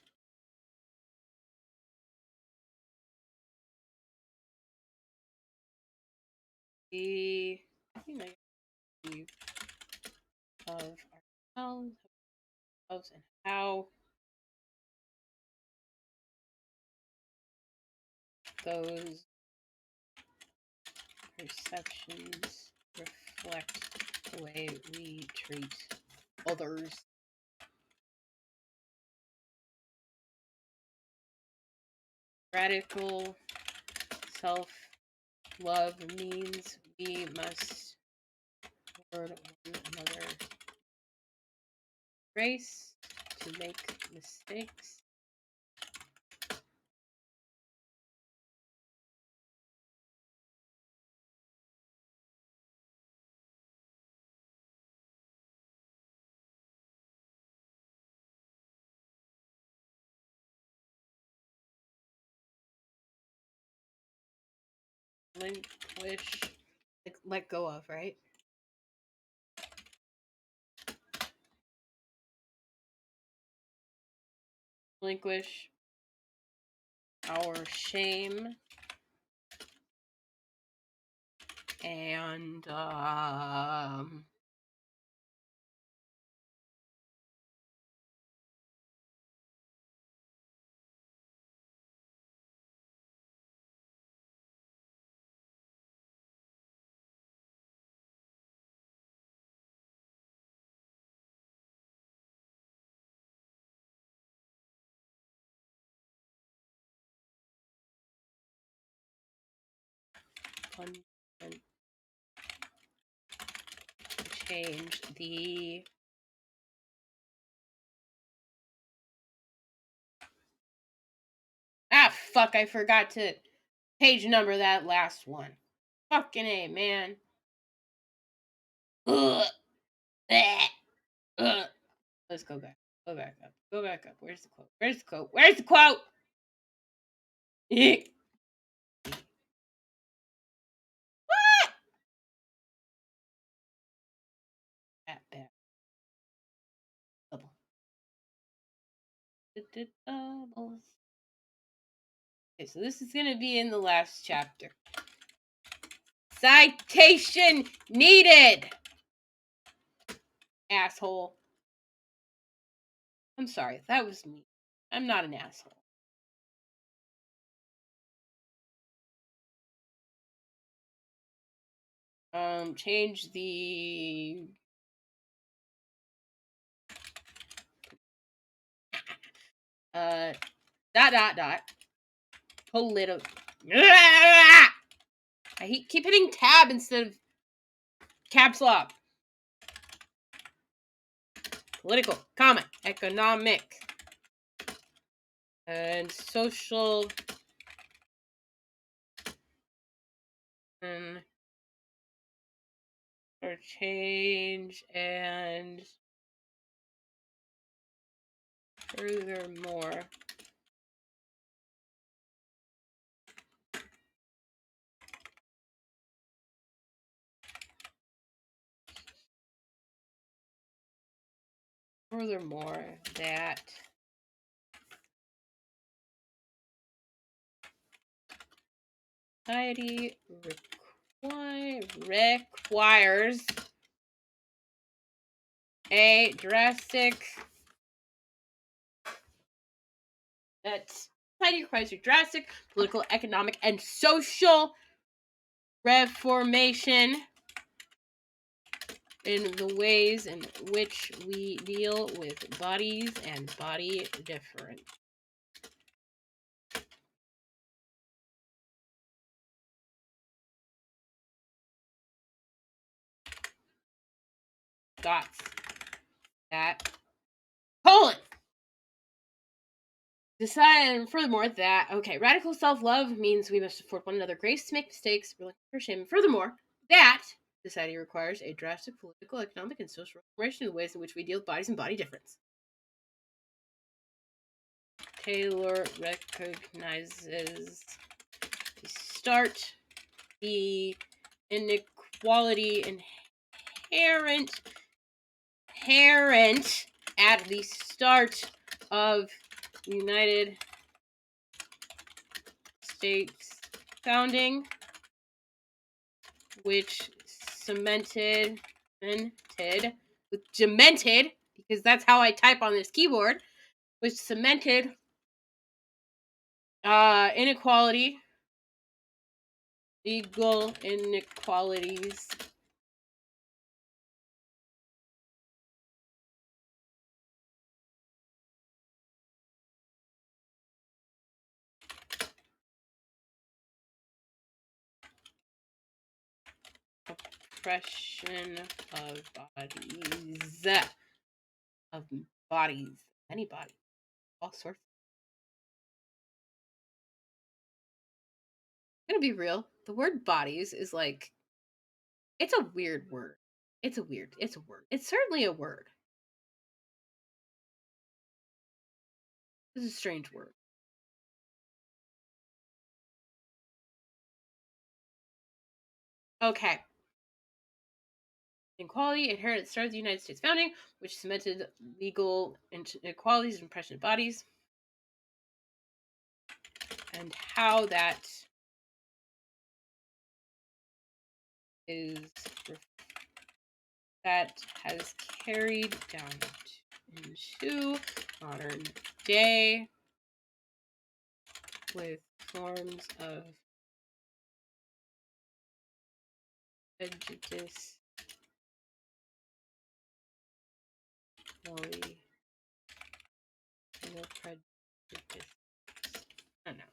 the of ourselves and how those perceptions reflect the way we treat others. Radical self-love means we must afford one another grace to make mistakes. Relinquish, like, let go of, right? Relinquish our shame and 100% change the fuck, I forgot to page number that last one. Fucking A, man. Ugh. Ugh. Let's go back. Go back up. Go back up. Where's the quote? Where's the quote? Where's the quote? What? Back. Double. Doubles. Okay, so this is going to be in the last chapter. Citation needed. Asshole. I'm sorry, that was me. I'm not an asshole. Change the dot political. I keep hitting tab instead of caps lock. Political, comma, economic, and social, or change, and furthermore, that society requires a drastic political, economic, and social reformation in the ways in which we deal with bodies and body difference. Dots. That. Colon. Decide, and furthermore, that, okay, radical self-love means we must afford one another grace to make mistakes, for shame. Furthermore, that society requires a drastic political, economic, and social reformation in the ways in which we deal with bodies and body difference. Taylor recognizes the inequality inherent at the start of United States founding, which cemented, because that's how I type on this keyboard, which cemented inequality, legal inequalities, oppression of bodies, any body, all sorts. I'm gonna be real. The word bodies is like, it's a weird word. It's a word. It's certainly a word. It's a strange word. Okay. Equality inherent at the start of the United States founding, which cemented legal inequalities and oppression of bodies, and how that has carried down into modern day with forms of prejudice, no prejudice. I don't know.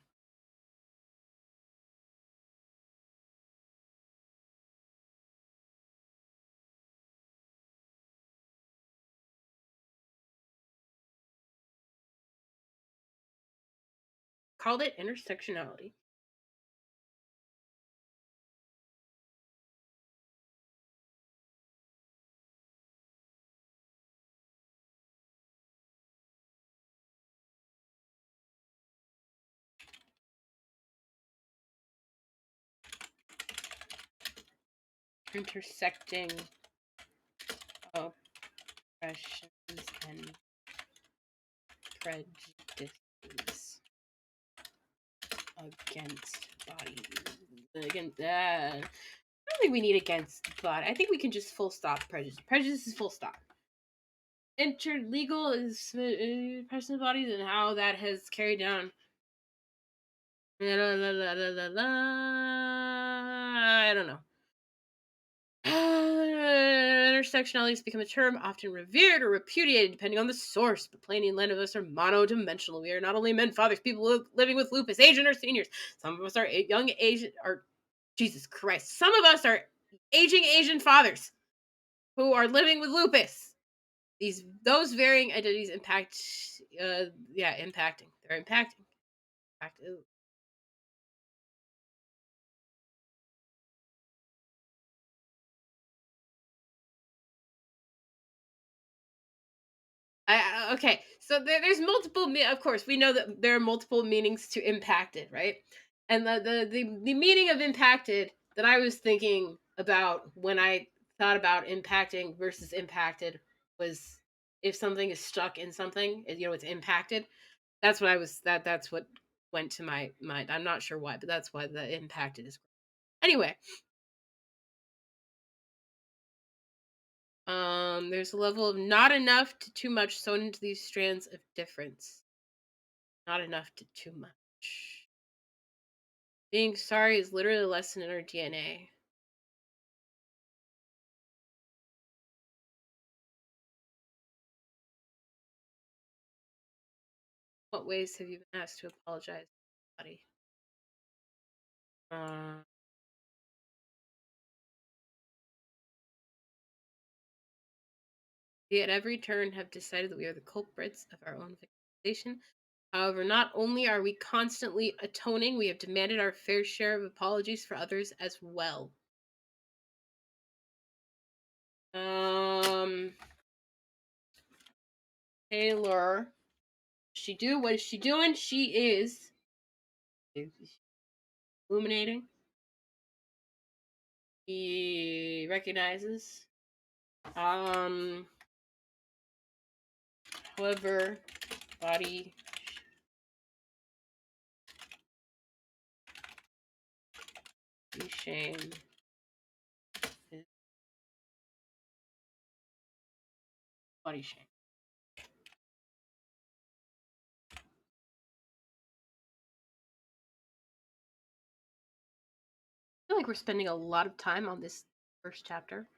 called it intersectionality. Intersecting oppressions and prejudices against bodies. Against I don't think we need against body. I think we can just full stop prejudice. Prejudice is full stop. Interlegal is oppression of bodies and how that has carried down. I don't know. Intersectionality has become a term often revered or repudiated depending on the source, but plainly none of us are monodimensional. We are not only men, fathers, people living with lupus, Asian or seniors. Some of us are young Asian, or Jesus Christ, some of us are aging Asian fathers who are living with lupus. Those varying identities impact, impacting. They're impacting. Okay, so there's multiple. Of course, we know that there are multiple meanings to impacted, right? And the meaning of impacted that I was thinking about when I thought about impacting versus impacted was if something is stuck in something, it's impacted. That's what I was. That's what went to my mind. I'm not sure why, but that's why the impacted is. Anyway, there's a level of not enough to too much sewn into these strands of difference. Not enough to too much. Being sorry is literally a lesson in our DNA. What ways have you been asked to apologize, buddy? We at every turn have decided that we are the culprits of our own victimization. However, not only are we constantly atoning, we have demanded our fair share of apologies for others as well. Taylor. What is she doing? She is illuminating. He recognizes. However, body shame is body shame. I feel like we're spending a lot of time on this first chapter.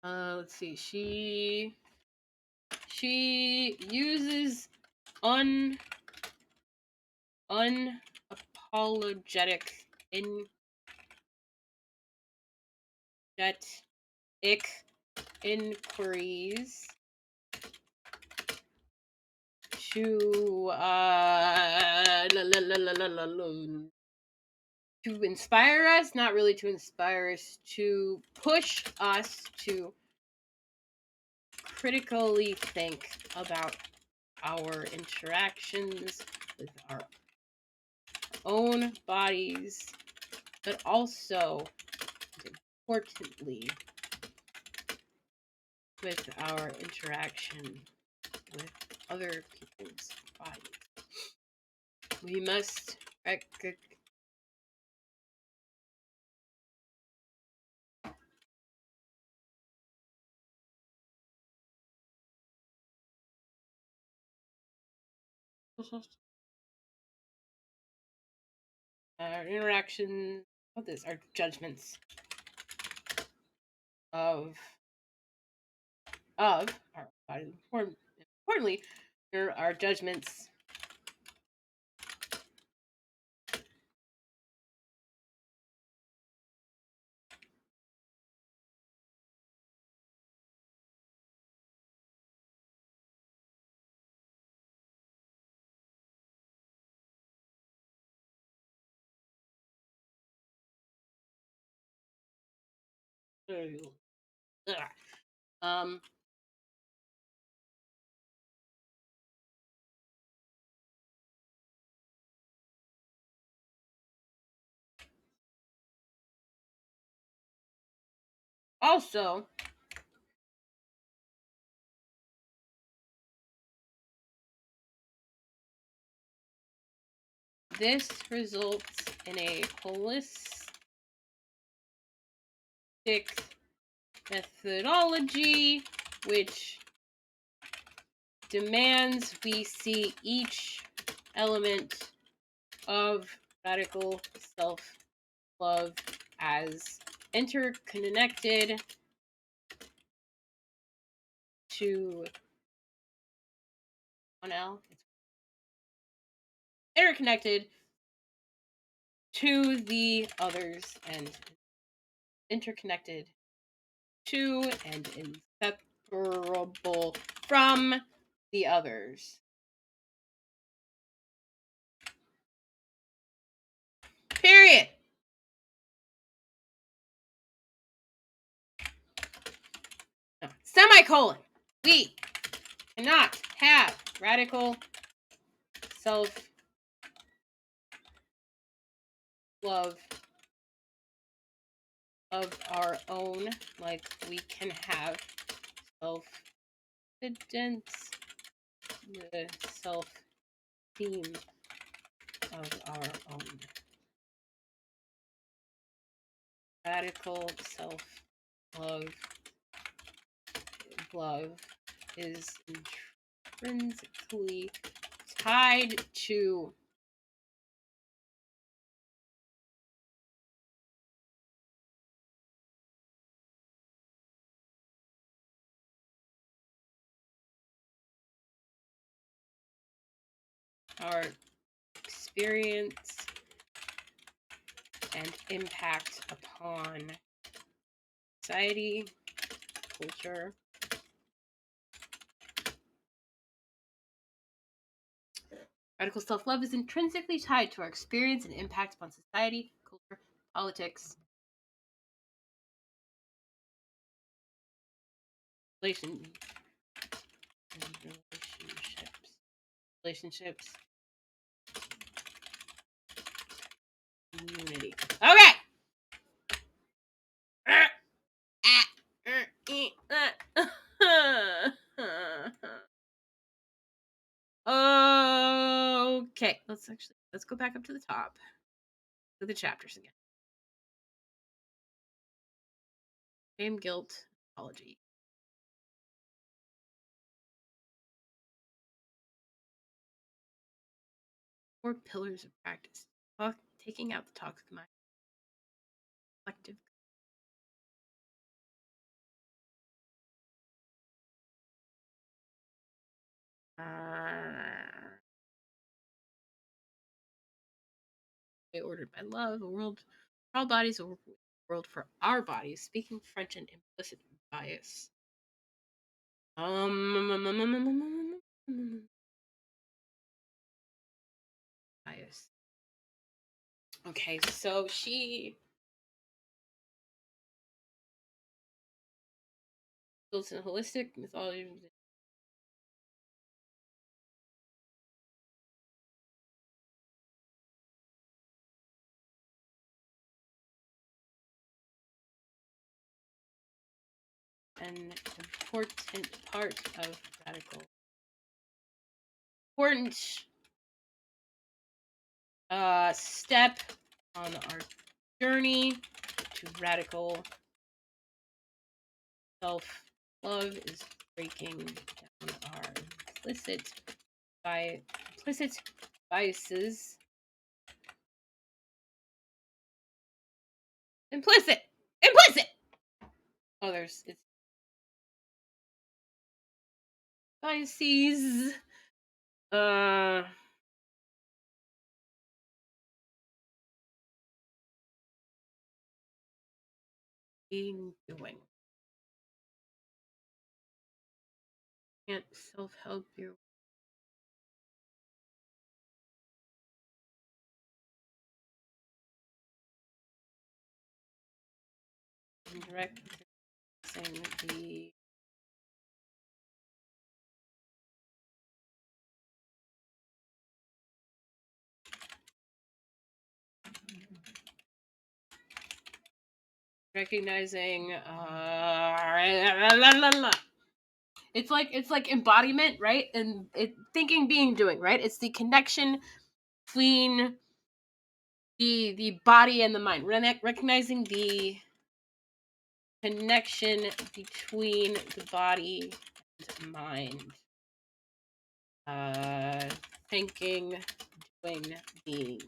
Let's see. She uses unapologetic inquiries to to inspire us, not really to inspire us, to push us to critically think about our interactions with our own bodies, but also, importantly, with our interaction with other people's bodies. We must our interaction with this, our judgments of our body. Importantly, Here are judgments. Um, also, this results in a holistic methodology which demands we see each element of radical self-love as interconnected to 1L. Interconnected to the others and interconnected to and inseparable from the others. Period. No. Semicolon. We cannot have radical self love of our own like we can have self confidence, the self esteem of our own. Radical self love is intrinsically tied to our experience and impact upon society, culture. Radical self love is intrinsically tied to our experience and impact upon society, culture, politics, relationships. Community. Okay. Okay, let's go back up to the top to the chapters again. Shame, guilt, apology. Four pillars of practice. Taking out the toxic mind. Collective. Ordered by love, a world for all bodies, a world for our bodies. Speaking French and implicit bias. Bias. Okay, so she builds a holistic mythology. An important part of radical. Important step on our journey to radical self love is breaking down our implicit biases. Implicit. Others. It's biases Uh, being doing. Can't self-help your indirect saying the recognizing it's like embodiment, right? And it thinking, being, doing, right? It's the connection between the body and the mind. Recognizing the connection between the body and mind. Thinking, doing, being.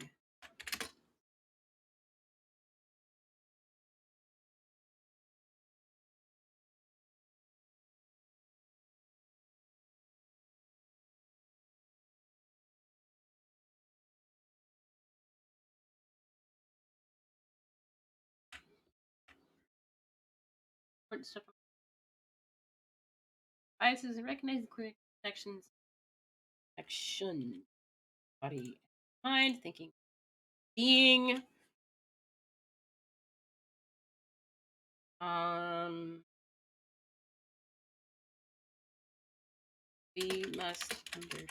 Important stuff. Biases and recognize the clear connections. Action, body, mind, thinking, being. We must understand.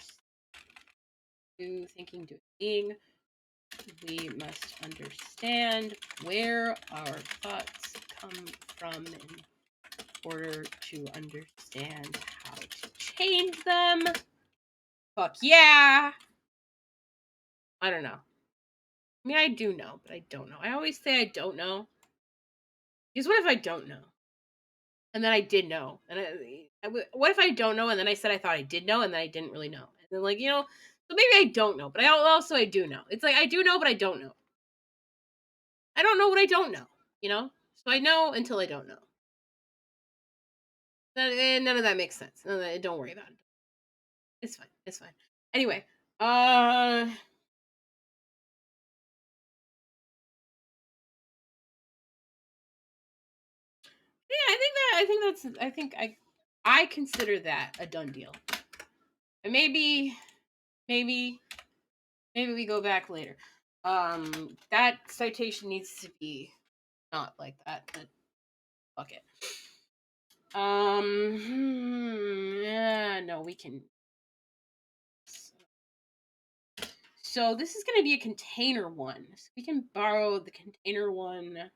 Do, thinking, doing, being. We must understand where our thoughts come from in order to understand how to change them. Fuck yeah! I don't know. I mean, I do know, but I don't know. I always say I don't know. Because what if I don't know? And then I did know. And what if I don't know and then I said I thought I did know and then I didn't really know? And then, like, so maybe I don't know, but I do know. It's like I do know, but I don't know. I don't know what I don't know, So I know until I don't know. None of that makes sense. Don't worry about it. It's fine. It's fine. Anyway, yeah, I consider that a done deal. And maybe we go back later. That citation needs to be not like that, but fuck it. Yeah, no, we can. So this is going to be a container one. So we can borrow the container one.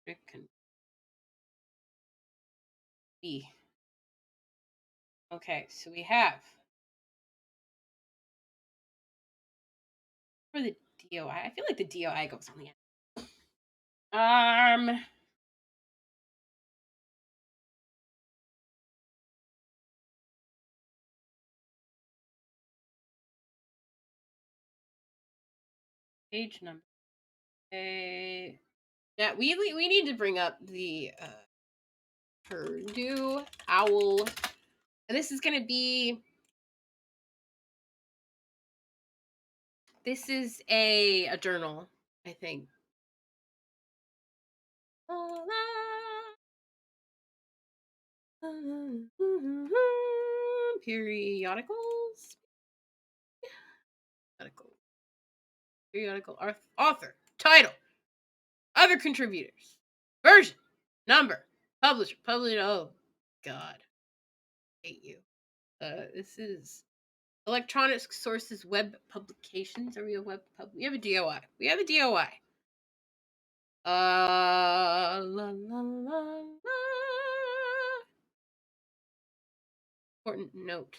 It can be. Okay, so we have for the DOI. I feel like the DOI goes on the end. Page number. Okay. Yeah, we need to bring up the Purdue Owl, and this is gonna be. This is a journal, I think. Periodicals. Periodical author, title, other contributors, version, number, publisher, Oh, God, I hate you. This is electronic sources, web publications. Are we a web pub? We have a DOI. La la la la. Important note.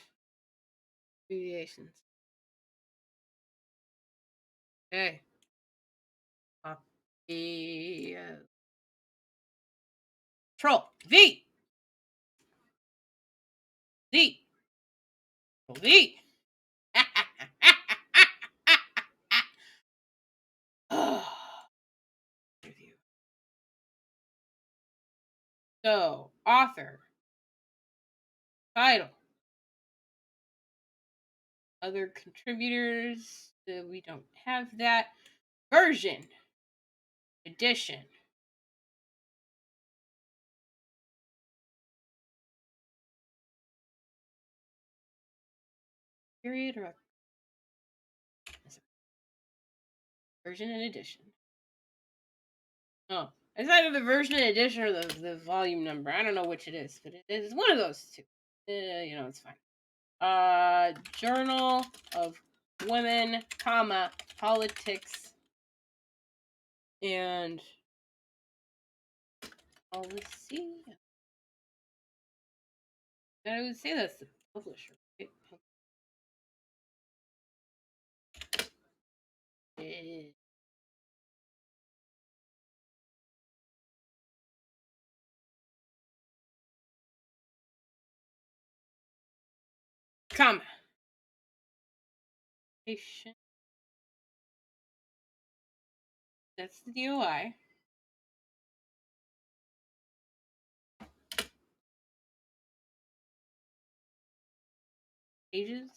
Abbreviations. Okay. Copy. Control V. Z. Control V. Review. So, author, title, other contributors. We don't have that. Version, edition. Period or version and edition. Oh, it's either the version and edition or the volume number. I don't know which it is, but it is one of those two. It's fine. Journal of Women, comma, politics, and policy. I would say that's the publisher, right? Comma. That's the DOI. Pages.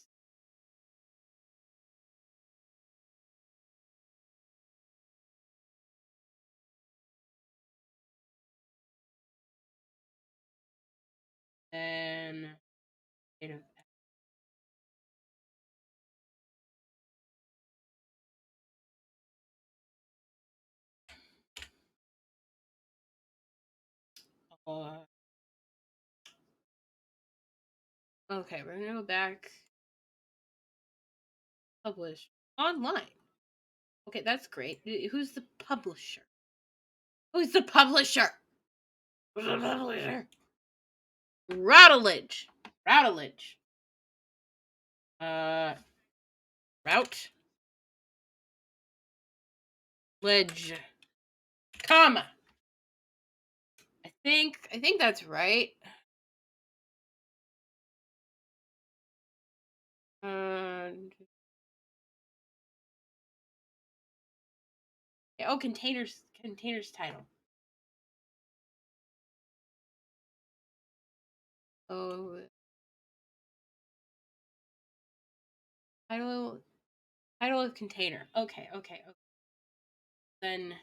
Then date of okay, we're gonna go back. Publish online. Okay, that's great. Who's the publisher? Who's the publisher? Who's the publisher? Routledge. Routledge. Route. Ledge. Comma. I think that's right. Oh, containers title. Oh, title of container. Okay. Then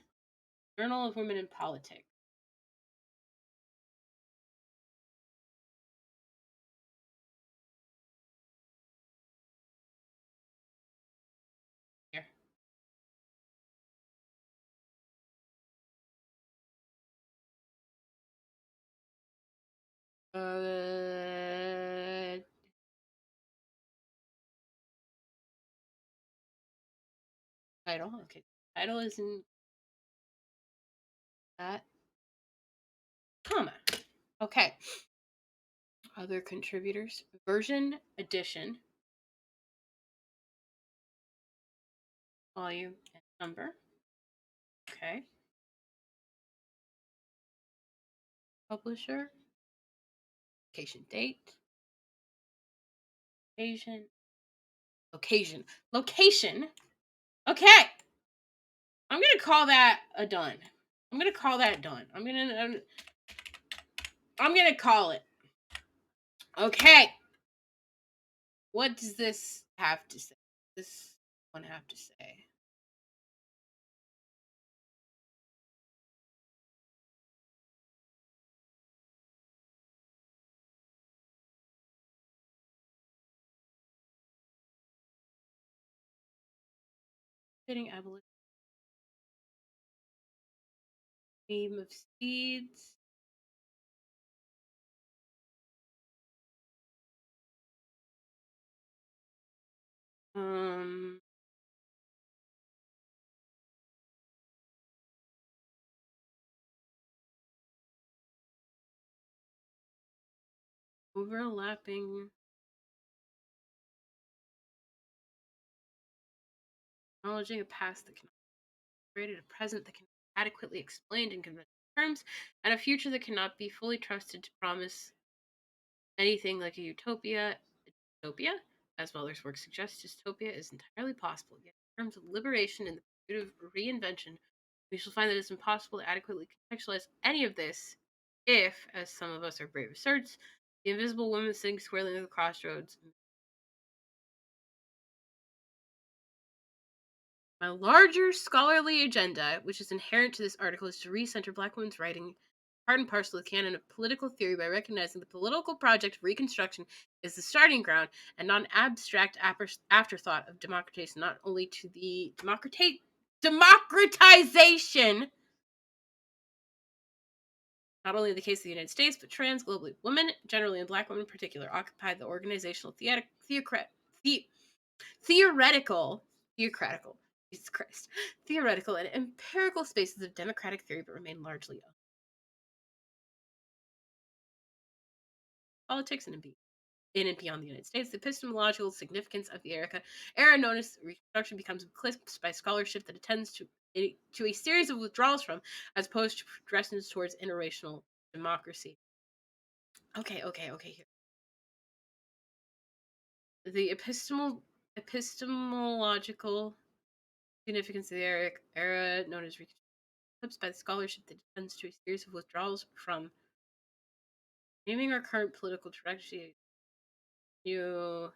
Journal of Women in Politics. Here. Title. Okay. Title is in that. Comma. Okay. Other contributors. Version, edition, volume, and number. Okay. Publisher. Location, date. Location. Okay. I'm gonna call that a done. I'm gonna call it. Okay. What does this have to say? This one have to say. Fitting abolition. Name of seeds. Um. Overlapping. Acknowledging a past that can be created, a present that can be adequately explained in conventional terms, and a future that cannot be fully trusted to promise anything like a utopia. As Weller's work suggests, dystopia is entirely possible. Yet, in terms of liberation and the pursuit of reinvention, we shall find that it's impossible to adequately contextualize any of this If, as some of us are brave asserts, the invisible woman sitting squarely near the crossroads. My larger scholarly agenda, which is inherent to this article, is to recenter Black women's writing part and parcel of the canon of political theory by recognizing the political project of Reconstruction is the starting ground and not an abstract afterthought of democratization, not only to the democratization, not only in the case of the United States, but trans globally. Women, generally, and Black women in particular, occupy the organizational theoretical, Jesus Christ, theoretical and empirical spaces of democratic theory, but remain largely politics and in and beyond the United States. The epistemological significance of the era known as Reconstruction becomes eclipsed by scholarship that attends to a series of withdrawals from, as opposed to progressions towards interracial democracy. Okay. Here. The epistemological significance of the era known as Reconstruction eclipsed by the scholarship that tends to a series of withdrawals from naming our current political trajectory. You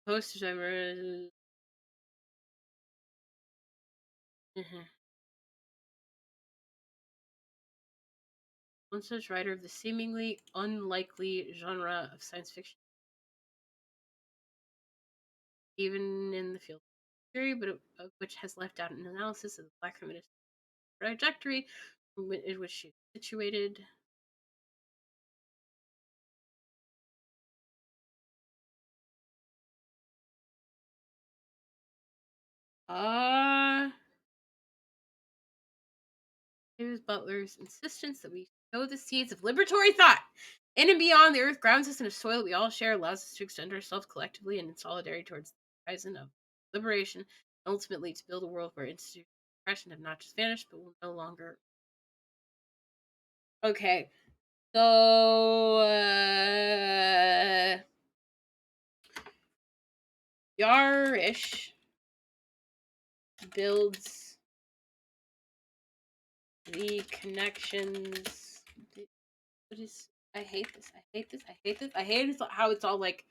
post mm-hmm. One such writer of the seemingly unlikely genre of science fiction, even in the field of theory, but which has left out an analysis of the Black feminist trajectory in which she is situated. James Butler's insistence that we sow the seeds of liberatory thought in and beyond the earth grounds us in a soil that we all share, allows us to extend ourselves collectively and in solidarity towards the horizon of liberation, and ultimately to build a world where institutions of oppression have not just vanished, but will no longer. Okay, so Yarish builds the connections. What is? I hate this. I hate how it's all like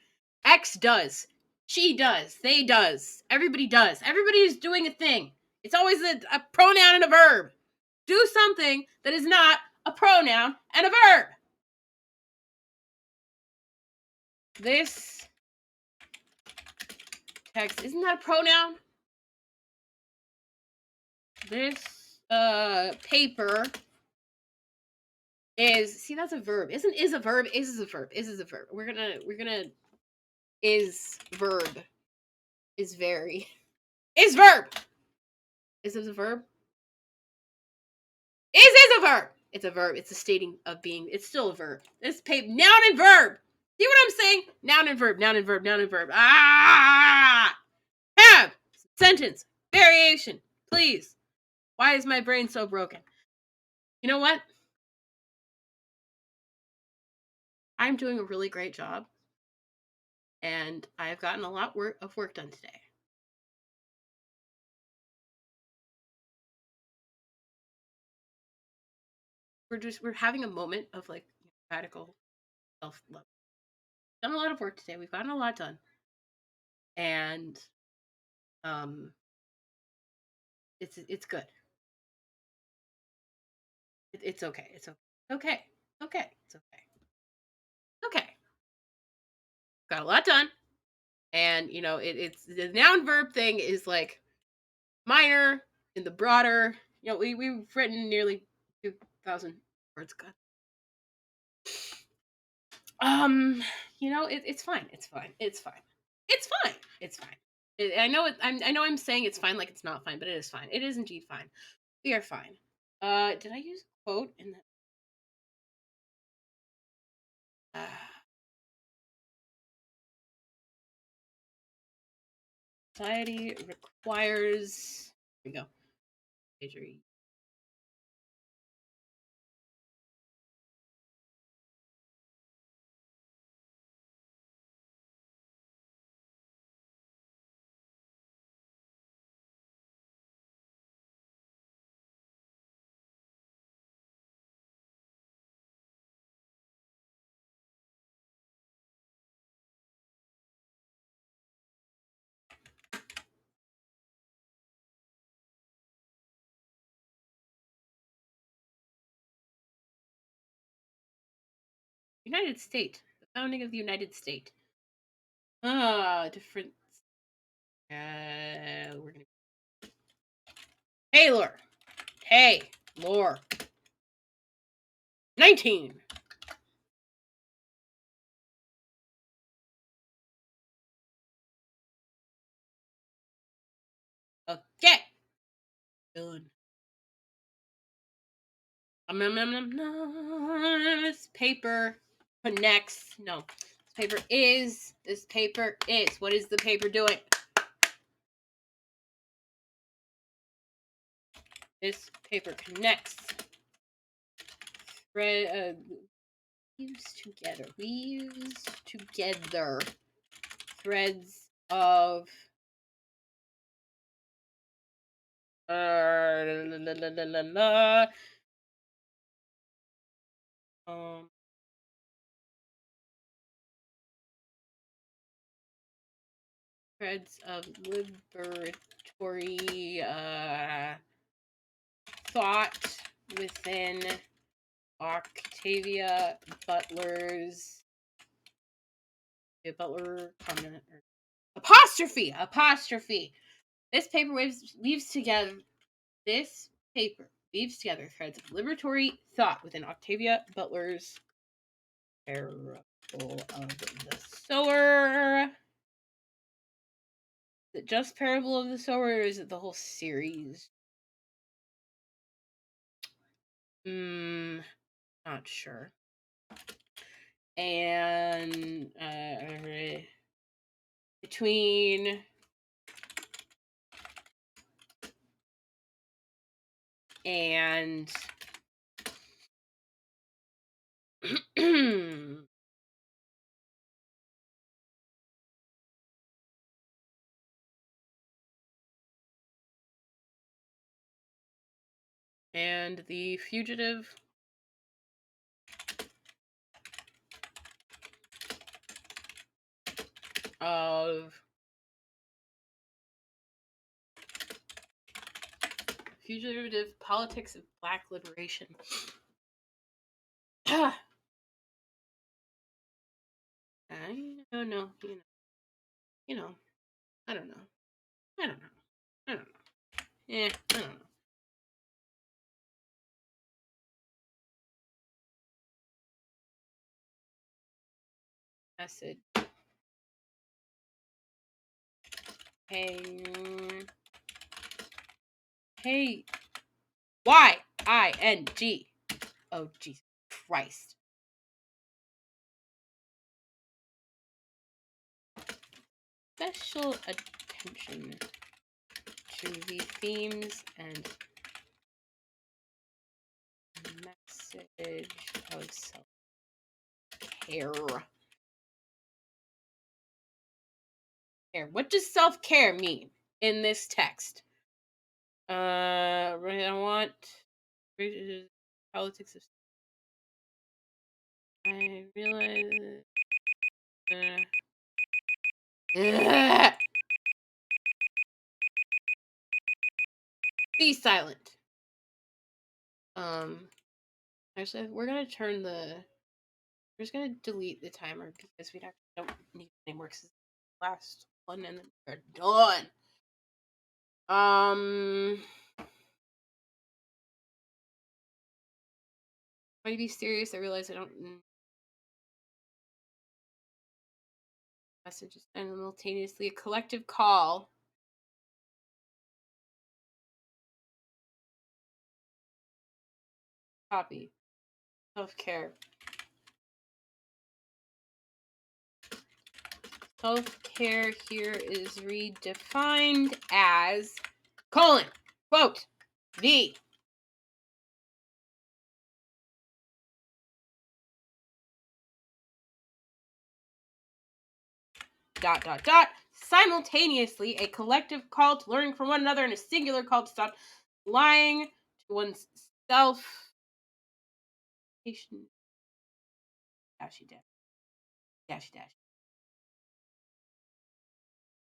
X does, she does, they does, everybody does. Everybody is doing a thing. It's always a pronoun and a verb. Do something that is not a pronoun and a verb. This text isn't that a pronoun? This paper is, see, that's a verb. Isn't is a verb? Is a verb. Is a verb. We're gonna is verb. Is very. Is verb. Is a verb? Is a verb. It's a verb. It's a stating of being. It's still a verb. This paper, noun and verb. See what I'm saying? Noun and verb. Noun and verb. Noun and verb. Ah! Have sentence variation, please. Why is my brain so broken? You know what? I'm doing a really great job, and I've gotten a lot of work done today. We're having a moment of like radical self-love. Done a lot of work today. We've gotten a lot done, and it's good. It's okay. It's okay. Okay. Okay. It's okay. Okay. Got a lot done, and it's the noun verb thing is like minor in the broader. We've written nearly 2,000 words. God. It's fine. It's fine. It's fine. It's fine. It's fine. I know it. I know I'm saying it's fine like it's not fine, but it is fine. It is indeed fine. We are fine. Did I use a quote in that? Society requires. Here we go. Pagery. United States. The founding of the United States. Different. We're gonna. Taylor. Taylor. 19. Okay. Done. This paper connects. No. This paper is. What is the paper doing? This paper connects. Weaves together. Threads of threads of liberatory thought within Octavia Butler's comment apostrophe. This paper weaves together threads of liberatory thought within Octavia Butler's Parable of the Sower. Is it just Parable of the Sower, or is it the whole series? Not sure. And between and and the fugitive of fugitive politics of Black liberation. I don't know. I don't know. I don't know. I don't know. Message. Hey, YING. Oh, Jesus Christ. Special attention to the themes and message of self-care. What does self-care mean in this text? I want politics of. I realize. Be silent. Actually, we're gonna turn the. We're just gonna delete the timer because we don't need it anymore. Because the last one, and then we're done. Try to be serious. I realize I don't. Messages simultaneously. A collective call. Copy. Self-care. Self-care here is redefined as quote the simultaneously a collective call to learning from one another and a singular call to stop lying to one's self. Dashy.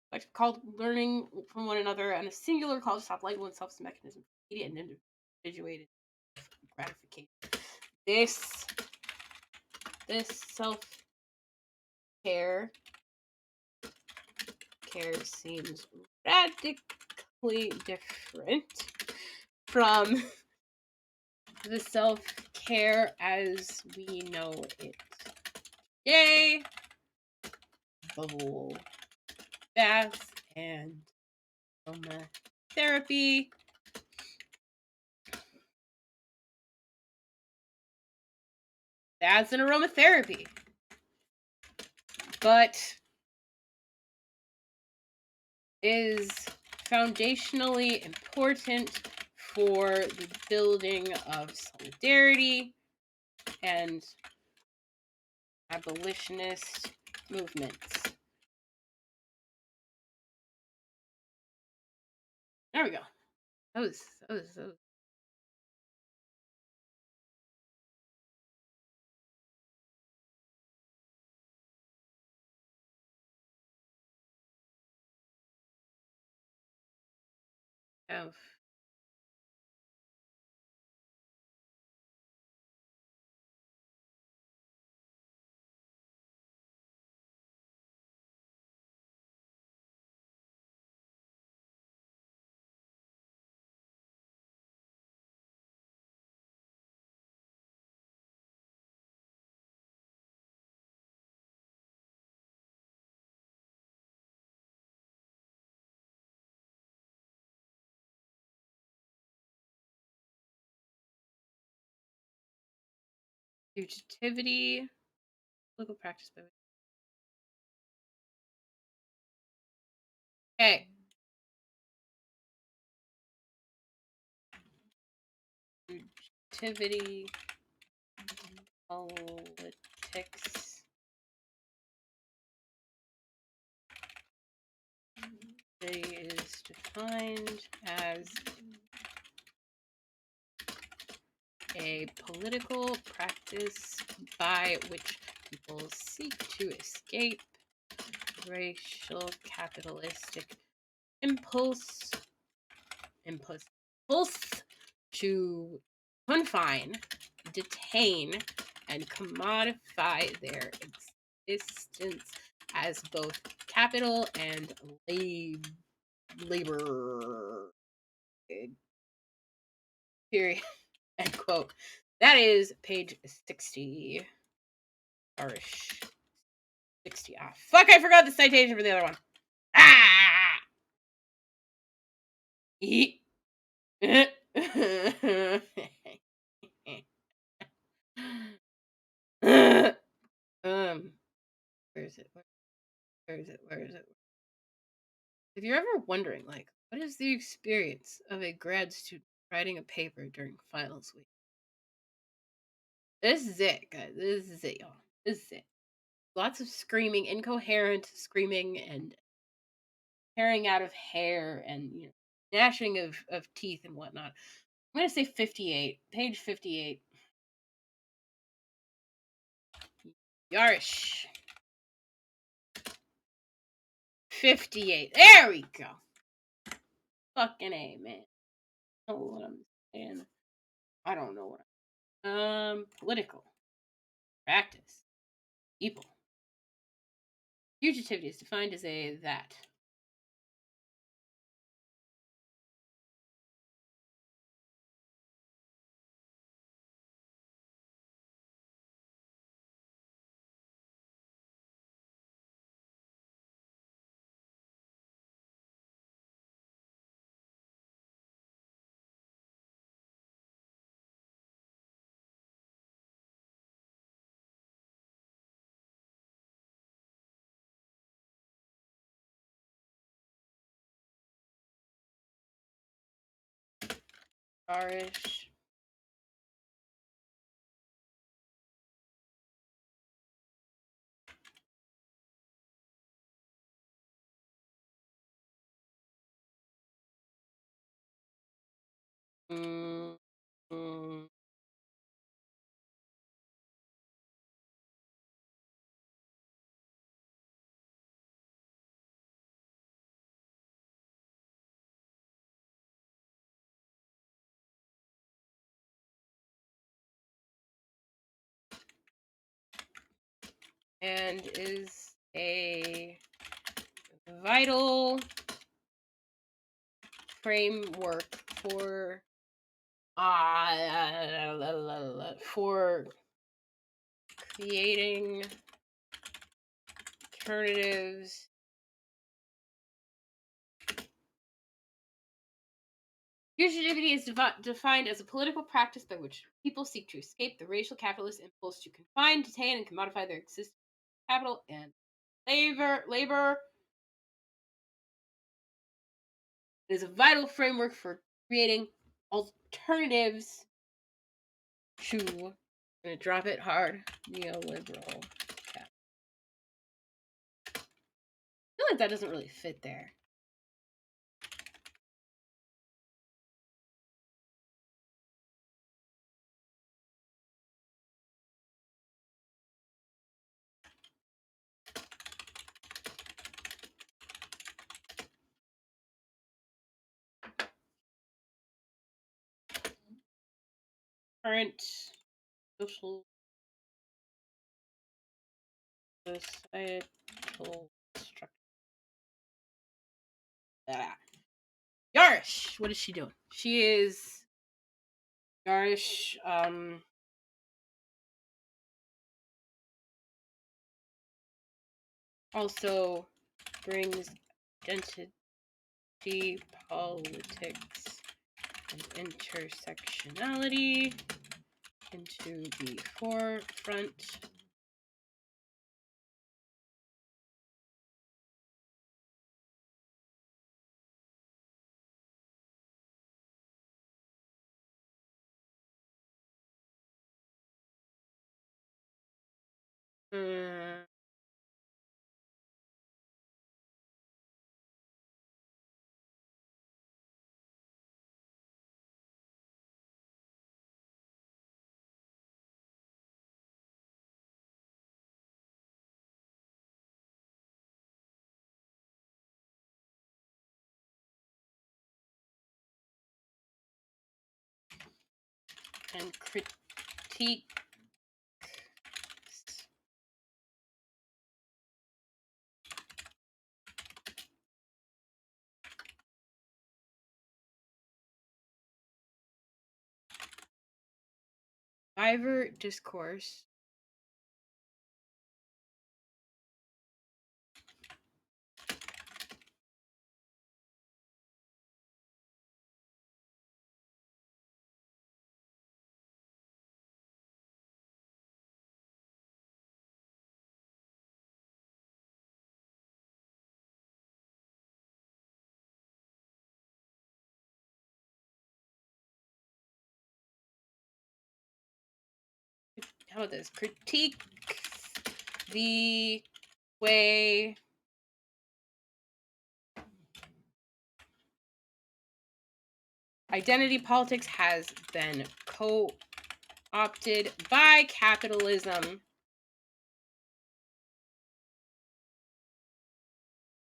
Collective call to learning from one another and a singular call to stop lying to oneself as a mechanism for immediate and individuated gratification. This this self-care seems radically different from the self-care as we know it. Yay! Bubble baths and aromatherapy. That's an aromatherapy. But is foundationally important for the building of solidarity and abolitionist movements. There we go. That was of fugitivity, legal practice by okay. Fugitivity politics is defined as a political practice by which people seek to escape racial capitalistic impulse to confine, detain, and commodify their existence as both capital and labor. Period. End quote. That is page 60. Arish. 60. Ah, fuck, I forgot the citation for the other one. Ah! Where is it? Where is it? Where is it? If you're ever wondering, like, what is the experience of a grad student writing a paper during finals week? This is it, guys. This is it, y'all. This is it. Lots of screaming, incoherent screaming, and tearing out of hair, and gnashing of teeth and whatnot. I'm gonna say 58, page 58. Yarish. 58. There we go. Fucking A, man. I don't know what I'm saying. I don't know what political practice. People. Fugitivity is defined as a that. Irish. Mm, mm, and is a vital framework for creating alternatives Fugitivity is defined as a political practice by which people seek to escape the racial capitalist impulse to confine, detain, and commodify their existing capital and labor. It is a vital framework for creating alternatives to, I'm gonna drop it hard, neoliberal cap. I feel like that doesn't really fit there. Current social societal structure. Yarish, what is she doing? She is Yarish. Also brings identity politics and intersectionality into the forefront. And critique survivor discourse. How about this? Critique the way identity politics has been co-opted by capitalism.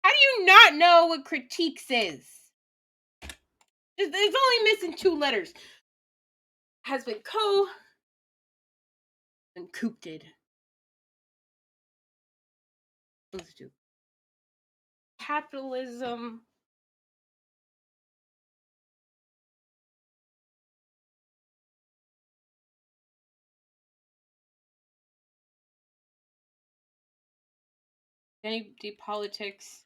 How do you not know what critiques is? It's only missing 2 letters. Has been and coopted. Let's do capitalism. Identity politics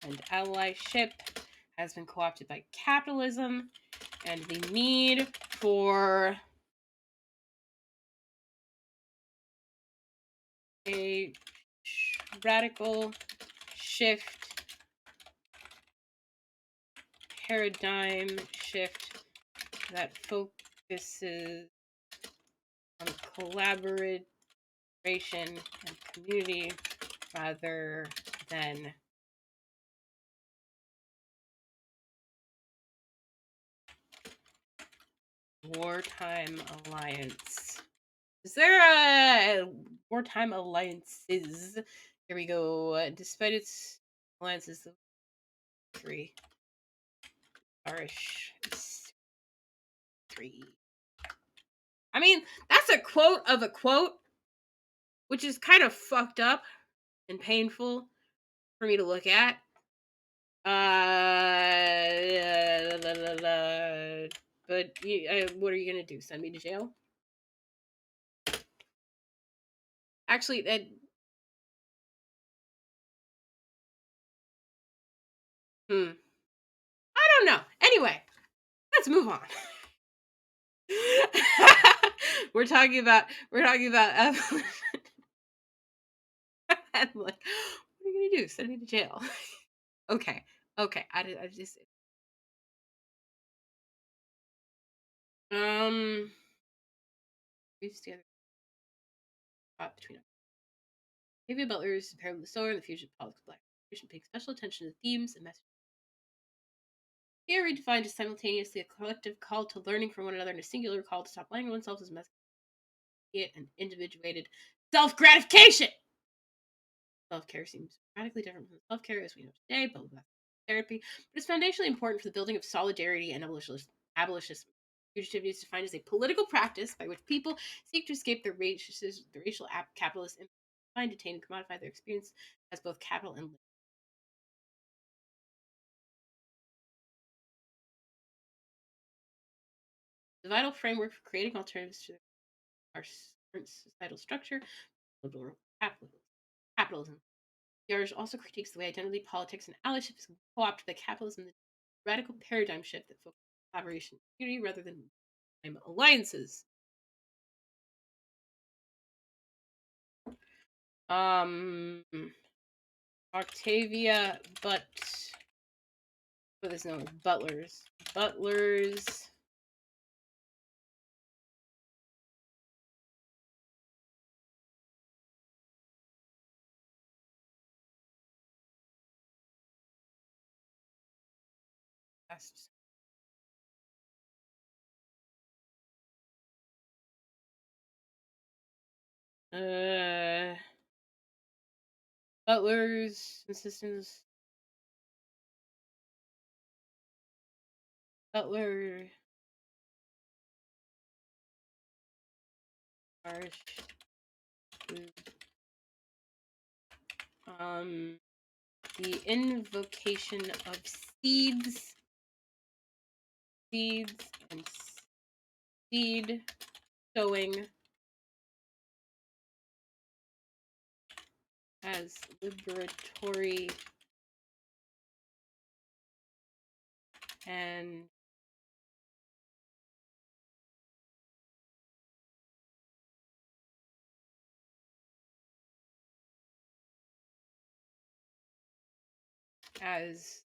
and allyship has been co-opted by capitalism, and the need for a radical shift, paradigm shift that focuses on collaboration and community rather than wartime alliance. Is there a wartime alliances? Here we go. Despite its alliances, 3. Irish 3. I mean, that's a quote of a quote, which is kind of fucked up and painful for me to look at. But what are you gonna do? Send me to jail? Actually, that. I don't know. Anyway, let's move on. we're talking about evolution. And like, what are you gonna do? Send me to jail? Okay, okay. I just we've together between Maybe Butler's paired with the solar and the fusion of politics black. Paying special attention to themes and messages. Here redefined as simultaneously a collective call to learning from one another and a singular call to stop lying to oneself as message and individuated self-gratification. Self-care seems radically different from self-care as we know today, but with therapy, but it's foundationally important for the building of solidarity and abolitionism. Fugitivity is defined as a political practice by which people seek to escape the racial capitalist find, detain, and commodify their experience as both capital and labor. The vital framework for creating alternatives to our current societal structure, liberal capitalism. The artist also critiques the way identity politics and allyship is co-opted by capitalism, the radical paradigm shift that focuses on collaboration and unity rather than alliances. Octavia, but what is known as Butlers. Butlers. Butler's insistence. Butler. The invocation of seeds and seed sowing as liberatory and as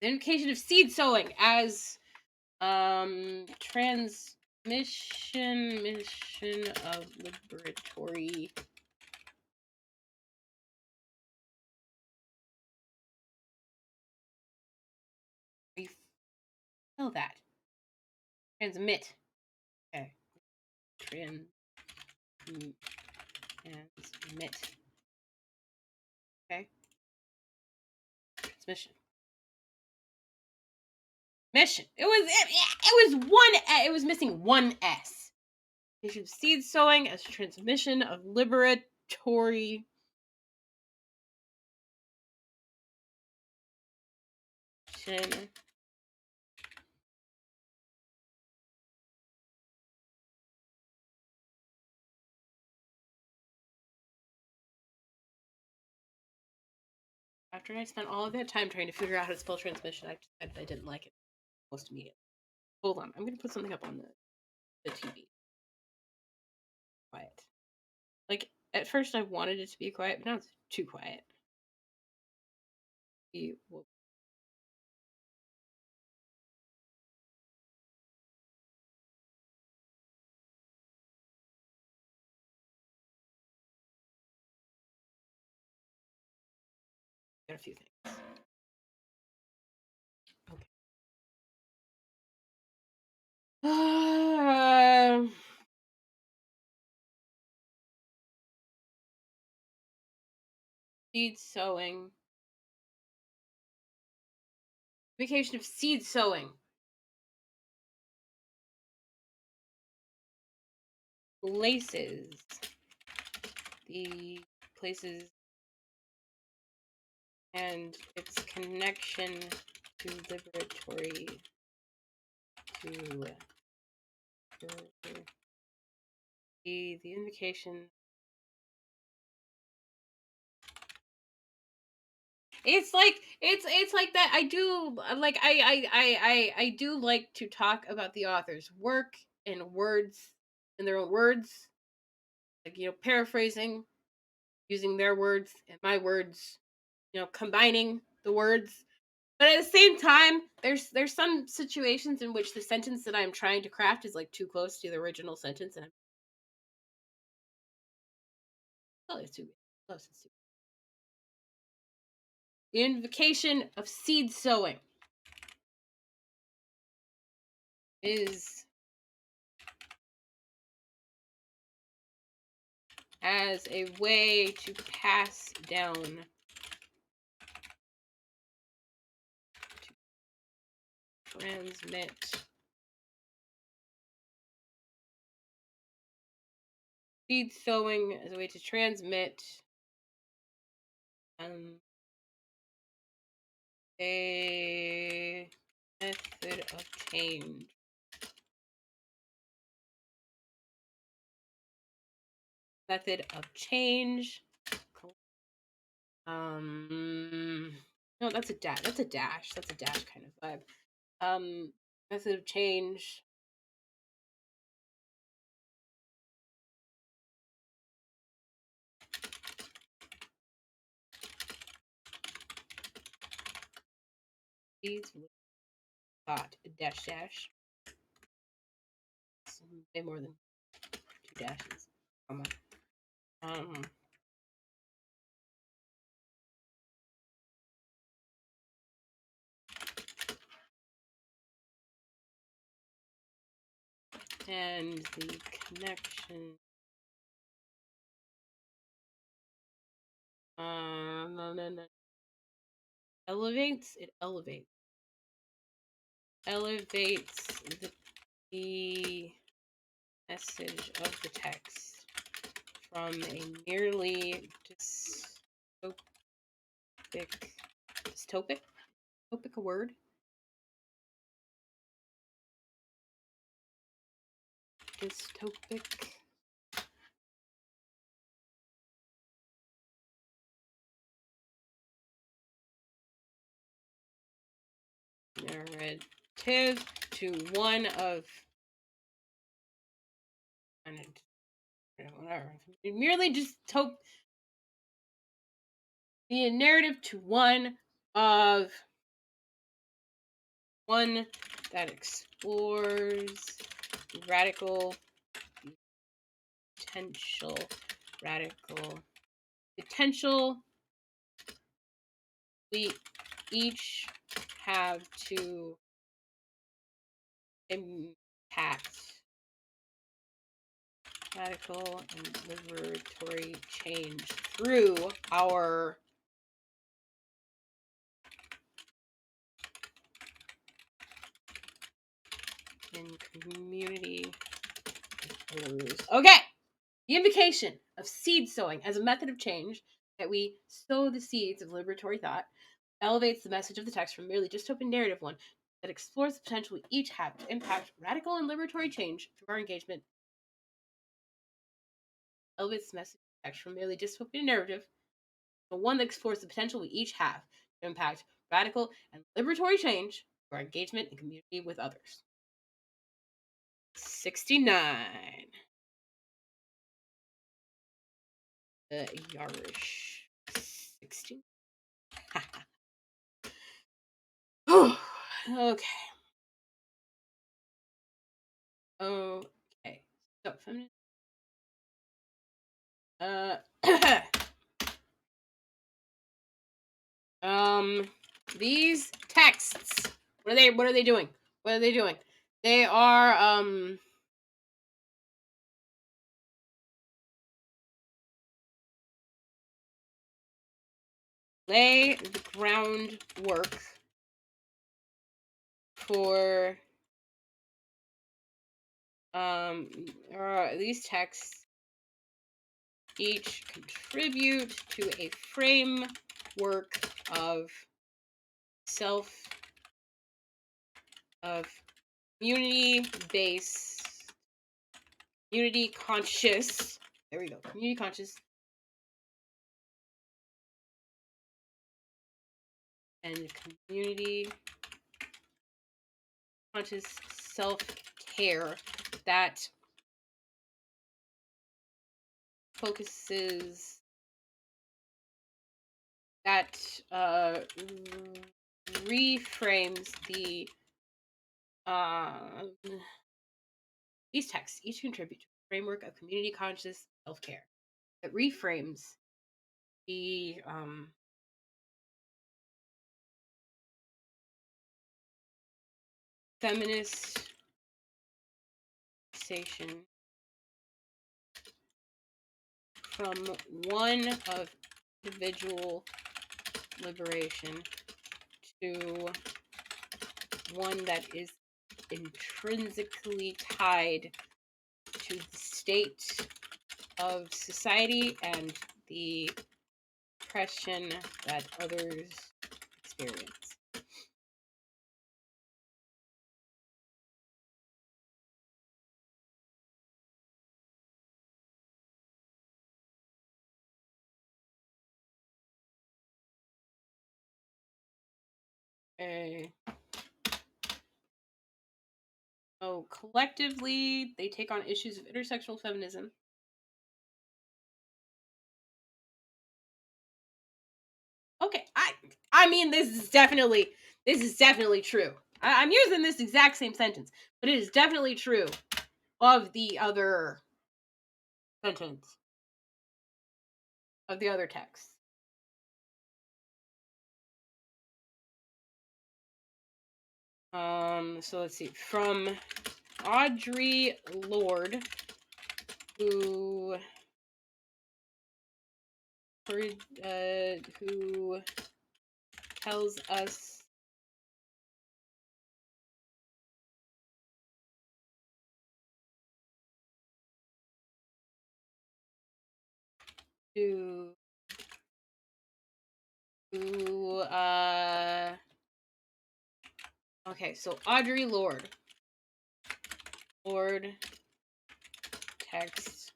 the invocation of seed sowing as mission of liberatory spell that transmit. Okay, transmit. Okay, transmission. Mission. It was one. It was missing one S. Mission of seed sowing as transmission of liberatory. After I spent all of that time trying to figure out how to spell transmission, I decided I didn't like it most immediately. Hold on, I'm gonna put something up on the TV. Quiet. Like at first I wanted it to be quiet, but now it's too quiet. Got a few things. Okay. Seed sowing. Vacation of seed sowing. places. The places and its connection to liberatory to the invocation. It's like that. I do like I do like to talk about the author's work in words, in their own words, like, you know, paraphrasing, using their words and my words, you know, combining the words. But at the same time, there's some situations in which the sentence that I'm trying to craft is like too close to the original sentence, and I'm, oh, it's too close. It's too. The invocation of seed sowing is as a way to pass down, to transmit seed sowing as a way to transmit a method of change. Method of change. No, that's a dash. That's a dash. That's a dash kind of vibe. Method of change. These dot dash dash. Way more than 2 dashes. Come on. And the connection. No. Elevates. It elevates. Elevates the message of the text from a merely dystopic a word? Dystopic. Narrative to one of whatever. Merely just the narrative to one that explores radical potential we each have to impact radical and liberatory change through our in community. Okay. The invocation of seed sowing as a method of change, that we sow the seeds of liberatory thought, elevates the message of the text from merely dystopian narrative one that explores the potential we each have to impact radical and liberatory change through our engagement. Elevates the message of the text from merely dystopian narrative, but one that explores the potential we each have to impact radical and liberatory change through our engagement in community with others. 69. Yarish. 16. Okay. Okay. So feminine. These texts. What are they doing? What are they doing? They are lay the groundwork for Um, these texts each contribute to a framework of community-based, community conscious. There we go. Community conscious and community conscious self-care that focuses that reframes the um these texts each contribute to a framework of community conscious self-care that reframes the feminist station from one of individual liberation to one that is intrinsically tied to the state of society and the oppression that others experience. So collectively, they take on issues of intersectional feminism. Okay, I mean this is definitely true. I'm using this exact same sentence, but it is definitely true of the other sentence of the other text. So let's see. From Audre Lorde, who tells us to okay, so Audre Lorde text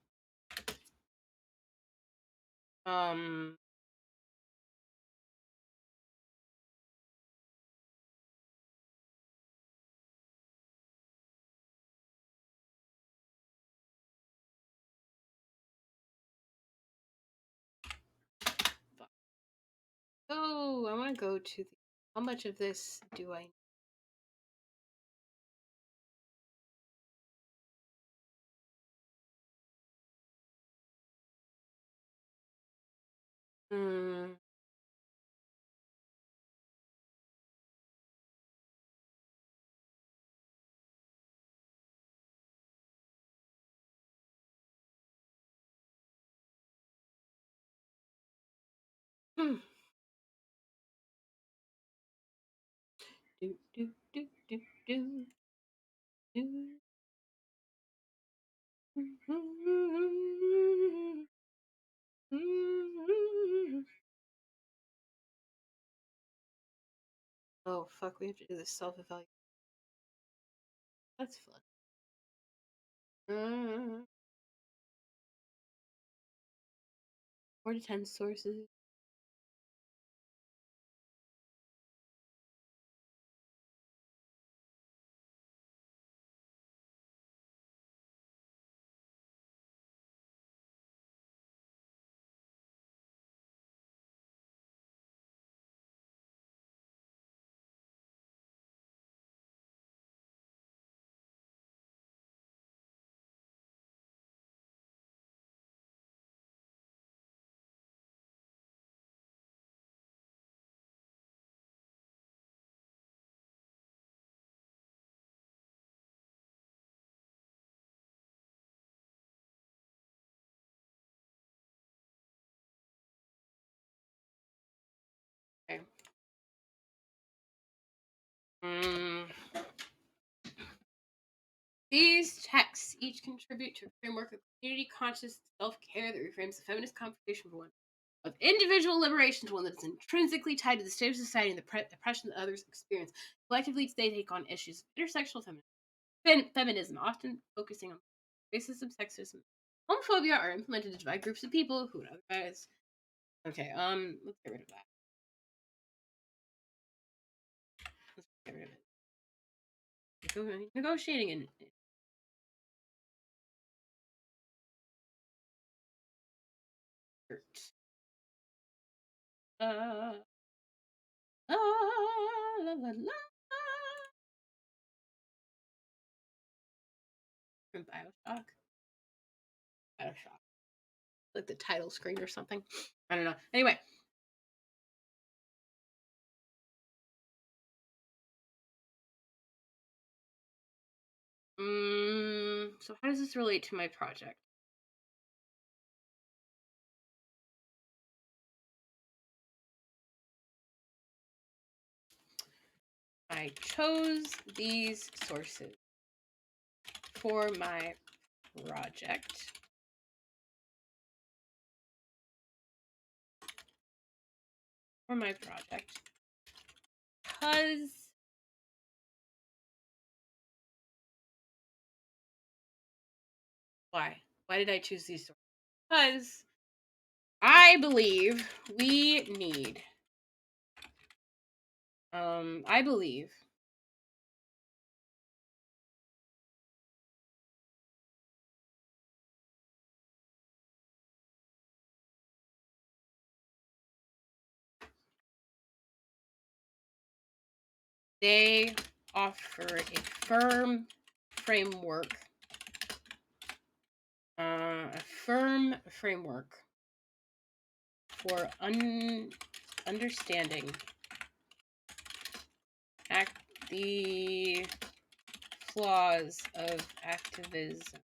oh, I want to go to the, how much of this do I hmm. Hmm. Do, do, do, do, do, do. Oh fuck, we have to do this self-evaluation. That's fun. Mm. 4 to 10 sources. These texts each contribute to a framework of community-conscious self-care that reframes the feminist conversation from one of individual liberation to one that is intrinsically tied to the state of society and the oppression that others experience. Collectively, they take on issues of intersectional feminism, often focusing on racism, sexism, homophobia, are implemented to divide groups of people who would otherwise. Okay, let's get rid of that. Let's get rid of it. Negotiating and uh, la la la. From Bioshock. Bioshock. Like the title screen or something. I don't know. Anyway. So how does this relate to my project? I chose these sources for my project. Because why? Why did I choose these sources? Because I believe we need I believe they offer a firm framework for understanding the flaws of activism.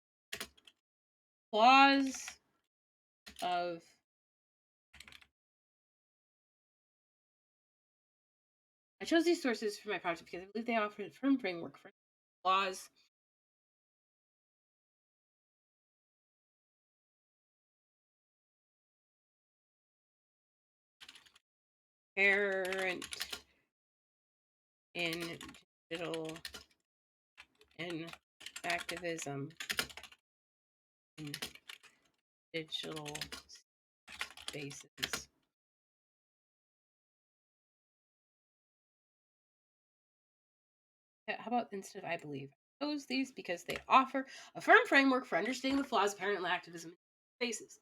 I chose these sources for my project because I believe they offer a firm framework for flaws inherent in digital and activism in digital spaces. How about instead of I believe? I chose these because they offer a firm framework for understanding the flaws apparent in activism in spaces.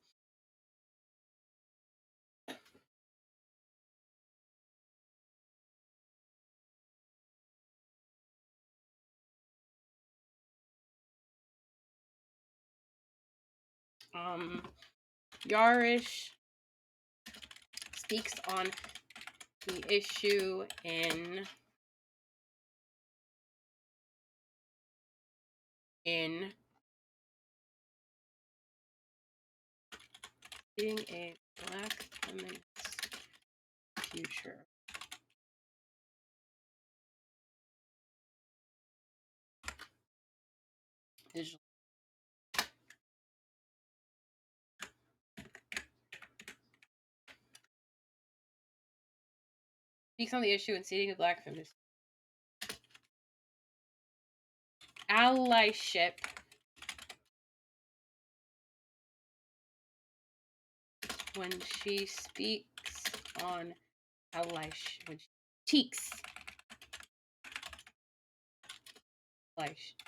Yarish speaks on the issue in creating a black woman's future. Digital. Speaks on the issue in seating a black feminist. Allyship. When she speaks on allyship. When she teaks. Allyship.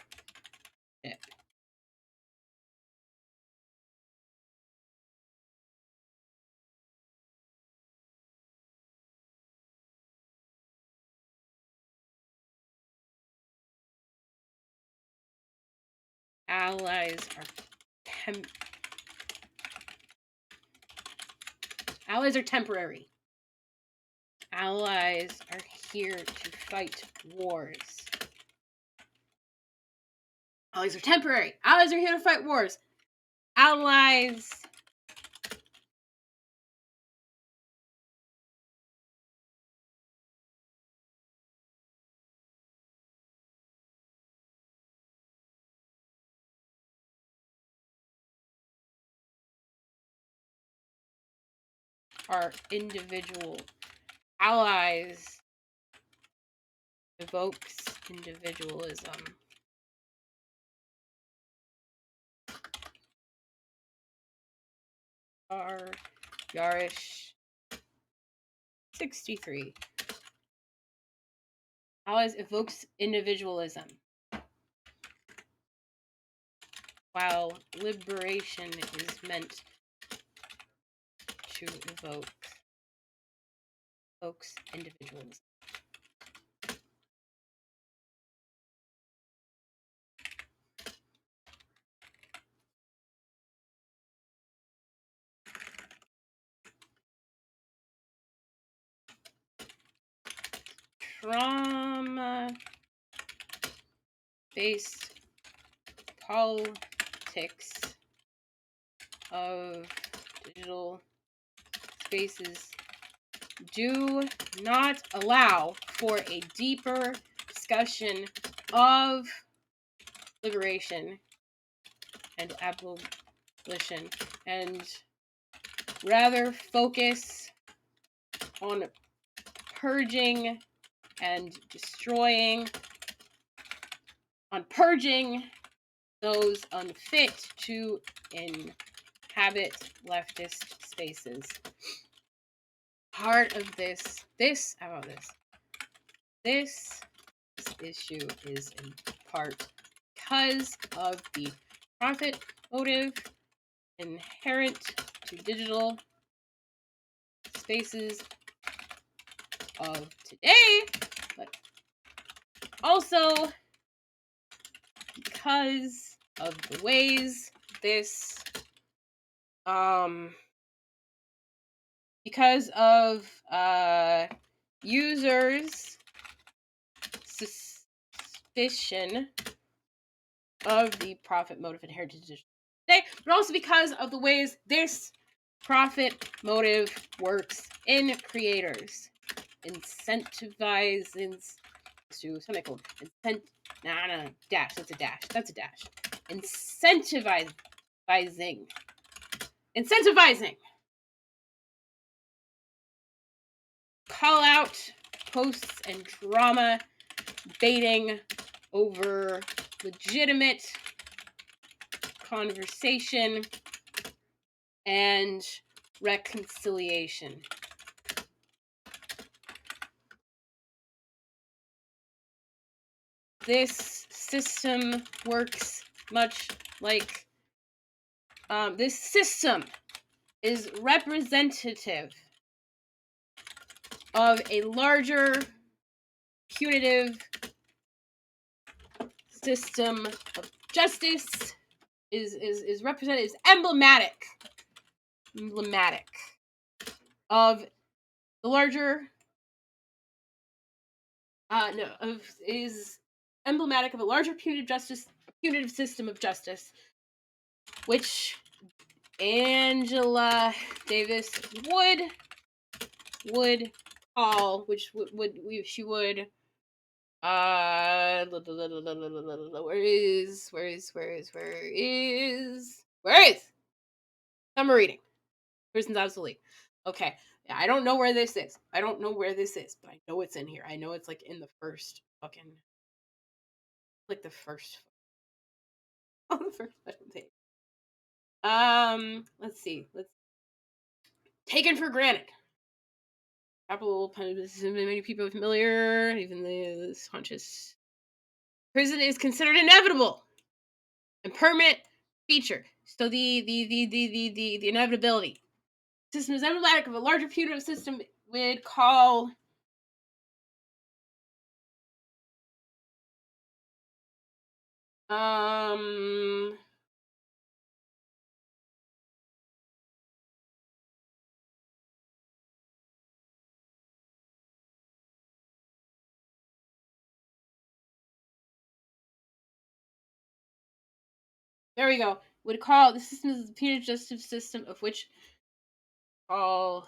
Allies are temporary. Allies are here to fight wars. Allies are temporary. Allies are here to fight wars. Allies our individual allies evokes individualism. Yarish 63. Allies evokes individualism, while liberation is meant to evokes individualism. Trauma-based politics of digital spaces do not allow for a deeper discussion of liberation and abolition, and rather focus on purging those unfit to inhabit leftist spaces. Part of this issue is in part because of the profit motive inherent to digital spaces of today, but also because of the ways because of users' suspicion of the profit motive inherent to digital today, but also because of the ways this profit motive works in creators, incentivizing to semicolon dash. That's a dash. Incentivizing. Call out posts and drama baiting over legitimate conversation and reconciliation. This system works much like this system is representative of a larger punitive system of justice, is represented, is emblematic of the larger is emblematic of a larger punitive system of justice, which Angela Davis would call, which she would where is summer reading? Prison's obsolete. Okay. Yeah, I don't know where this is. But I know it's in here. I know it's like in the first fucking the first on the first fucking page. Let's see. Let's taken for granted. Capital punishment. Many people are familiar, even the conscious. Prison is considered inevitable and permanent feature. So the inevitability system is emblematic of a larger punitive system we'd call there we go. Would call the system is the punitive justice system of which call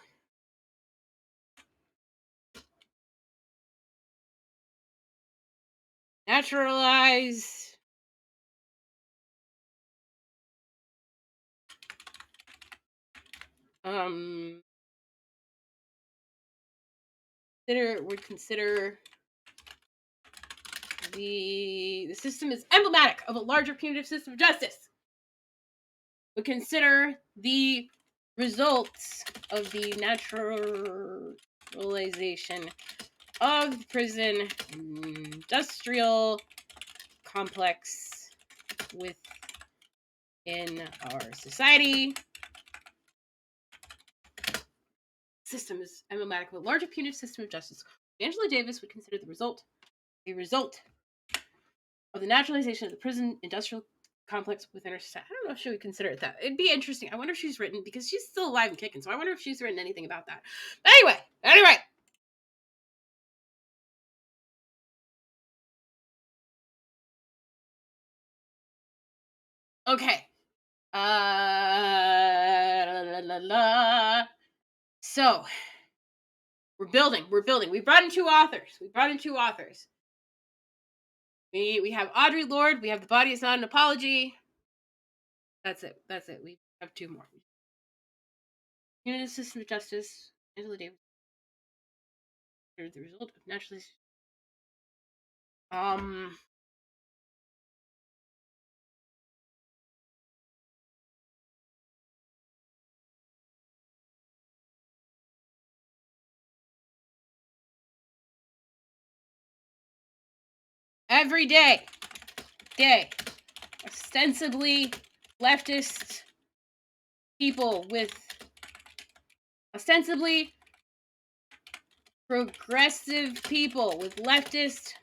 naturalized consider the system is emblematic of a larger punitive system of justice. Would consider the results of the naturalization of the prison industrial complex within our society. System is emblematic of a larger punitive system of justice. Angela Davis would consider the result of the naturalization of the prison industrial complex within her society. I don't know if she would consider it that. It'd be interesting. I wonder if she's written, because she's still alive and kicking, so I wonder if she's written anything about that. But anyway. Okay. So we're building. We brought in two authors. We have Audre Lorde. We have The Body Is Not an Apology. That's it. We have two more. Unit System of Justice. Angela Davis. The result of naturalization. Every day, ostensibly leftist people with ostensibly progressive people with leftist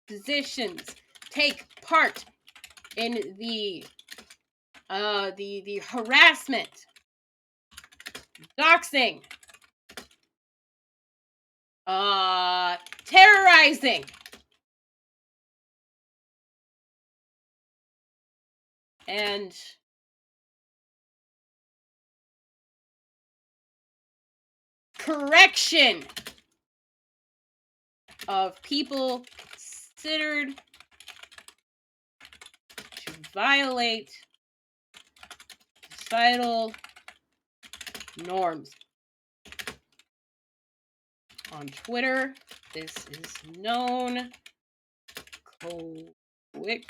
positions take part in the harassment, doxing, terrorizing, and correction of people considered to violate societal norms. On Twitter, this is known colloquially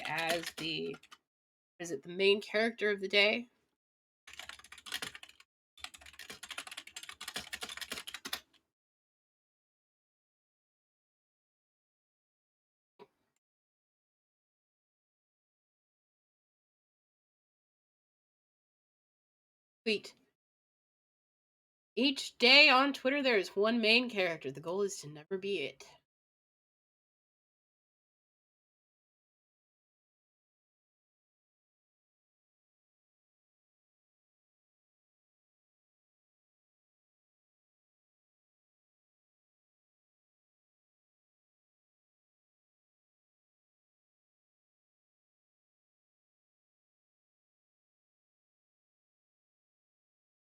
as the main character of the day? Tweet. Each day on Twitter, there is one main character. The goal is to never be it.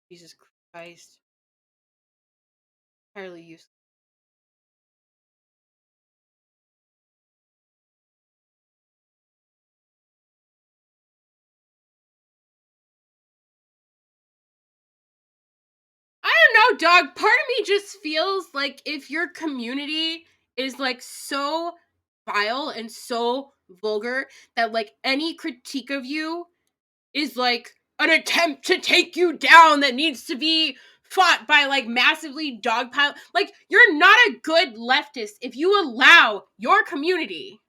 Jesus Christ. Entirely useless. I don't know, dog. Part of me just feels like if your community is like so vile and so vulgar that like any critique of you is like an attempt to take you down that needs to be fought by like massively dogpile. Like, you're not a good leftist if you allow your community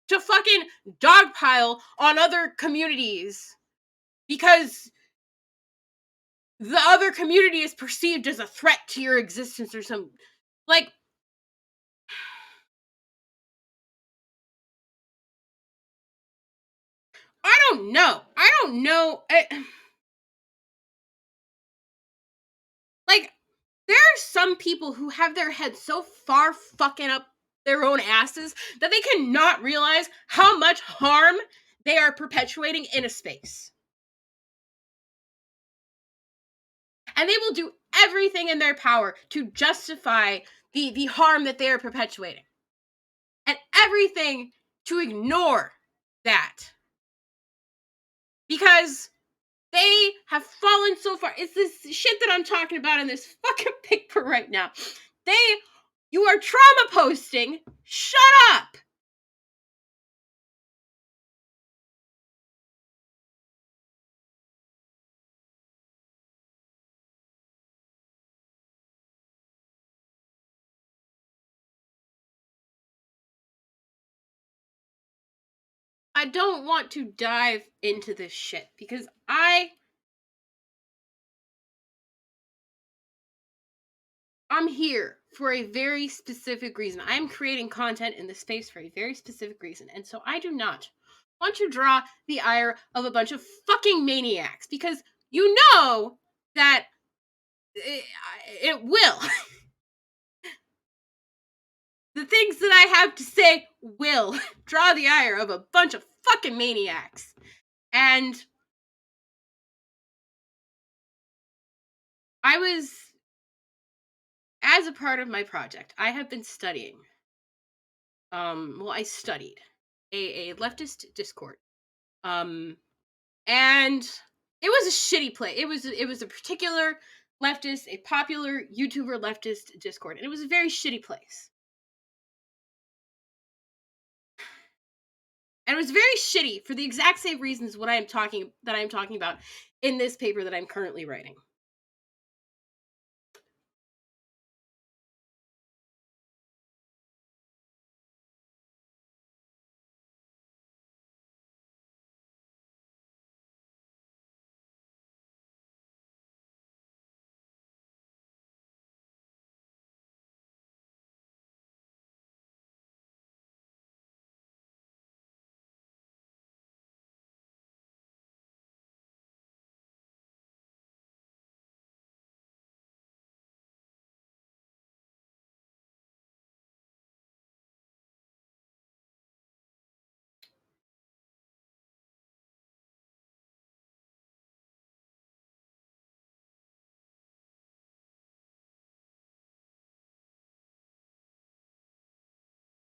to fucking dogpile on other communities because the other community is perceived as a threat to your existence or some like I don't know. Like, there are some people who have their heads so far fucking up their own asses that they cannot realize how much harm they are perpetuating in a space. And they will do everything in their power to justify the harm that they are perpetuating. And everything to ignore that. Because They have fallen so far. It's this shit that I'm talking about in this fucking paper right now. You are trauma posting. Shut up. I don't want to dive into this shit because I'm here for a very specific reason. I'm creating content in this space for a very specific reason. And so I do not want to draw the ire of a bunch of fucking maniacs because you know that it will. The things that I have to say will draw the ire of a bunch of fucking maniacs. And as a part of my project, I have been studying. I studied a leftist Discord. And it was a shitty play. It was a particular leftist, a popular YouTuber leftist Discord, and it was a very shitty place. And it was very shitty for the exact same reasons I am talking about in this paper that I'm currently writing.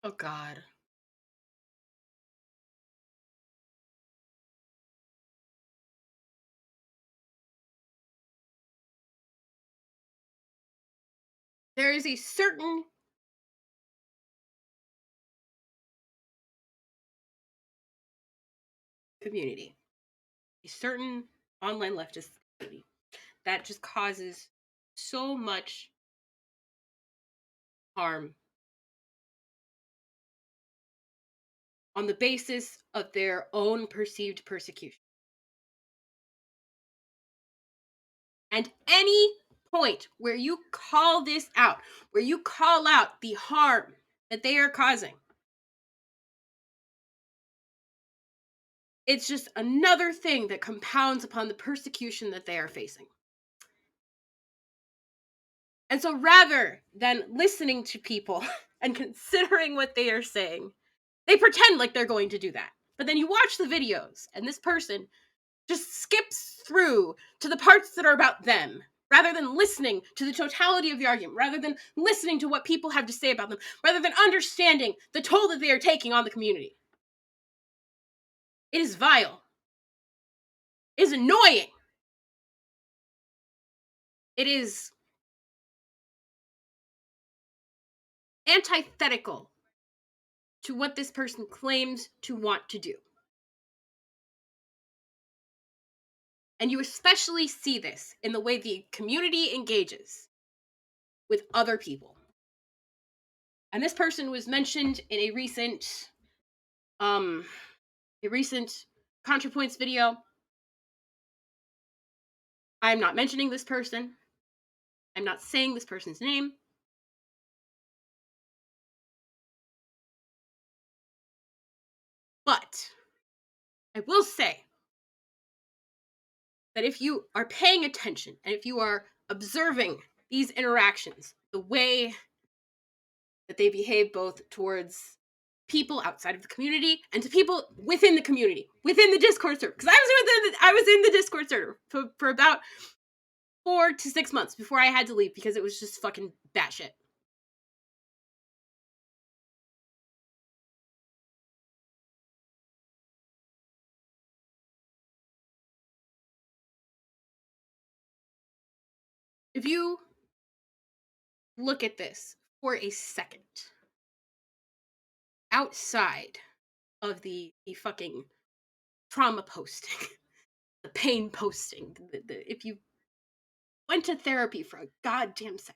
Oh God. There is a certain community, a certain online leftist community that just causes so much harm on the basis of their own perceived persecution. And any point where you call this out, where you call out the harm that they are causing, it's just another thing that compounds upon the persecution that they are facing. And so rather than listening to people and considering what they are saying, they pretend like they're going to do that. But then you watch the videos and this person just skips through to the parts that are about them rather than listening to the totality of the argument, rather than listening to what people have to say about them, rather than understanding the toll that they are taking on the community. It is vile. It is annoying. It is antithetical to what this person claims to want to do. And you especially see this in the way the community engages with other people. And this person was mentioned in a recent ContraPoints video. I'm not mentioning this person. I'm not saying this person's name. But I will say that if you are paying attention and if you are observing these interactions, the way that they behave both towards people outside of the community and to people within the community, within the Discord server, because I was in the Discord server for about 4 to 6 months before I had to leave because it was just fucking batshit. if you look at this for a second, outside of the fucking trauma posting, the pain posting, if you went to therapy for a goddamn second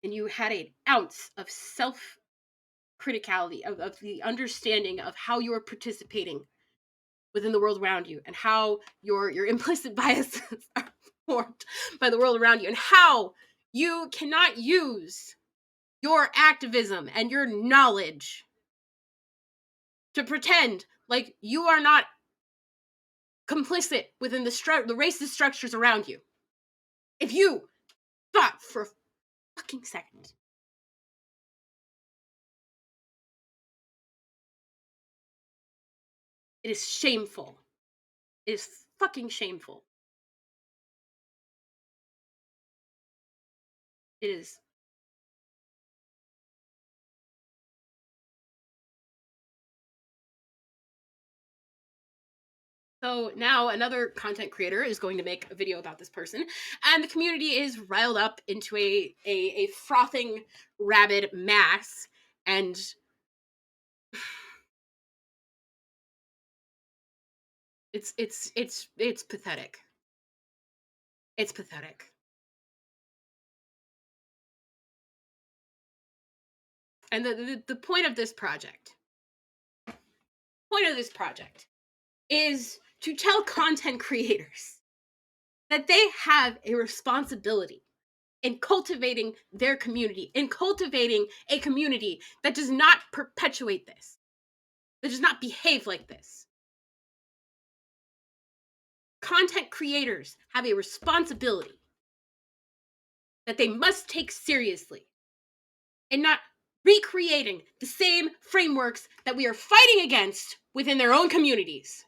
and you had an ounce of self criticality, of the understanding of how you are participating within the world around you and how your implicit biases are formed by the world around you and how you cannot use your activism and your knowledge to pretend like you are not complicit within the racist structures around you. If you thought for a fucking second, it is shameful. It is fucking shameful. It is. So now another content creator is going to make a video about this person, and the community is riled up into a frothing rabid mass, and it's pathetic. It's pathetic. And the point of this project is to tell content creators that they have a responsibility in cultivating their community, in cultivating a community that does not perpetuate this, that does not behave like this. Content creators have a responsibility that they must take seriously and not recreating the same frameworks that we are fighting against within their own communities.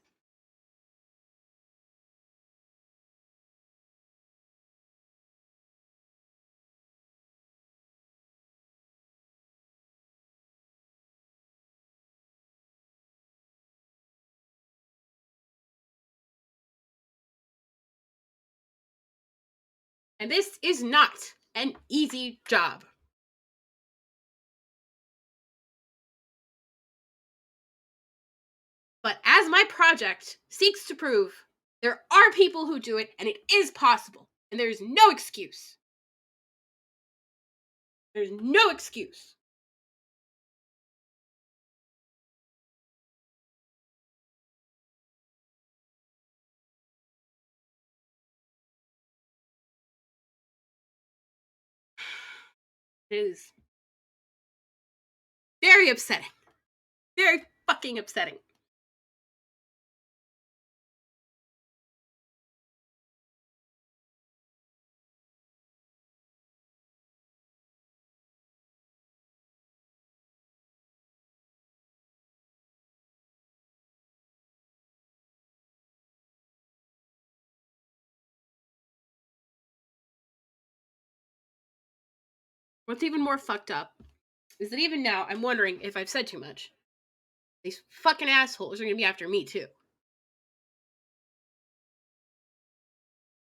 And this is not an easy job. But as my project seeks to prove, there are people who do it, and it is possible. And there's no excuse. There's no excuse. It is very upsetting. Very fucking upsetting. What's even more fucked up is that even now, I'm wondering if I've said too much. These fucking assholes are gonna be after me too.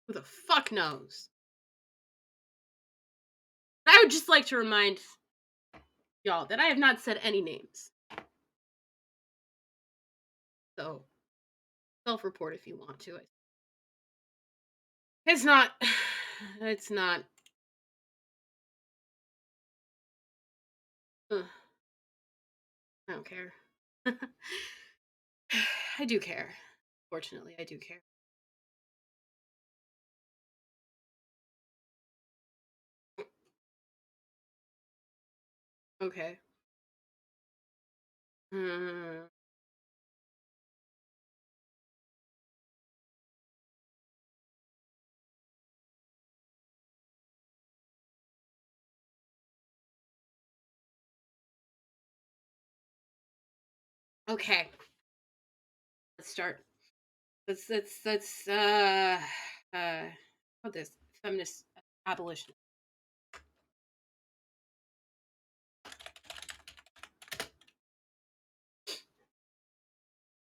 Who the fuck knows? I would just like to remind y'all that I have not said any names. So, self-report if you want to. It's not. It's not. Ugh. I don't care. I do care. Fortunately, I do care. Okay. Hmm. Okay. Let's start. Let's what this feminist abolition.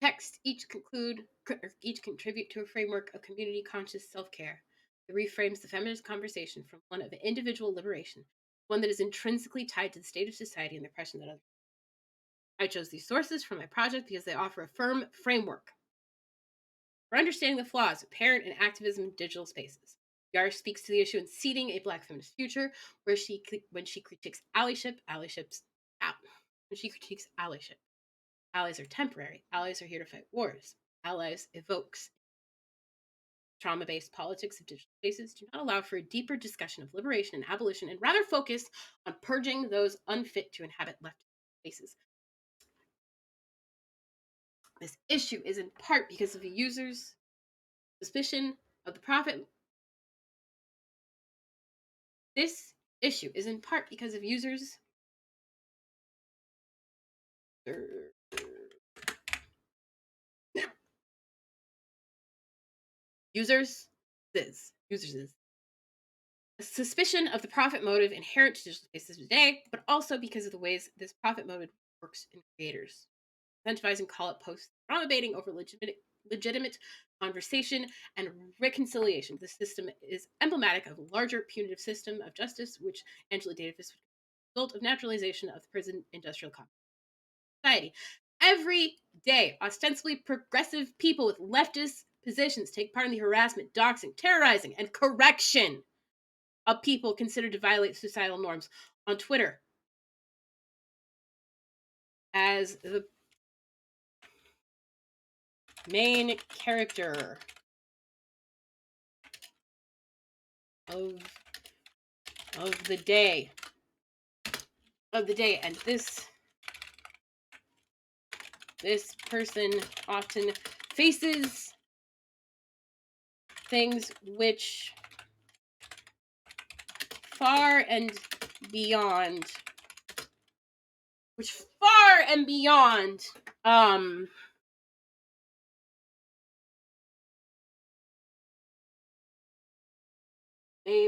Text each contribute to a framework of community conscious self-care. It reframes the feminist conversation from one of individual liberation, one that is intrinsically tied to the state of society and the oppression that others. I chose these sources for my project because they offer a firm framework for understanding the flaws of parent and activism in digital spaces. Yara speaks to the issue in Seeding a Black Feminist Future, where when she critiques allyship, when she critiques allyship. Allies are temporary. Allies are here to fight wars. Allies evokes trauma-based politics of digital spaces do not allow for a deeper discussion of liberation and abolition, and rather focus on purging those unfit to inhabit left spaces. This issue is in part because of the user's suspicion of the profit. This issue is in part because of users' suspicion of the profit motive inherent to digital spaces today, but also because of the ways this profit motive works in creators. Incentivizing call-up posts, drama baiting over legitimate conversation and reconciliation. This system is emblematic of a larger punitive system of justice, which Angela Davis would result of naturalization of the prison industrial society. Every day, ostensibly progressive people with leftist positions take part in the harassment, doxing, terrorizing, and correction of people considered to violate societal norms on Twitter. As the main character of the day, and this person often faces things which far and beyond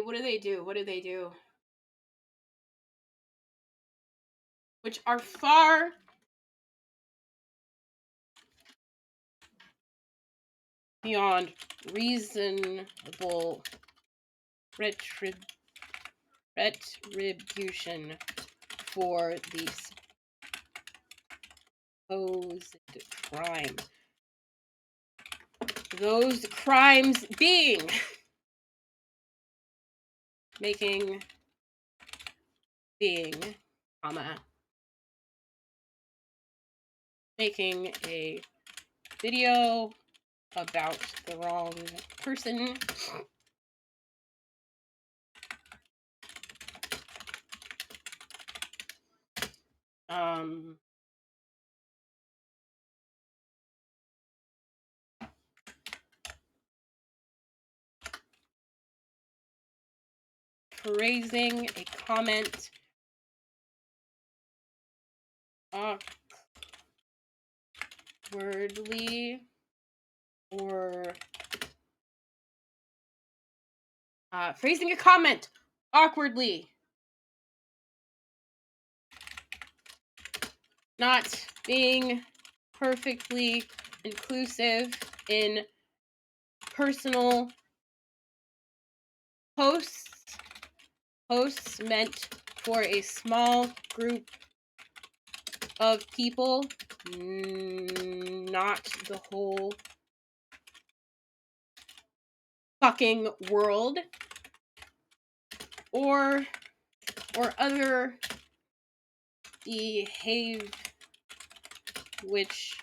what do they do which are far beyond reasonable retribution for the supposed crime. Those crimes being making a video about the wrong person, praising a comment awkwardly or phrasing a comment awkwardly, not being perfectly inclusive in personal posts meant for a small group of people, not the whole fucking world, or other behave which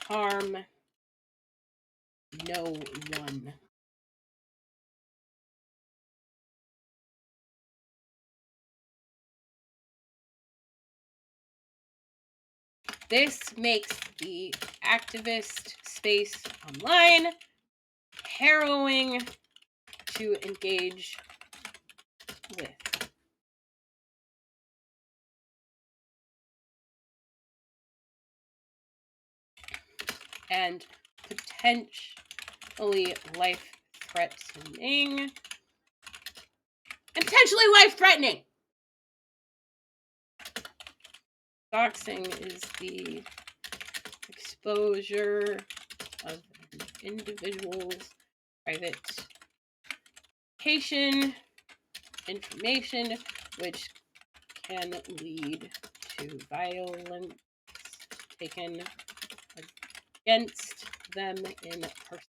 harm no one. This makes the activist space online harrowing to engage with. And potentially life-threatening. Doxing is the exposure of an individual's private notification information which can lead to violence taken against them in person.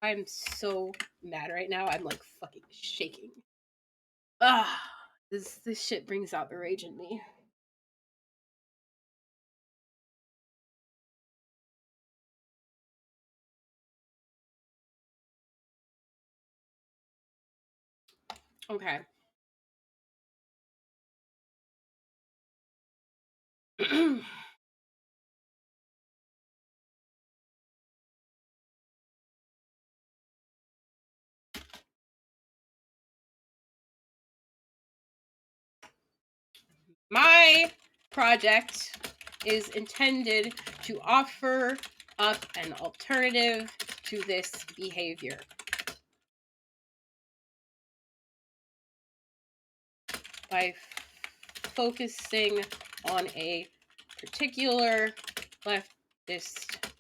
I'm so mad right now. I'm like fucking shaking. This shit brings out the rage in me. Okay. My project is intended to offer up an alternative to this behavior. By focusing on a particular leftist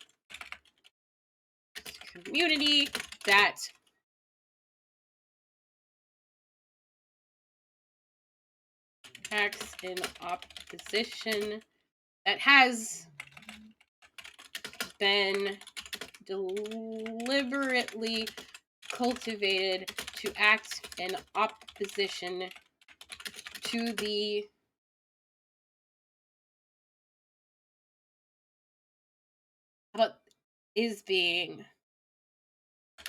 community that acts in opposition, that has been deliberately cultivated to act in opposition to the about is being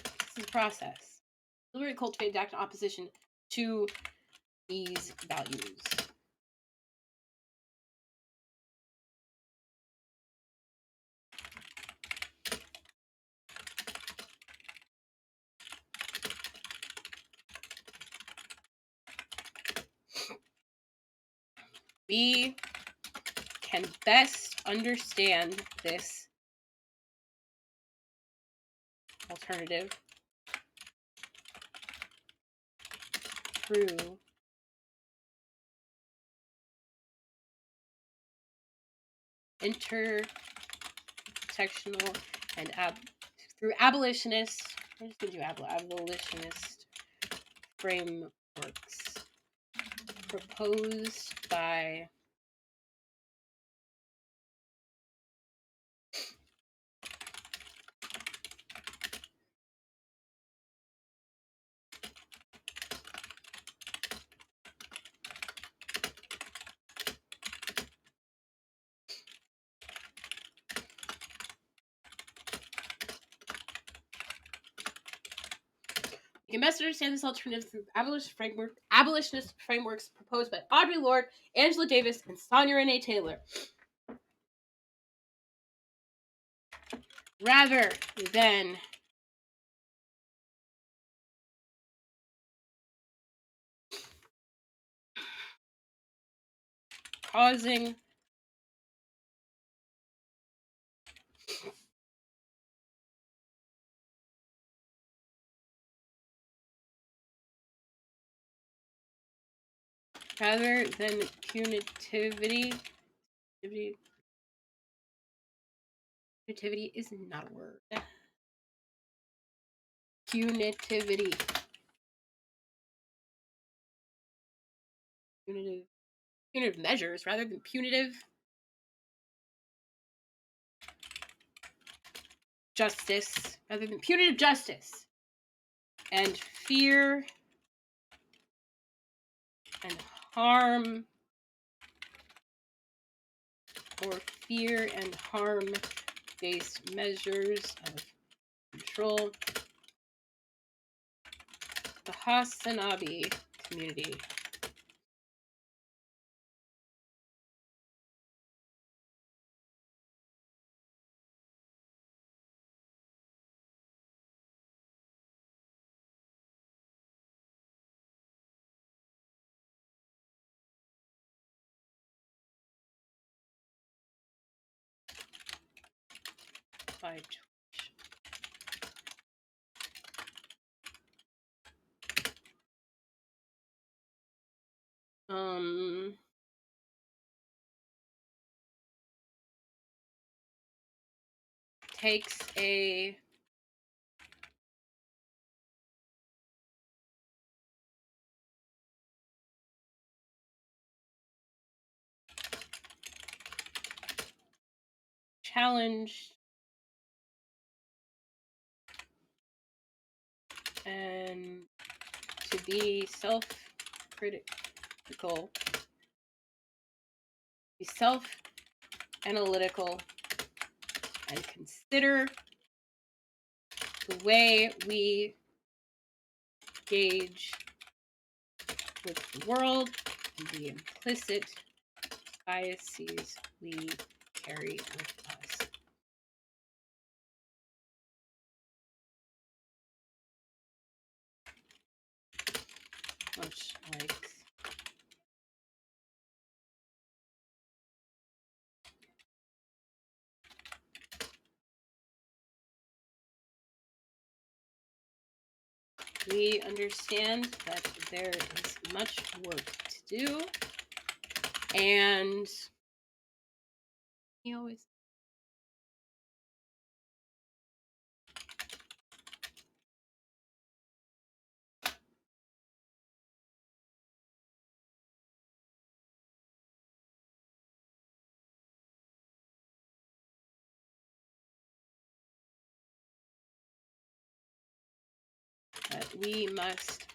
this is a process deliberately cultivated to act in opposition to these values. We can best understand this alternative through intersectional and through abolitionist. I'm just gonna do abolitionist frameworks proposed by you can best understand this alternative through abolitionist frameworks proposed by Audre Lorde, Angela Davis, and Sonia Renee Taylor. Rather than causing rather than punitivity is not a word. Punitivity. Punitive measures rather than punitive justice rather than punitive justice and fear and harm or fear and harm based measures of control. The Hasanabi community by takes a challenged and to be self-critical, be self-analytical, and consider the way we engage with the world and the implicit biases we carry with us. Much like we understand that there is much work to do, and he always that we must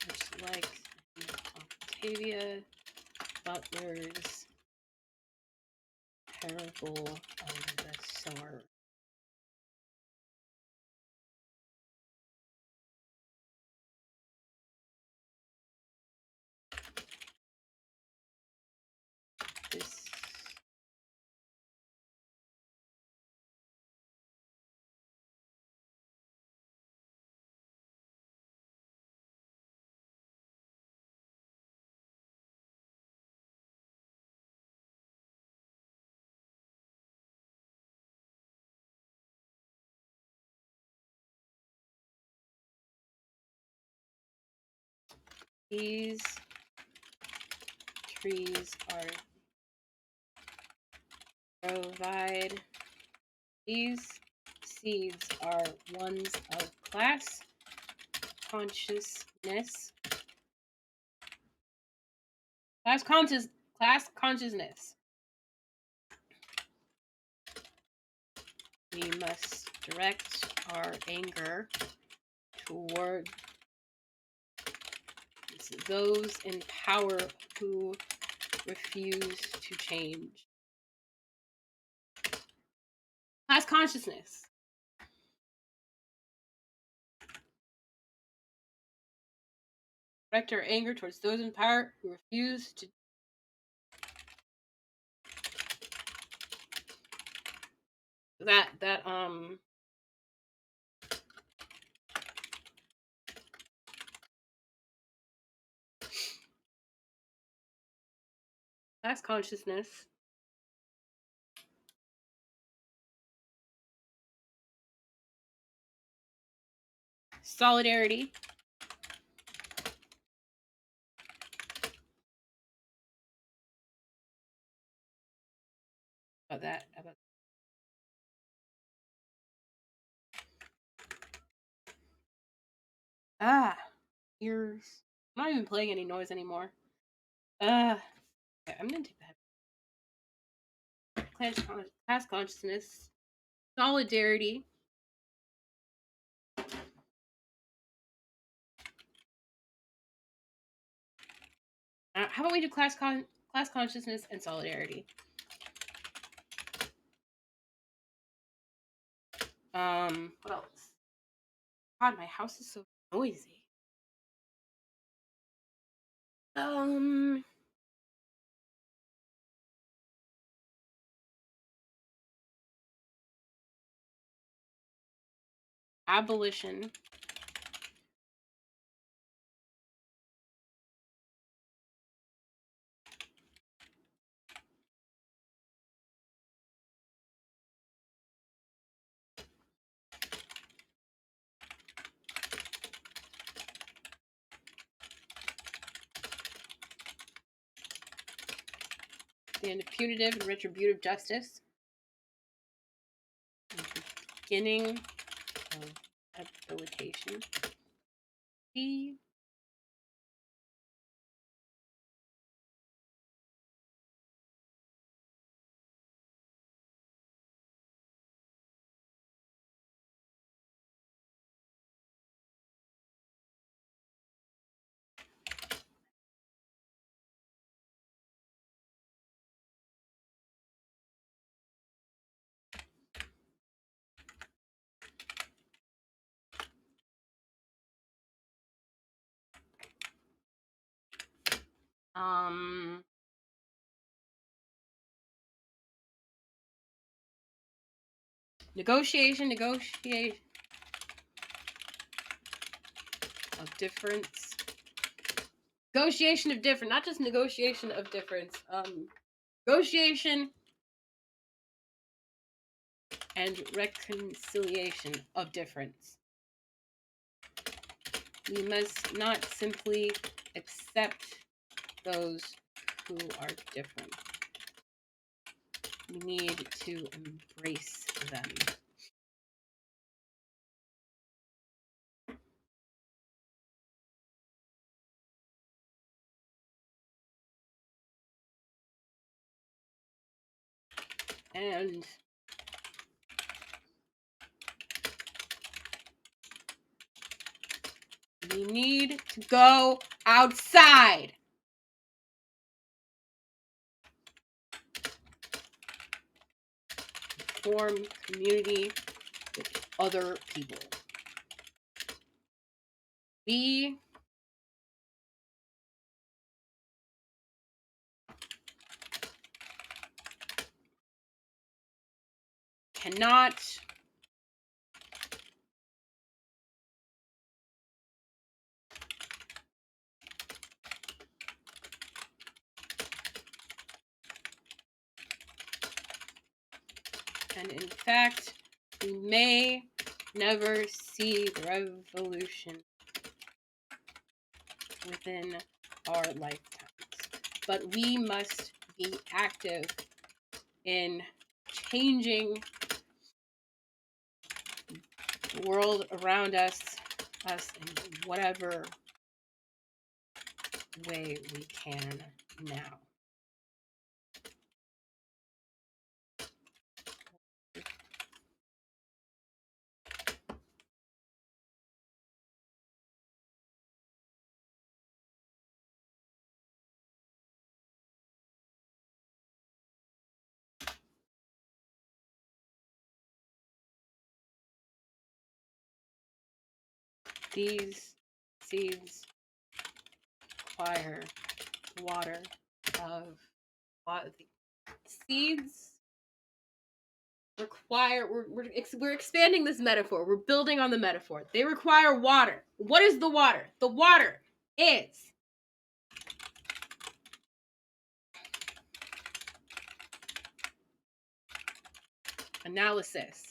much like Octavia Butler's parable of the sower. This these trees are provide these seeds are ones of class consciousness class consciousness. We must direct our anger toward those in power who refuse to change. Class consciousness. Direct our anger towards those in power who refuse to. That class consciousness. Solidarity. About ears. I'm not even playing any noise anymore. Okay, I'm gonna take that. Class consciousness. Solidarity. How about we do class consciousness and solidarity? What else? God, my house is so noisy. Abolition. and punitive and retributive justice. Beginning of habilitation. B. Negotiation of difference. Negotiation of difference, not just negotiation of difference. Negotiation and reconciliation of difference. We must not simply accept those who are different. We need to embrace them. And we need to go outside. Form community with other people. We cannot and in fact, we may never see the revolution within our lifetimes. But we must be active in changing the world around us in whatever way we can now. These seeds require water of seeds require we're expanding this metaphor. We're building on the metaphor. They require water. What is the water? The water is analysis.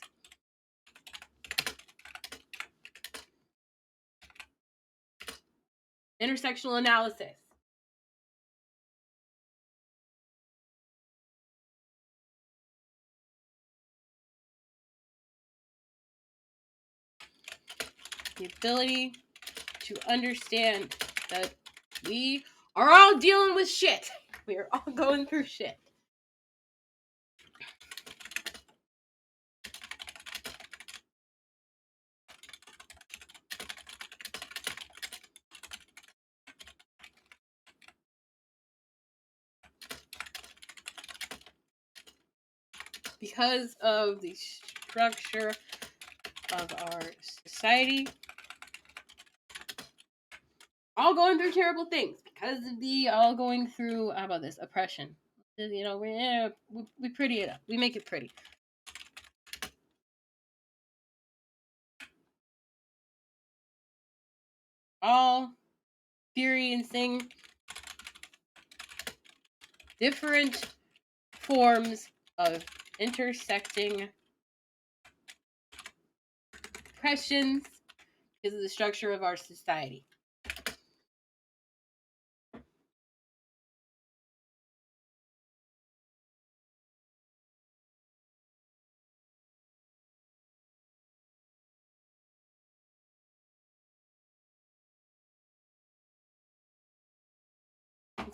Intersectional analysis. The ability to understand that we are all dealing with shit. We are all going through shit. Because of the structure of our society, all going through terrible things because of the all going through, how about this, oppression. You know, we pretty it up. We make it pretty. All experiencing different forms of intersecting oppressions because of the structure of our society.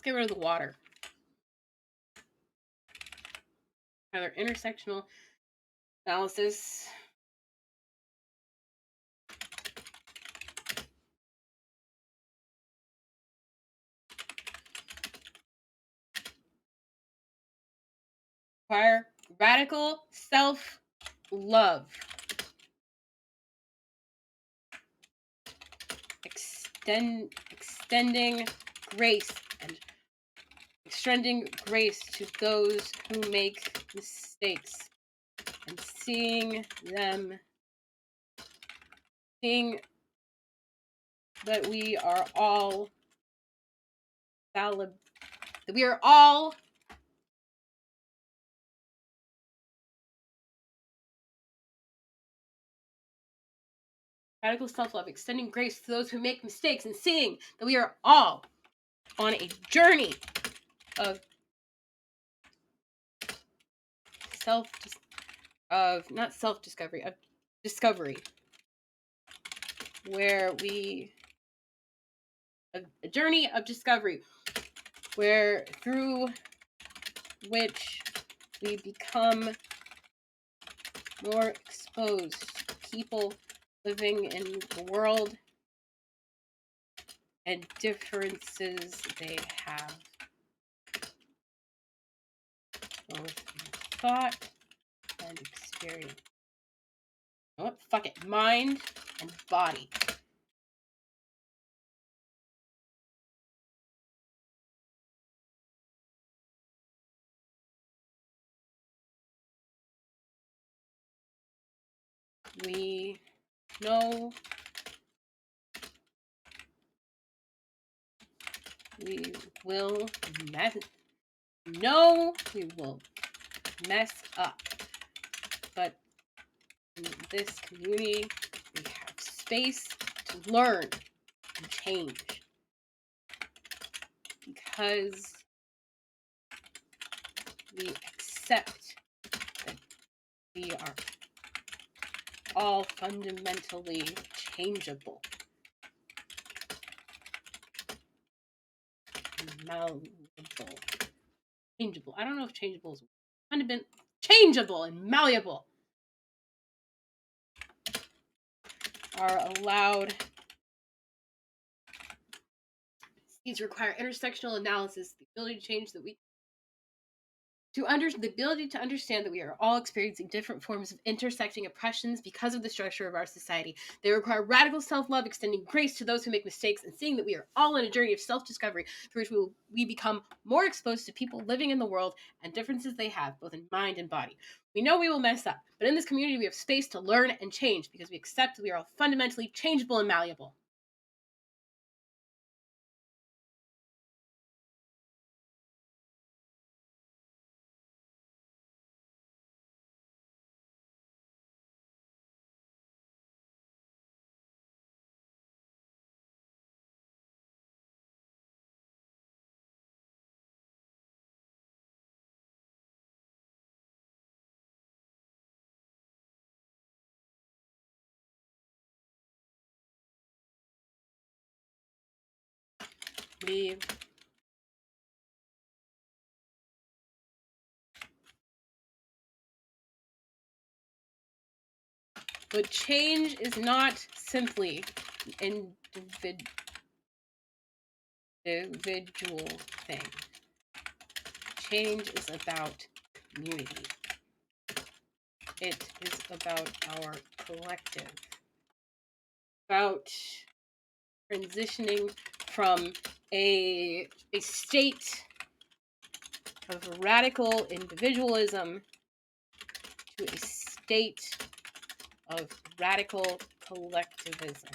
Let's get rid of the water. Another intersectional analysis. Require radical self-love. Extending grace and extending grace to those who make mistakes and seeing that we are all valid, that we are all radical self-love, extending grace to those who make mistakes and seeing that we are all on a journey of discovery, where a journey of discovery, where through which we become more exposed to people living in the world and differences they have, both in thought and experience. You know what? Fuck it. Mind and body. We know we will mess up, but in this community we have space to learn and change because we accept that we are all fundamentally changeable. Malleable. Changeable. I don't know if changeable is fundamental. Changeable and malleable are allowed. These require intersectional analysis, the ability to change that we the ability to understand that we are all experiencing different forms of intersecting oppressions because of the structure of our society. They require radical self-love, extending grace to those who make mistakes, and seeing that we are all on a journey of self-discovery through which we become more exposed to people living in the world and differences they have, both in mind and body. We know we will mess up, but in this community we have space to learn and change because we accept that we are all fundamentally changeable and malleable. But change is not simply an individual thing. Change is about community. It is about our collective. About transitioning from a state of radical individualism to a state of radical collectivism.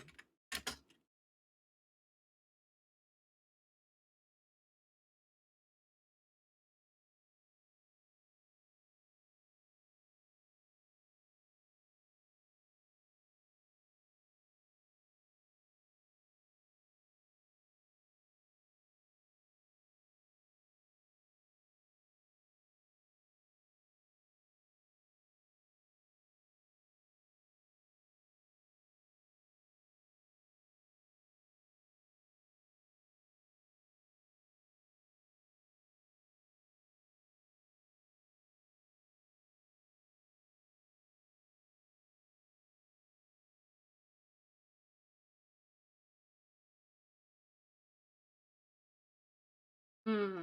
Hmm.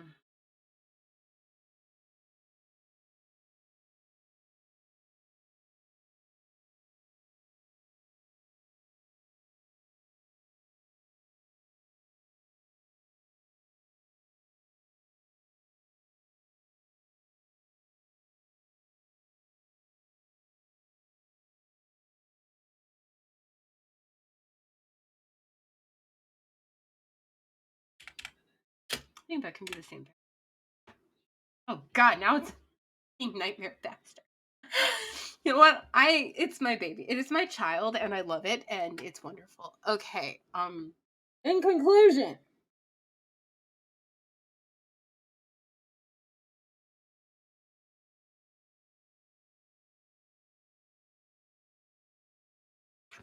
I think that can be the same thing. Oh God, now it's a nightmare bastard. You know what? It's my baby. It is my child and I love it and it's wonderful. Okay. In conclusion,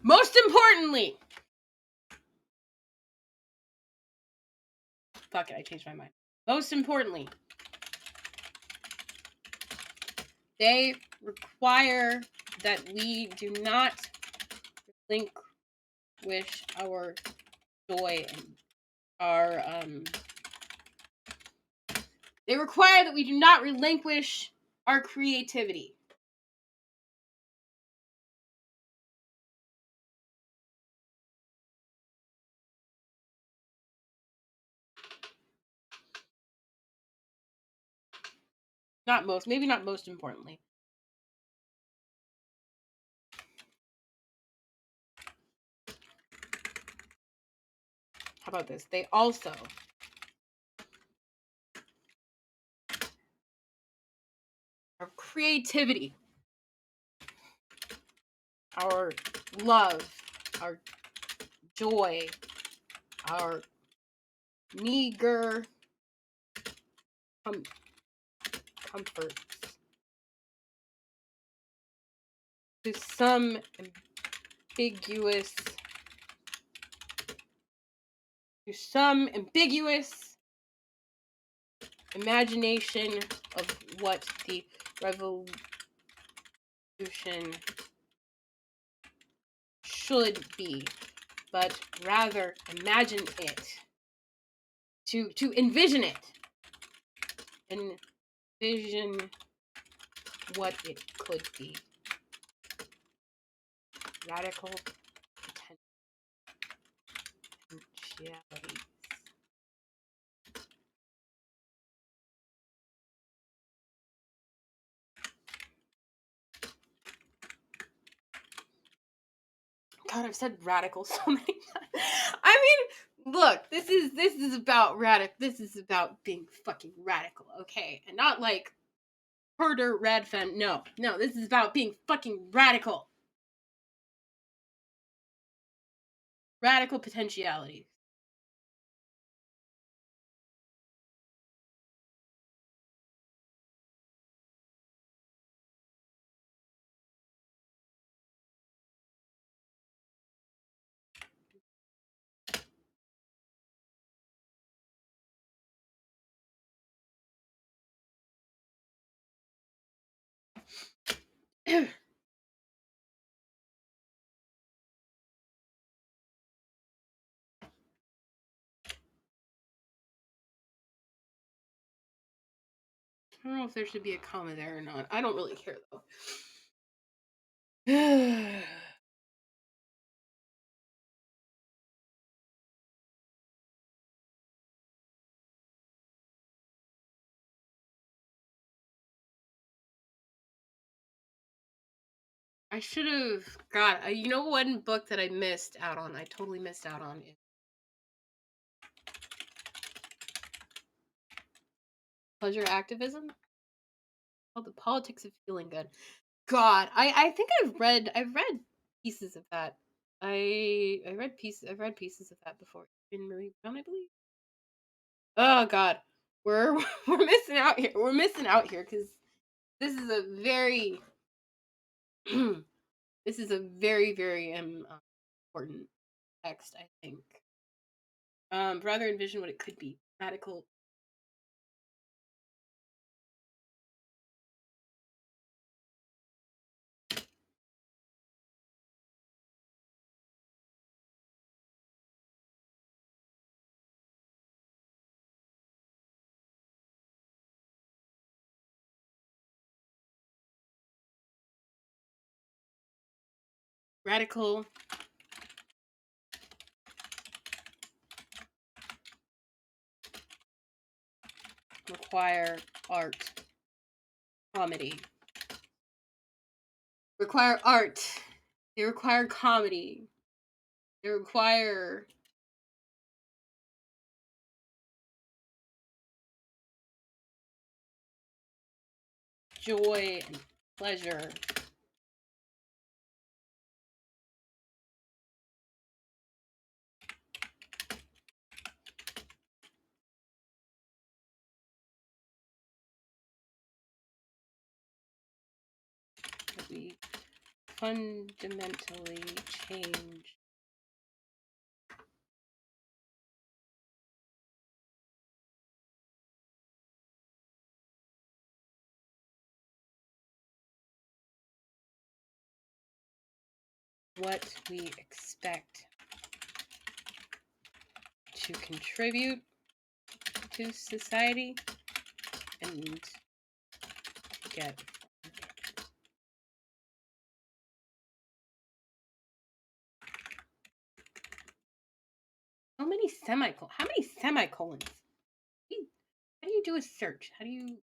most importantly, fuck it, I changed my mind. Most importantly, they require that we do not relinquish our joy and our they require that we do not relinquish our creativity. Maybe not most importantly. How about this? They also our creativity, our love, our joy, our meager comforts to some ambiguous imagination of what the revolution should be, but rather imagine it, to envision it, envision what it could be. Radical potentialities. God, I've said radical so many times. I mean, look, this is about radical. This is about being fucking radical, okay, and not like Herder Radfan. No, this is about being fucking radical. Radical potentiality. I don't know if there should be a comma there or not. I don't really care though. I should have. God, you know one book that I missed out on? I totally missed out on it. Pleasure activism? Called The Politics of Feeling Good. God, I think I've read pieces of that. I've read pieces of that before. In Marie Brown, I believe. Oh God, we're we're missing out here. We're missing out here because this is a very this is a very important text. I think. Rather envision what it could be. Radical. Radical require art. Comedy. Require art. They require comedy. They require joy and pleasure. That we fundamentally change what we expect to contribute to society and get how many semicolons? How do you do a search? How do you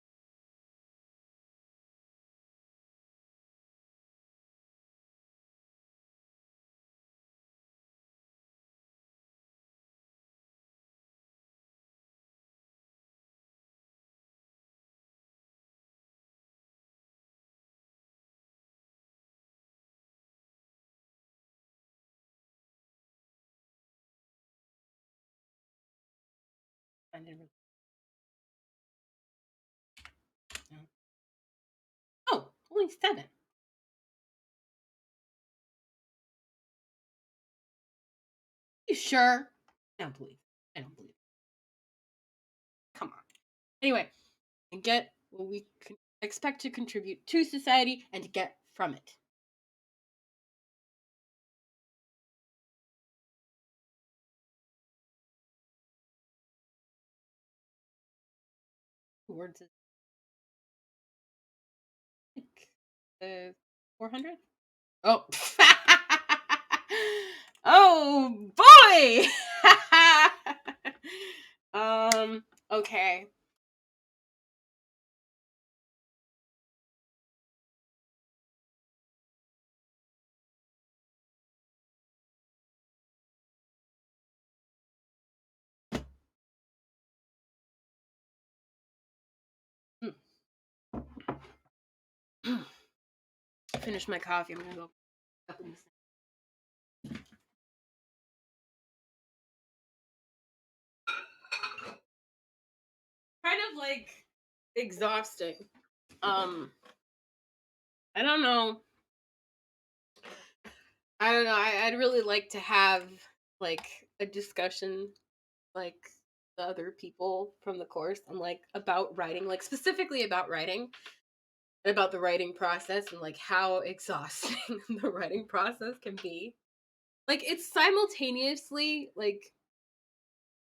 find it? No. Oh, only 7. You sure? I don't believe. I don't believe. Come on. Anyway, and get what we expect to contribute to society and to get from it. Words is like 400. Oh. Oh boy. Okay. Finish my coffee. I'm gonna go up in this. Kind of like exhausting. I don't know. I don't know. I'd really like to have like a discussion, like the other people from the course, and like about writing, like specifically about writing, and about the writing process, and like how exhausting the writing process can be. Like it's simultaneously like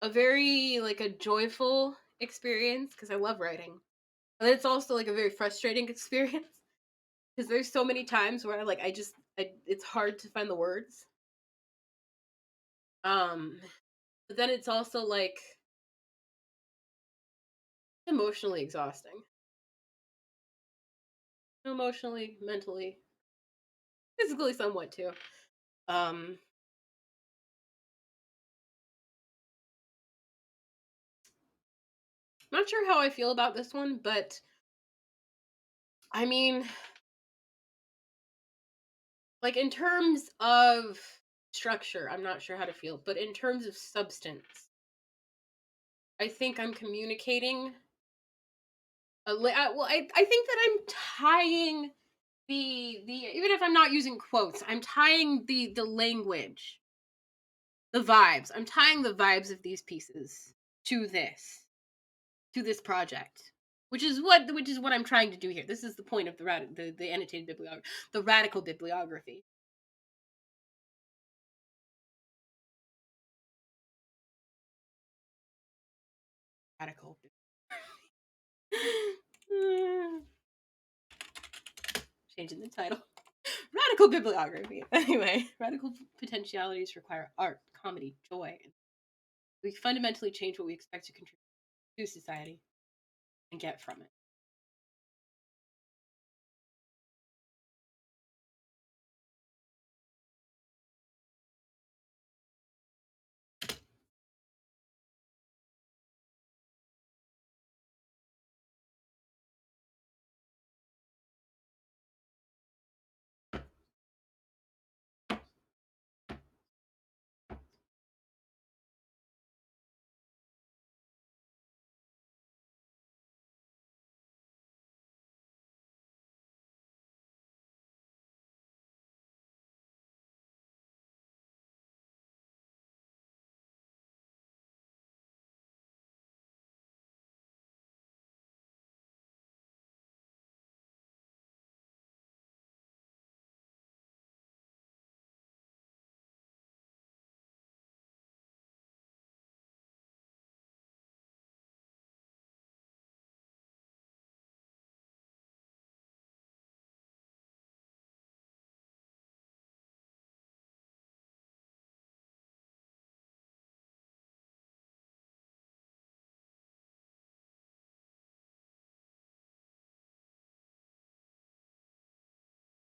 a very like a joyful experience because I love writing, and it's also like a very frustrating experience because there's so many times where it's hard to find the words. But then it's also like emotionally exhausting. Emotionally, mentally, physically somewhat too. Um Not sure how I feel about this one, but I mean, like in terms of structure, I'm not sure how to feel, but in terms of substance, I think I'm communicating I think that I'm tying the even if I'm not using quotes, I'm tying the language, the vibes. I'm tying the vibes of these pieces to this project, which is what I'm trying to do here. This is the point of the annotated bibliography, the radical bibliography. Radical. Changing the title. Radical bibliography. Anyway, radical potentialities require art, comedy, joy. We fundamentally change what we expect to contribute to society and get from it.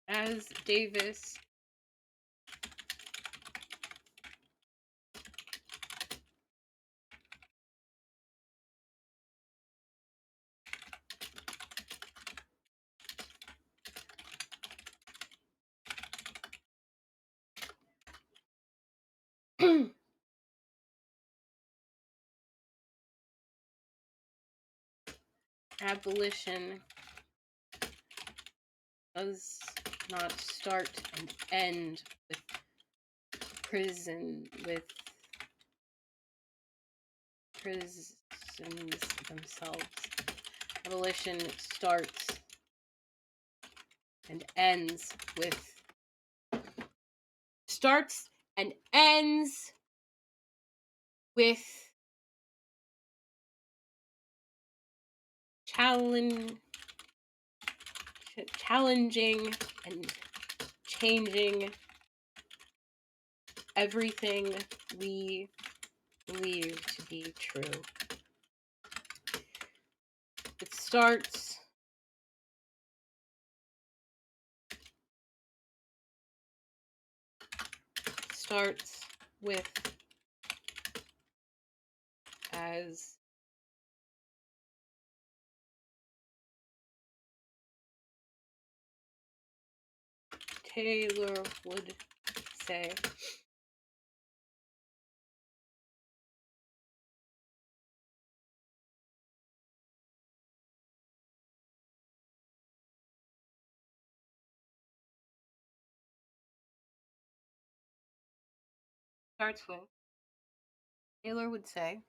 As Davis abolition does not start and end with prisons themselves. Abolition starts and ends with challenging and changing everything we believe to be true. It starts with as Taylor would say, starts with Taylor would say,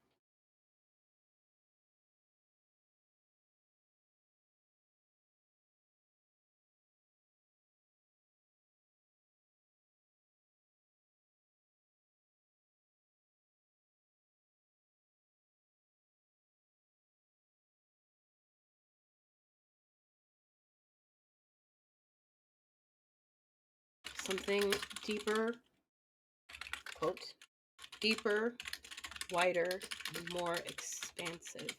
something deeper, quote, deeper, wider, and more expansive.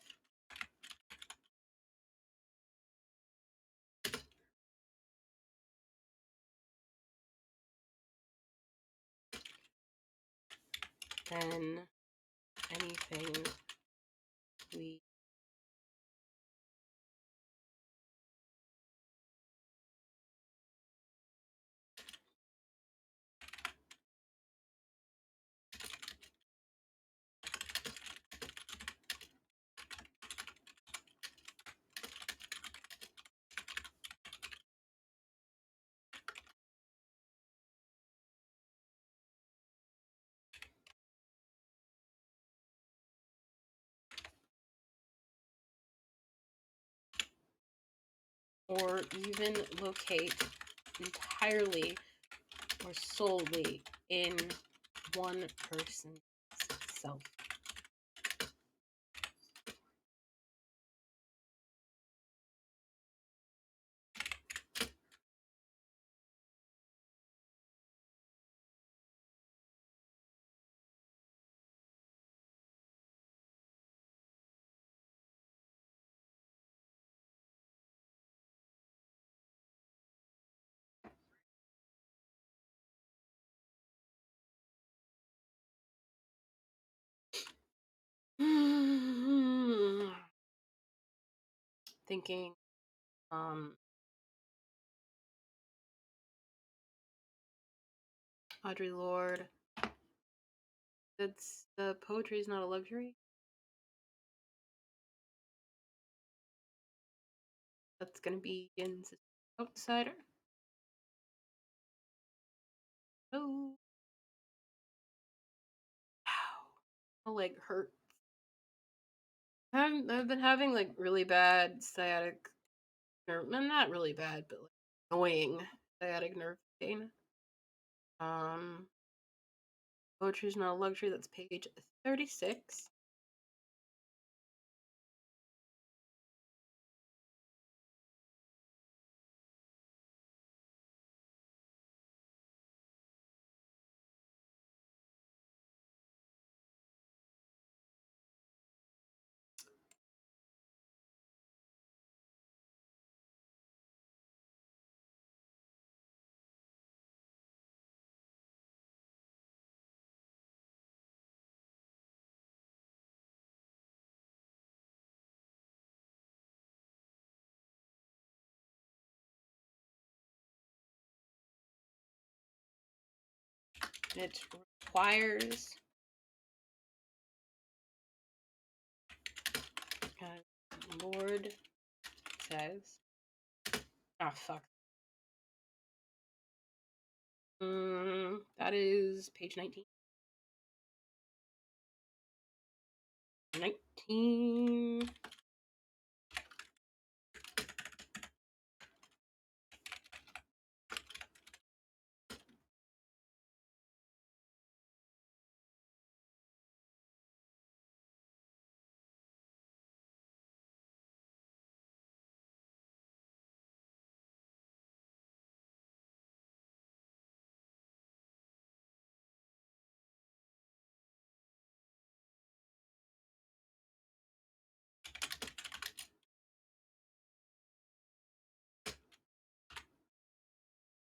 Than anything we or even locate entirely or solely in one person's self. thinking, Audre Lorde. That's the poetry is not a luxury. That's gonna be in Outsider. Oh, wow, my leg hurt. I've been having like really bad sciatic nerve. Not really bad, but like annoying sciatic nerve pain. Poetry is not a luxury. That's page 36. It requires Lord says. Ah, fuck. That is page 19. 19.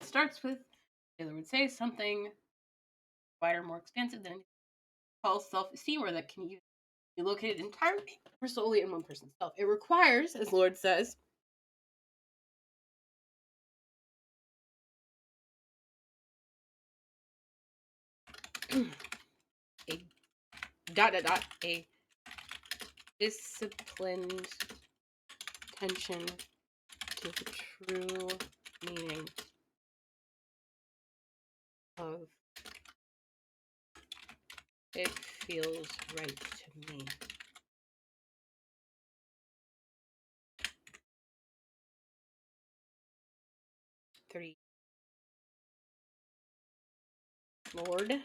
It starts with Taylor would say something wider, more expansive than false self-esteem, or that can be located entirely or solely in one person's self. It requires, as Lord says, a a disciplined attention to the true meaning of it feels right to me. Lord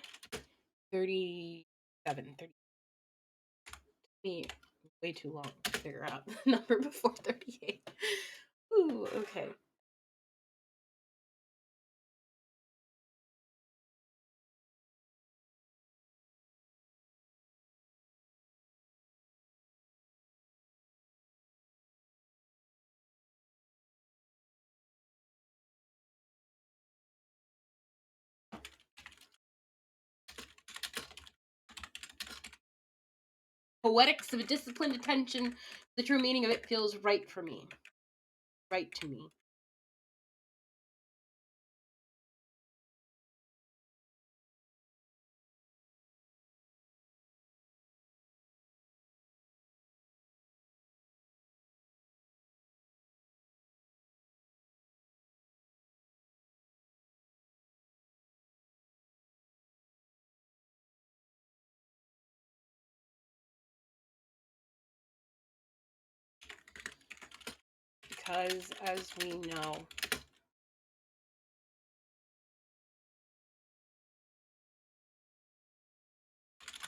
37 30. Me way too long to figure out the number before 38. Ooh, okay. Poetics of a disciplined attention, the true meaning of it feels right for me. Right to me. Because, as we know,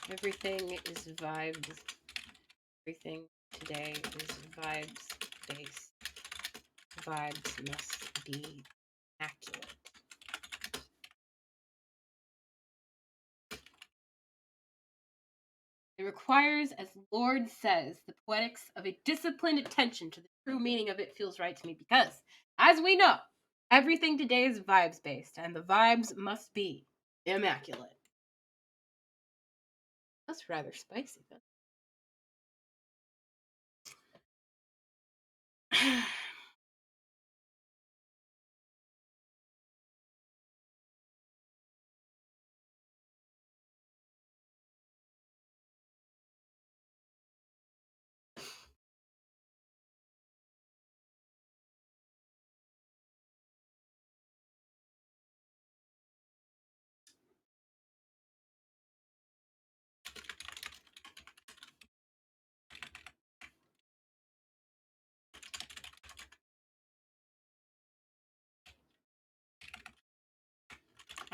everything is vibes. Everything today is vibes based. Vibes must be accurate. It requires, as Lord says, the poetics of a disciplined attention to the true meaning of it feels right to me because, as we know, everything today is vibes based, and the vibes must be immaculate. That's rather spicy, though.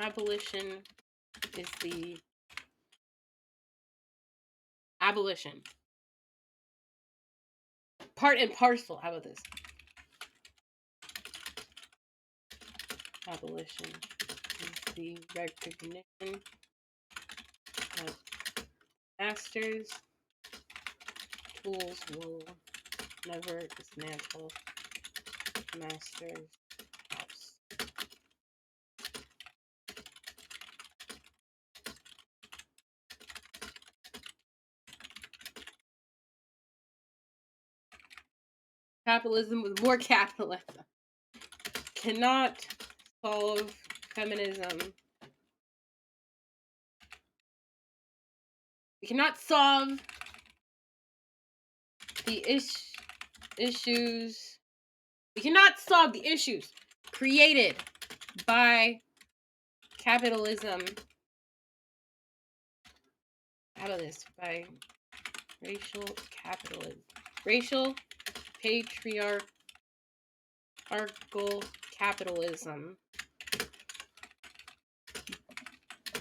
Abolition is the abolition. Part and parcel. How about this? Abolition is the recognition of masters. Tools will never dismantle master's house. Capitalism with more capitalism cannot solve feminism. We cannot solve the issues. We cannot solve the issues created by capitalism. How about this? By racial capitalism. Racial patriarchal capitalism.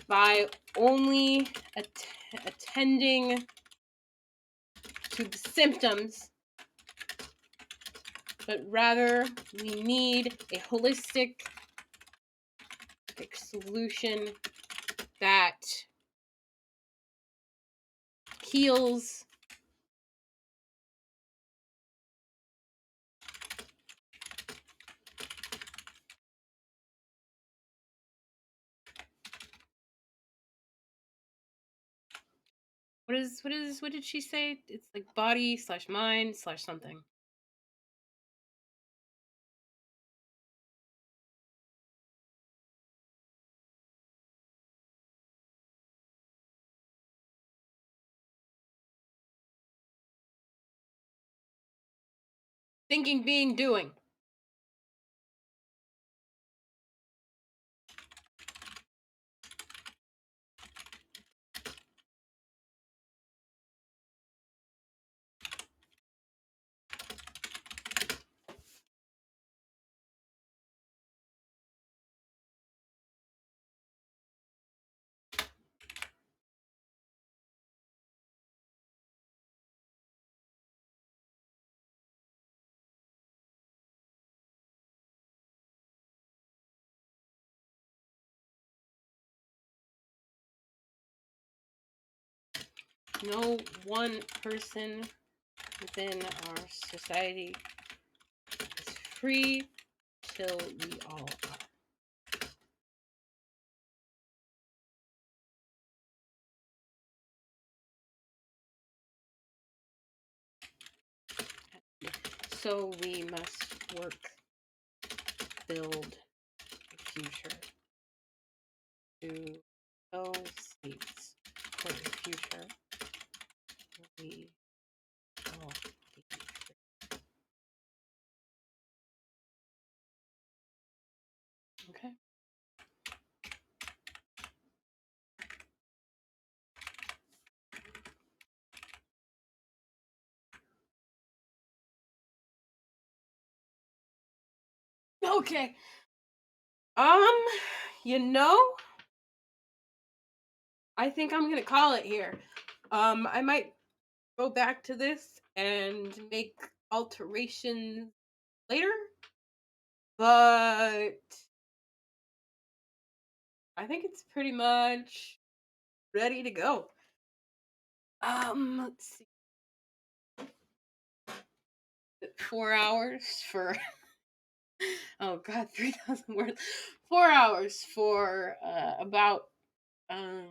By only attending to the symptoms, but rather we need a holistic solution that heals what did she say? It's like body / mind / something. Thinking, being, doing. No one person within our society is free till we all are. So we must work, build a future to those states for the future. We all be free. Okay. Okay. You know, I think I'm gonna call it here. I might go back to this and make alterations later, but I think it's pretty much ready to go. Let's see. 4 hours for oh god, 3,000 words. 4 hours for about um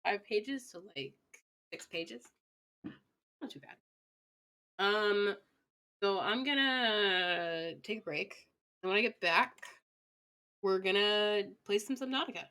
5 pages, so like 6 pages. Not too bad. So I'm gonna take a break. And when I get back, we're gonna play some Subnautica.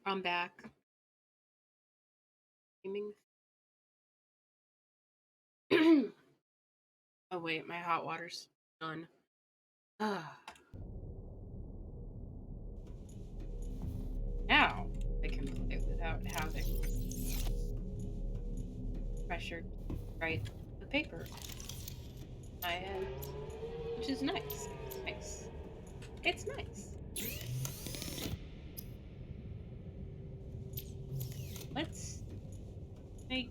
I'm back. Gaming. Oh wait, my hot water's done. Ah. Now I can play without having pressure to write the paper on my head, which is nice. It's nice. It's nice. Let's make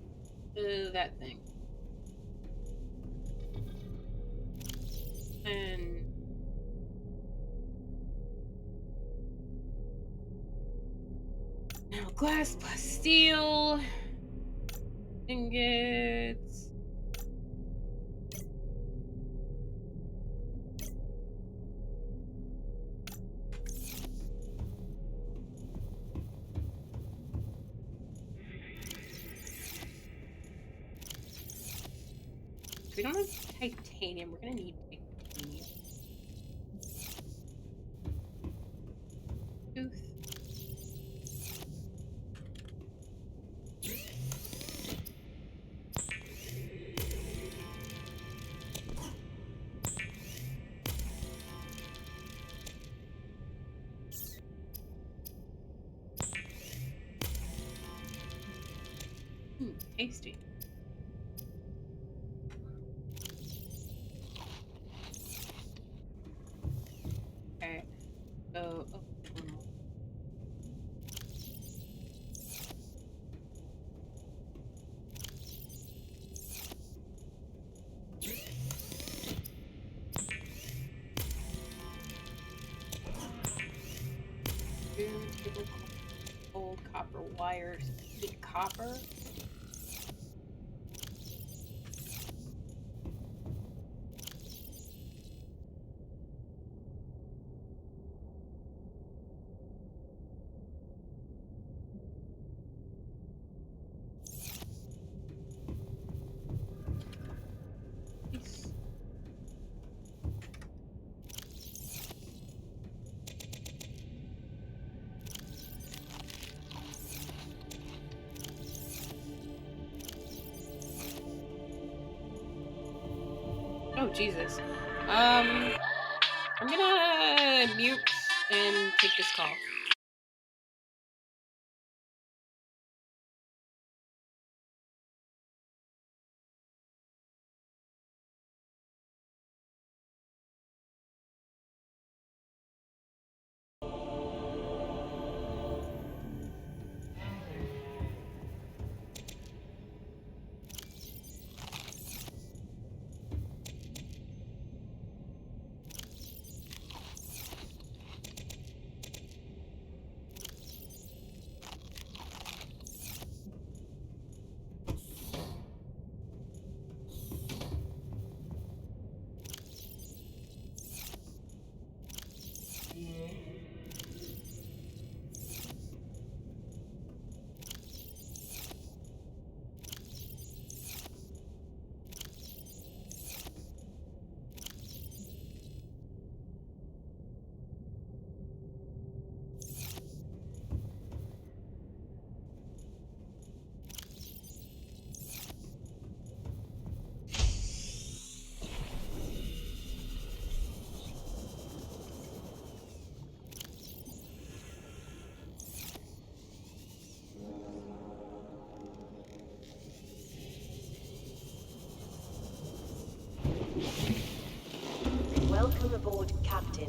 that thing. And now glass plus steel. Ingots. We don't have titanium. We're gonna need titanium. Tooth. Tasty. Okay. So, oh, one more. Old copper wires. Heat copper. Peace. Oh Jesus. I'm gonna mute and take this call. Welcome aboard, Captain.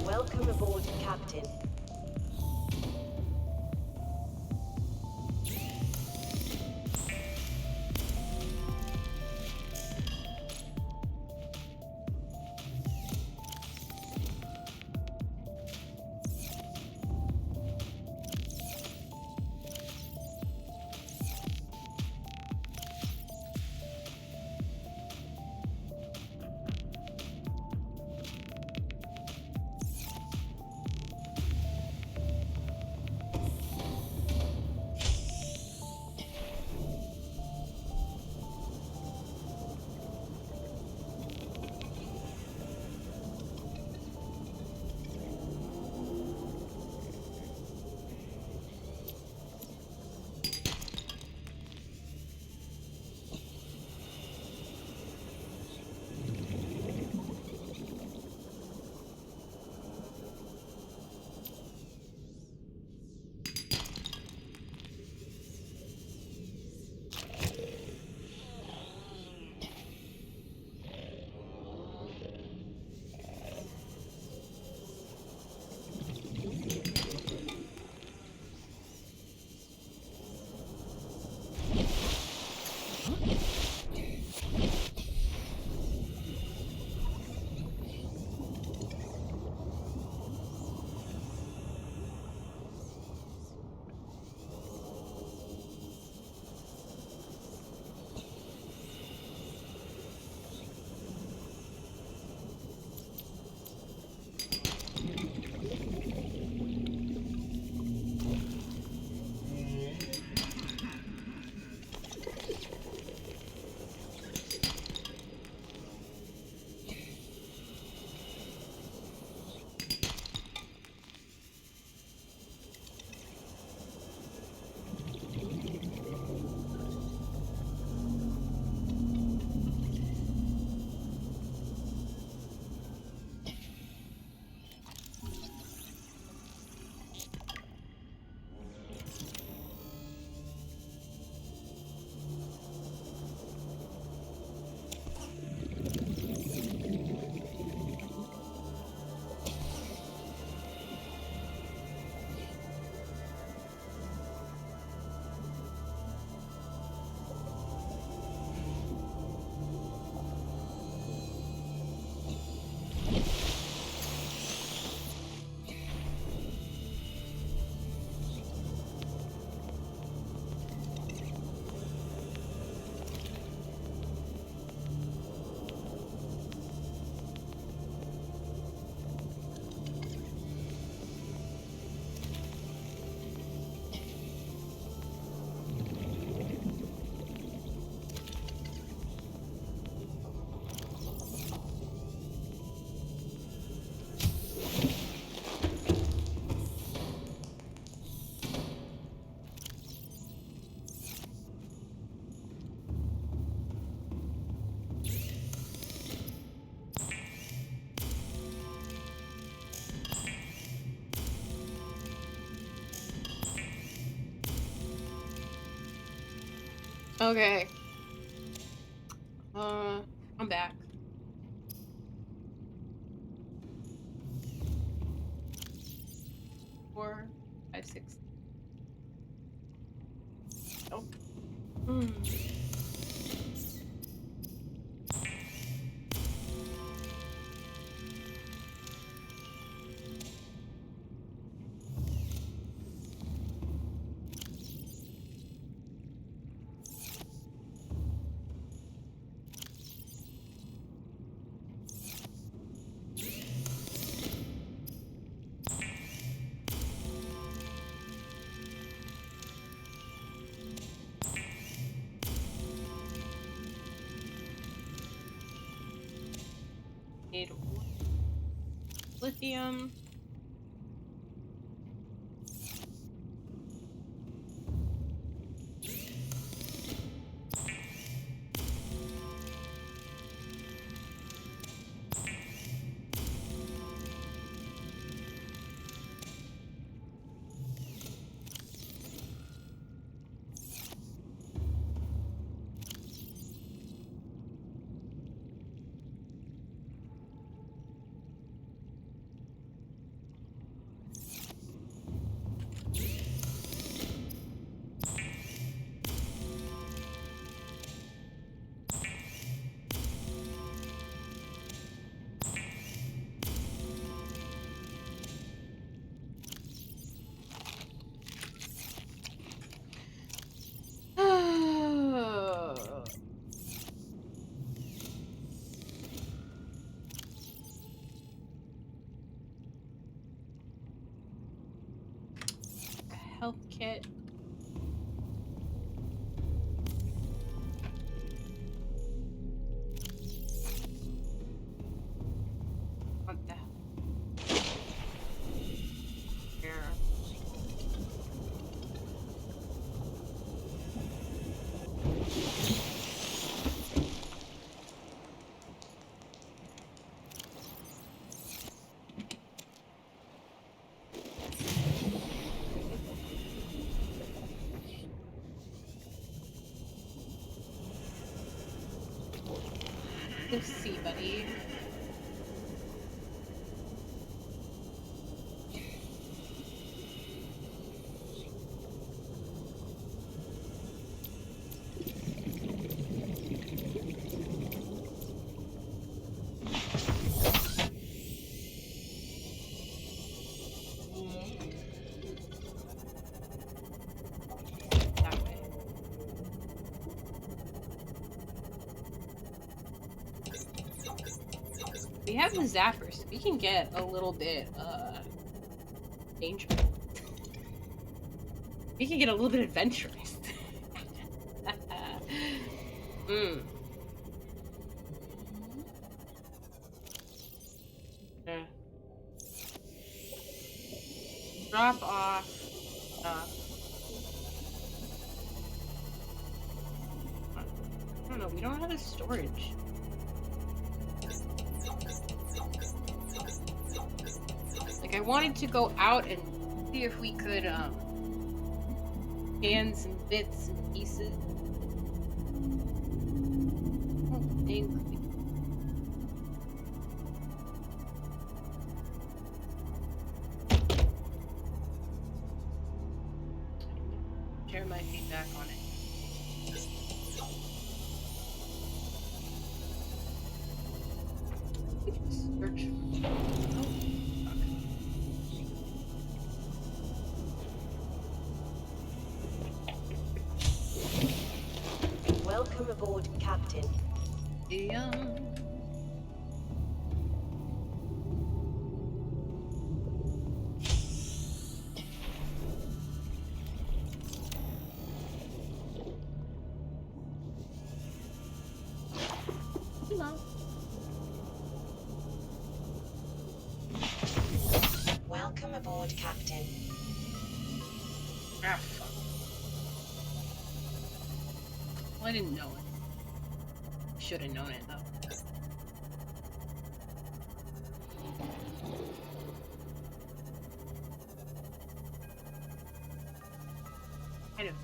Welcome aboard, Captain. Okay. I'm back. Four, five, six. Oh. Need lithium. A health kit. What the hell? Here. Let's see, buddy. That way. We have the zappers, so we can get a little bit dangerous. We can get a little bit adventurous. Yeah. Drop off stuff. I don't know, we don't have a storage. Like, I wanted to go out and see if we could, scan some bits and pieces. I don't think we... Share my feedback on it. Search. Oh, fuck. Welcome aboard, Captain. Hello. Welcome aboard, Captain. Ah, fuck. Well, I didn't know it. Should have known it, though. Kind of.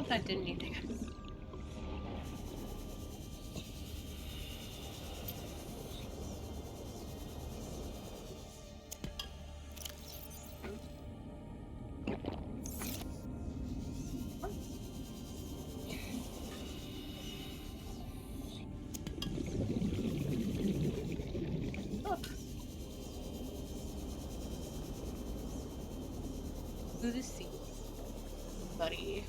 Oh, that didn't anything. To the sea, buddy.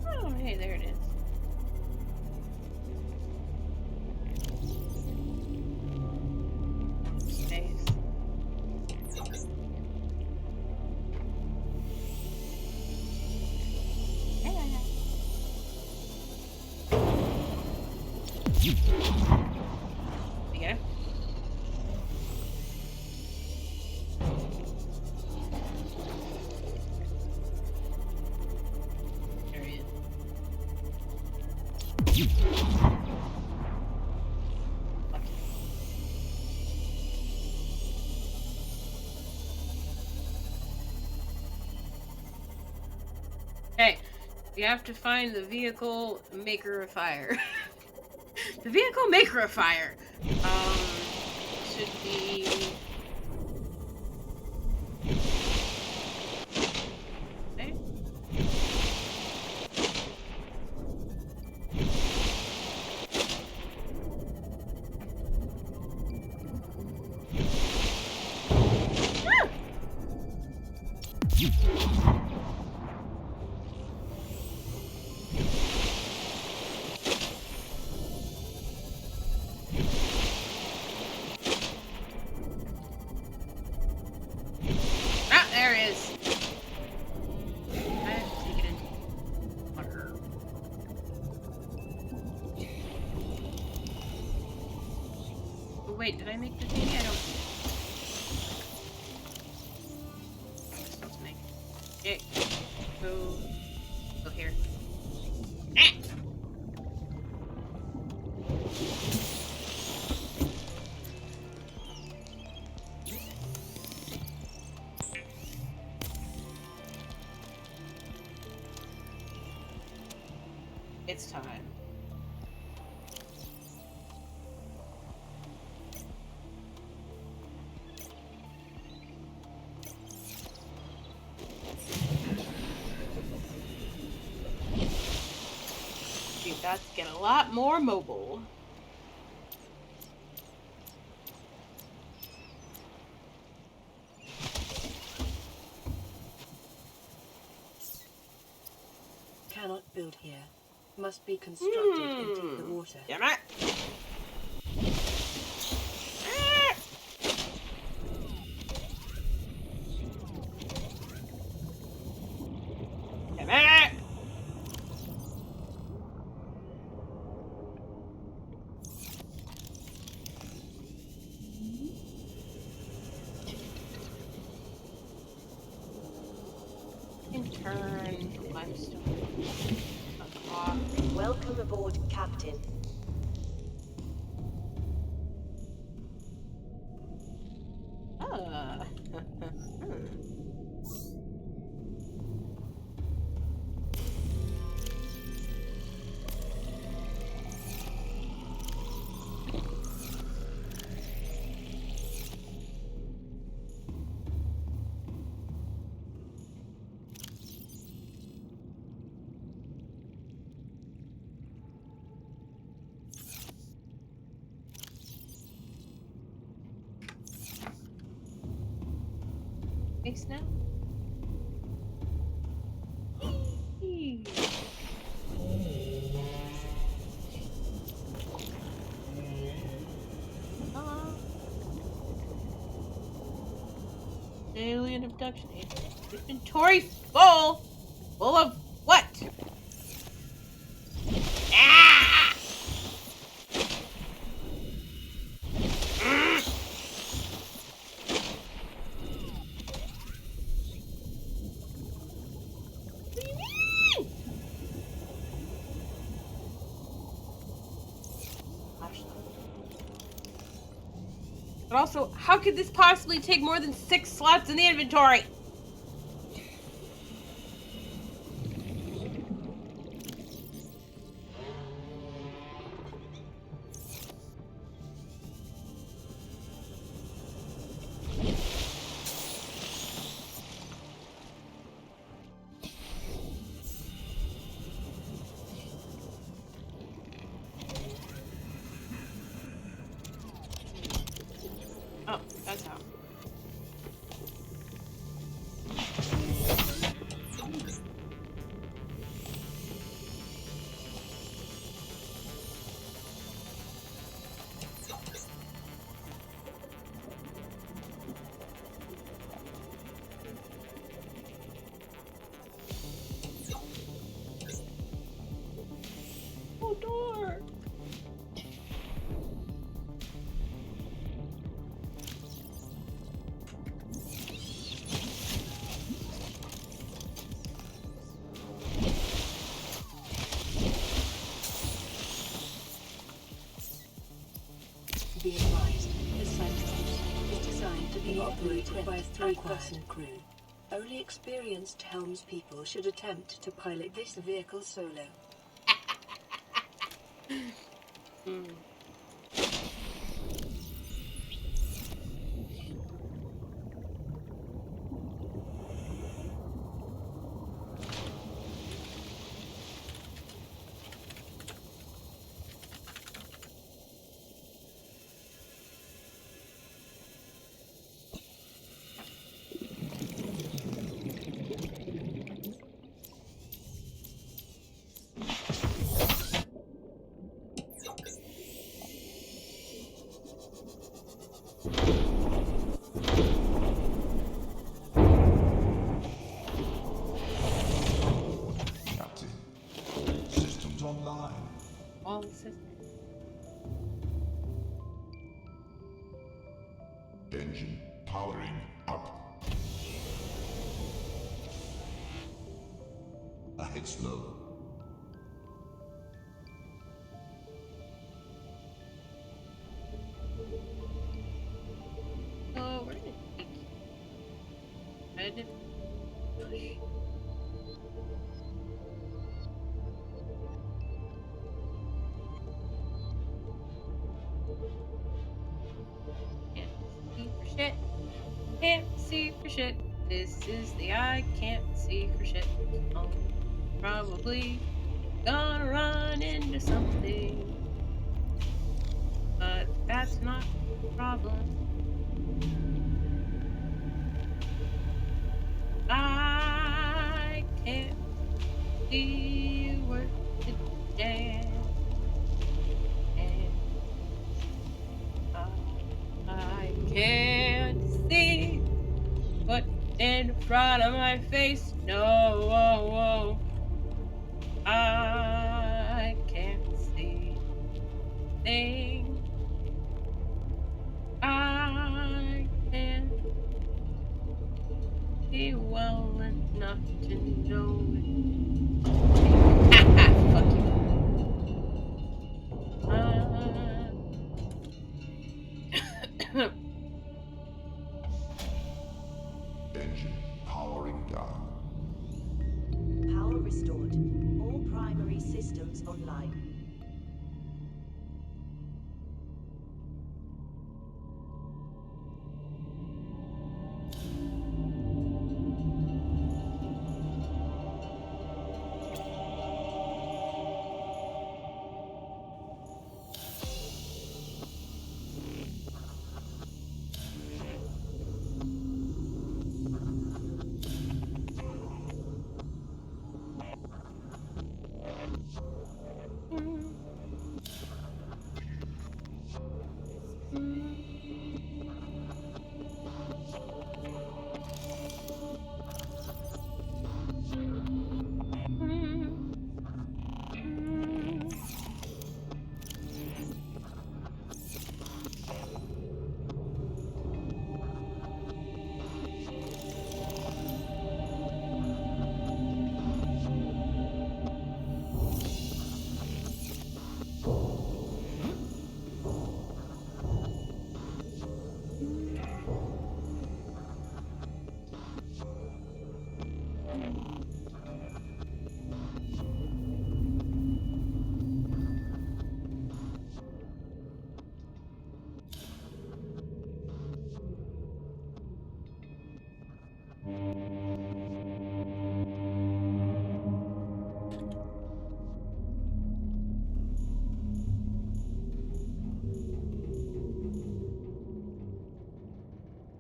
Oh, hey, there it is. Yeah. There he is. Okay, we have to find the vehicle maker of fire. The vehicle maker of fire. Should be. Okay. Ah, there it is. I have to take it in. Water. Oh, wait, did I make the thingy? I don't see it. Let's make it. Okay. Go here. Ah! It's time. We've got to get a lot more mobile. Cannot build here. Must be constructed into the water. Damn it! Damn it! In turn, limestone. Welcome aboard, Captain. Ah. Thanks now. Alien abduction. Inventory full. Full of what? Ah! But also, how could this possibly take more than 6 slots in the inventory? Oh, that's how. Oh, door! Be advised, this science is designed to be operated by a three-person crew. Only experienced helmspeople should attempt to pilot this vehicle solo. Captain, systems online. All systems. Engine powering up. Ahead slow. Oh, we're gonna take red. Push. Can't see for shit. Can't see for shit. This is the I can't see for shit. Oh, probably gonna run into something. But that's not the problem. I can't see where to stand. And I can't see what's in front of my face. No, I can't see things. I can't see well enough to know it. Fuck you. Engine powering down. Power restored. All primary systems online.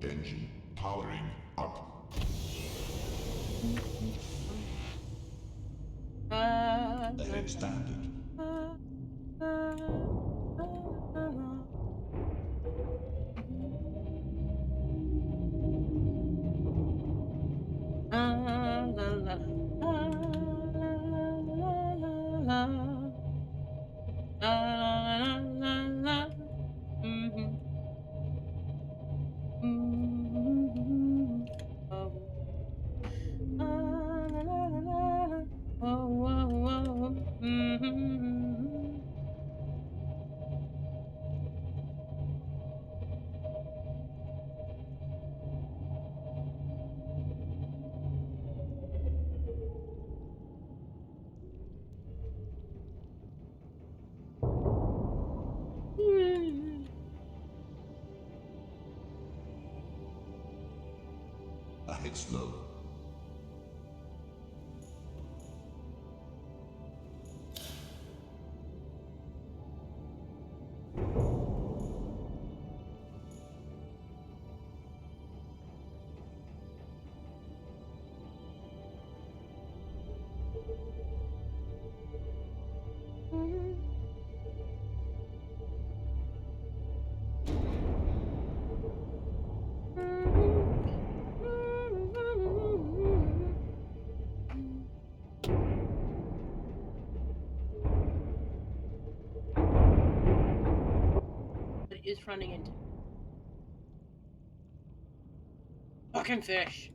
Engine powering up. Ahead standard. Ahead slow. It is running into fucking fish.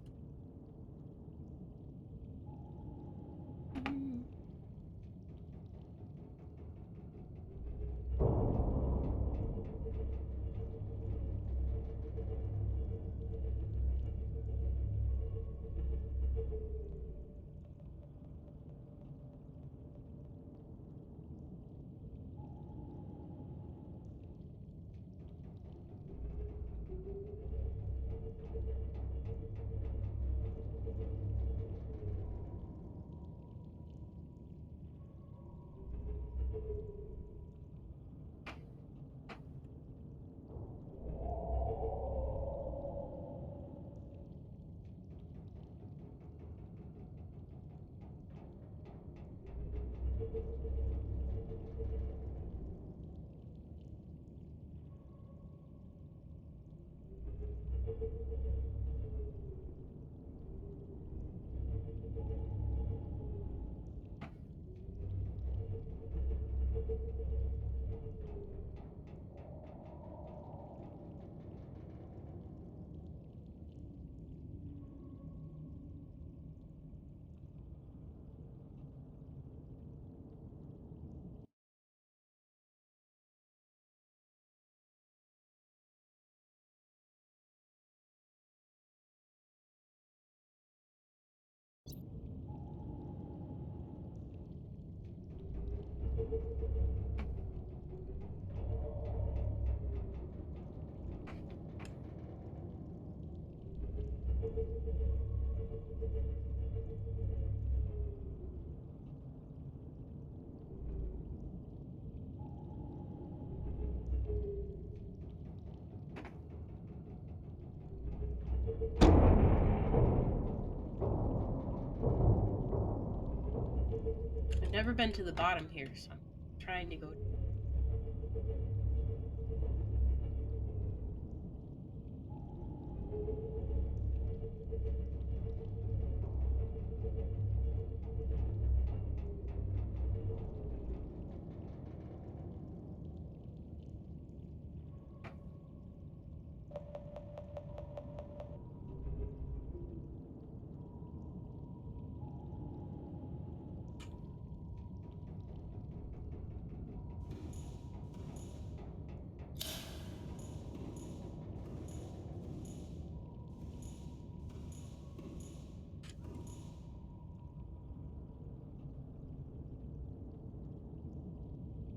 I've never been to the bottom here, so I'm trying to go.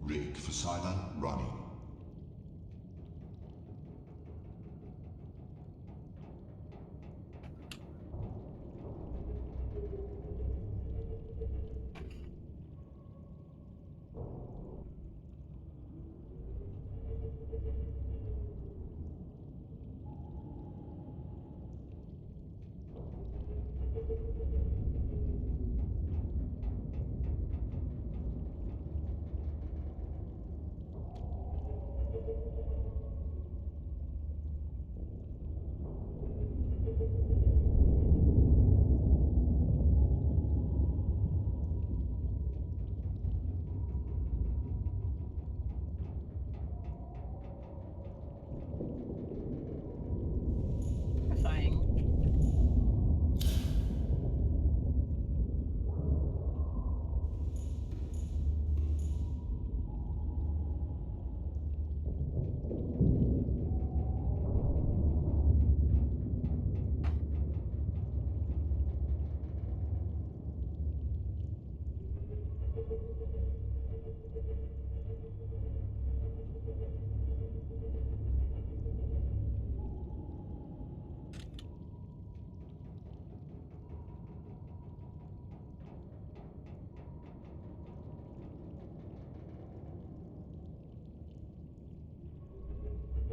Rig for silent running.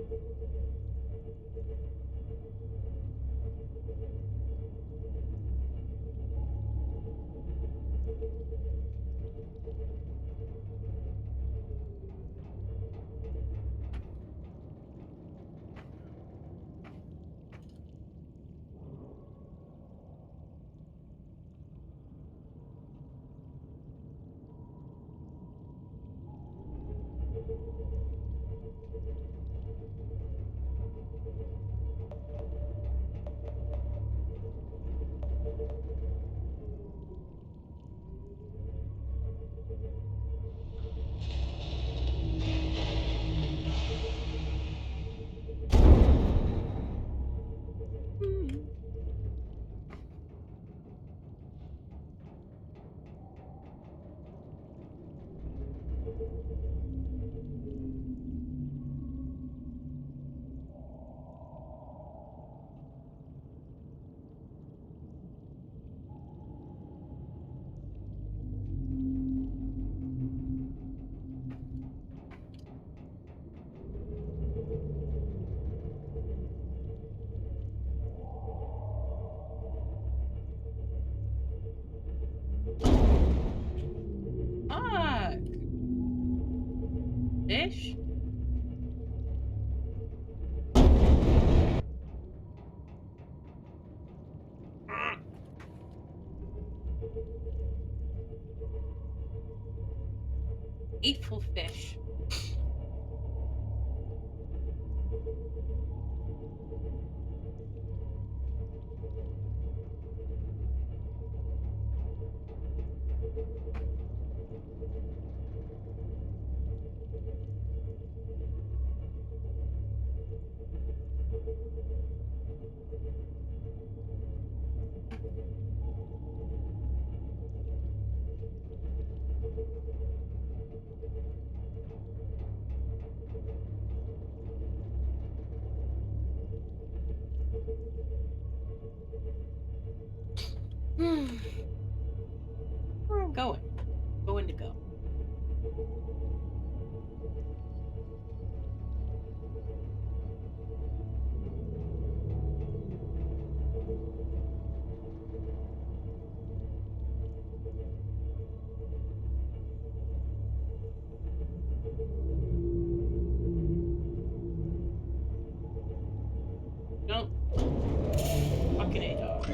Fuck. Fish? Hateful fish. Where am I going? Going to go. Nope. Fucking A dog.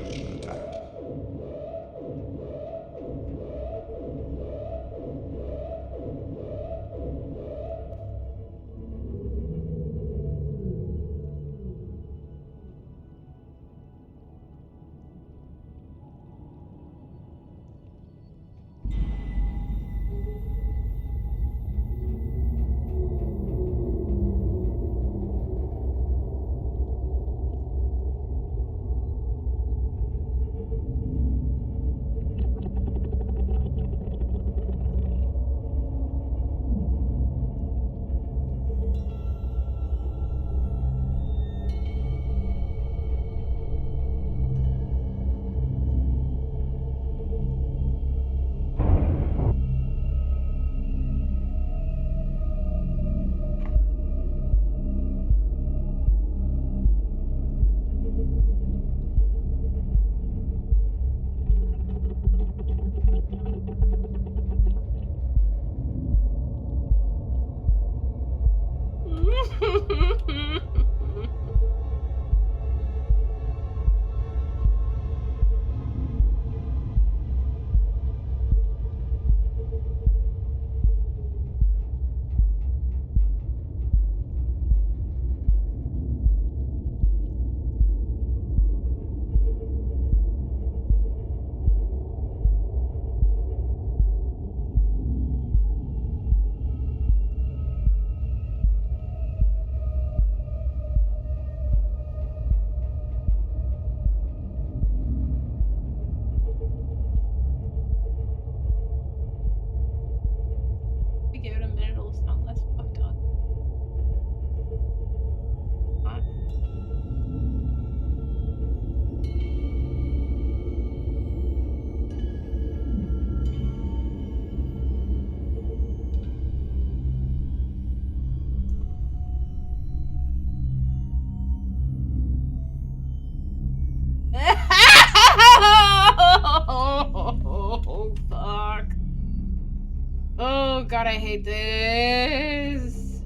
Oh god, I hate this.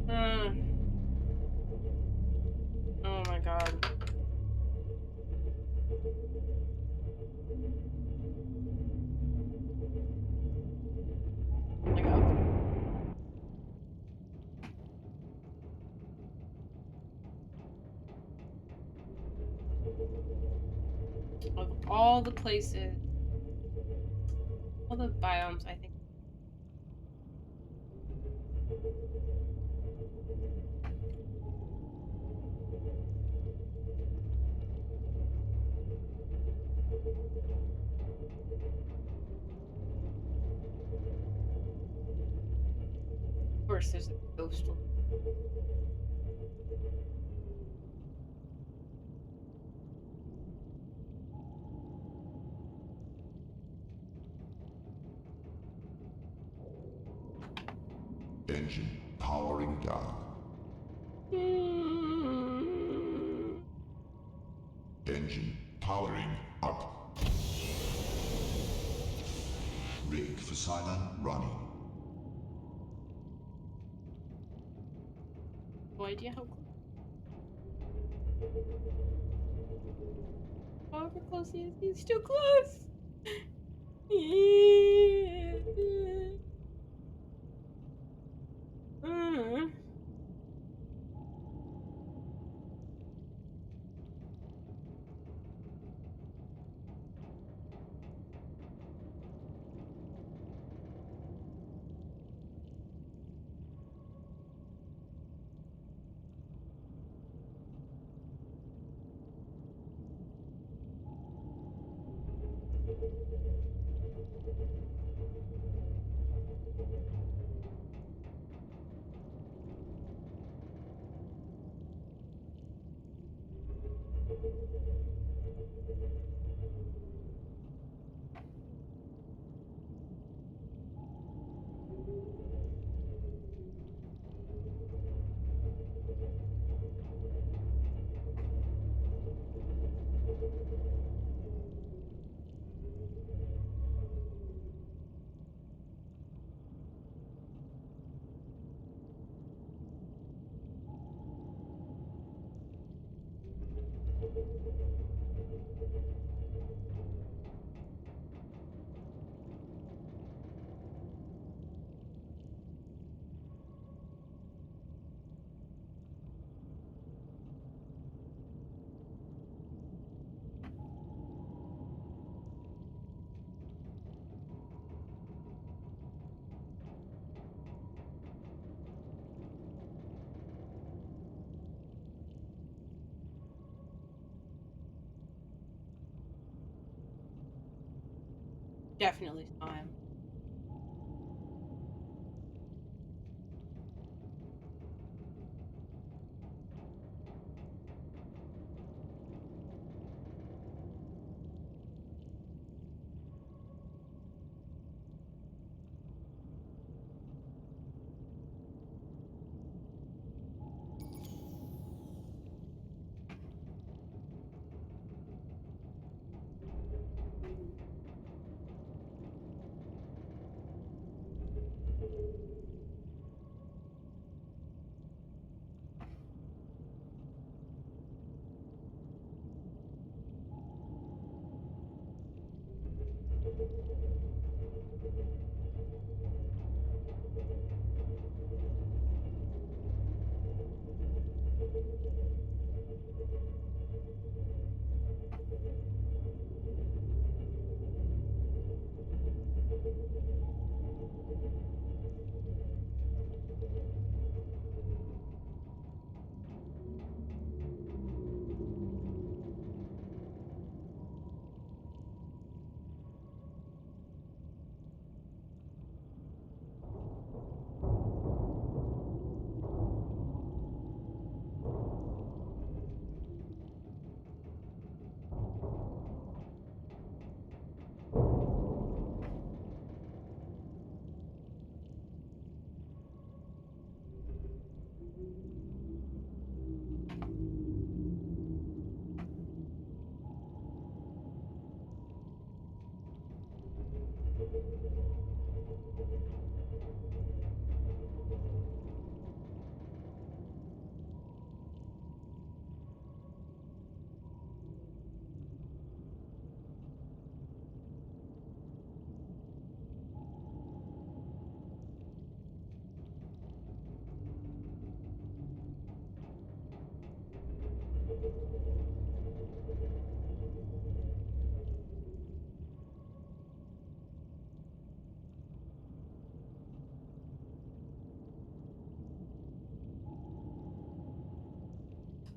Oh my god. Like, of all the places, all the biomes, I think. Of course, there's a coastal. Engine powering down. Engine powering up. Rig for silent running. No idea how close. However close he is, he's too close. Definitely saw him.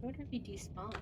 I wonder if he despawned.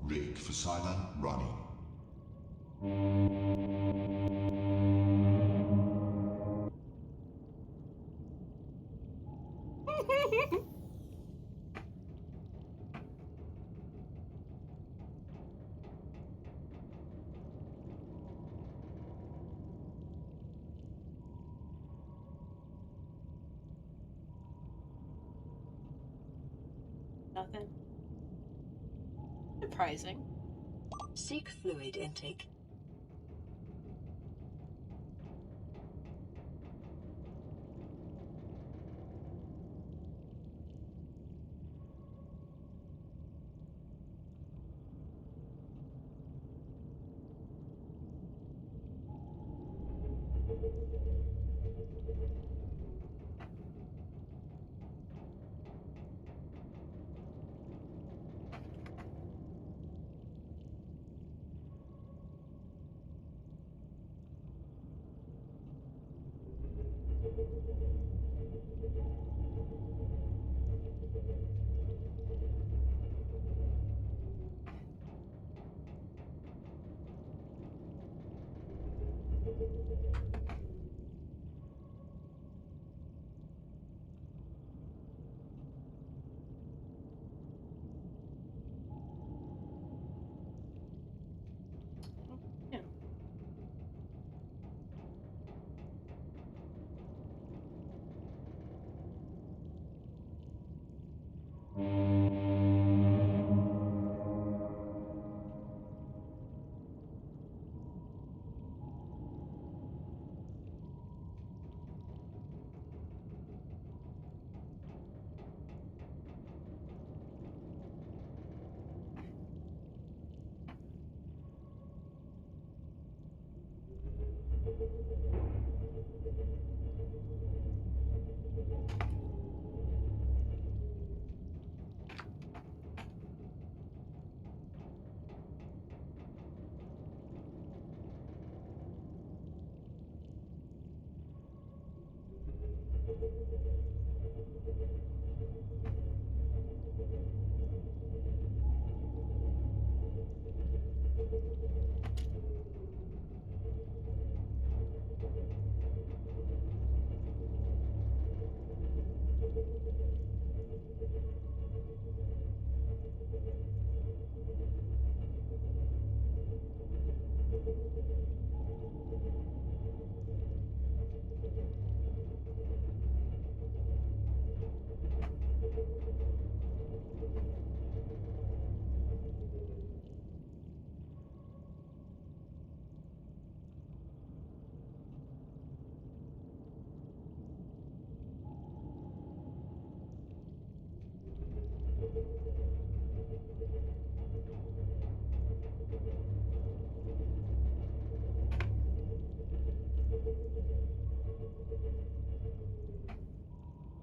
Rig for Cylon running. Nothing. Surprising. Seek fluid intake. Yeah.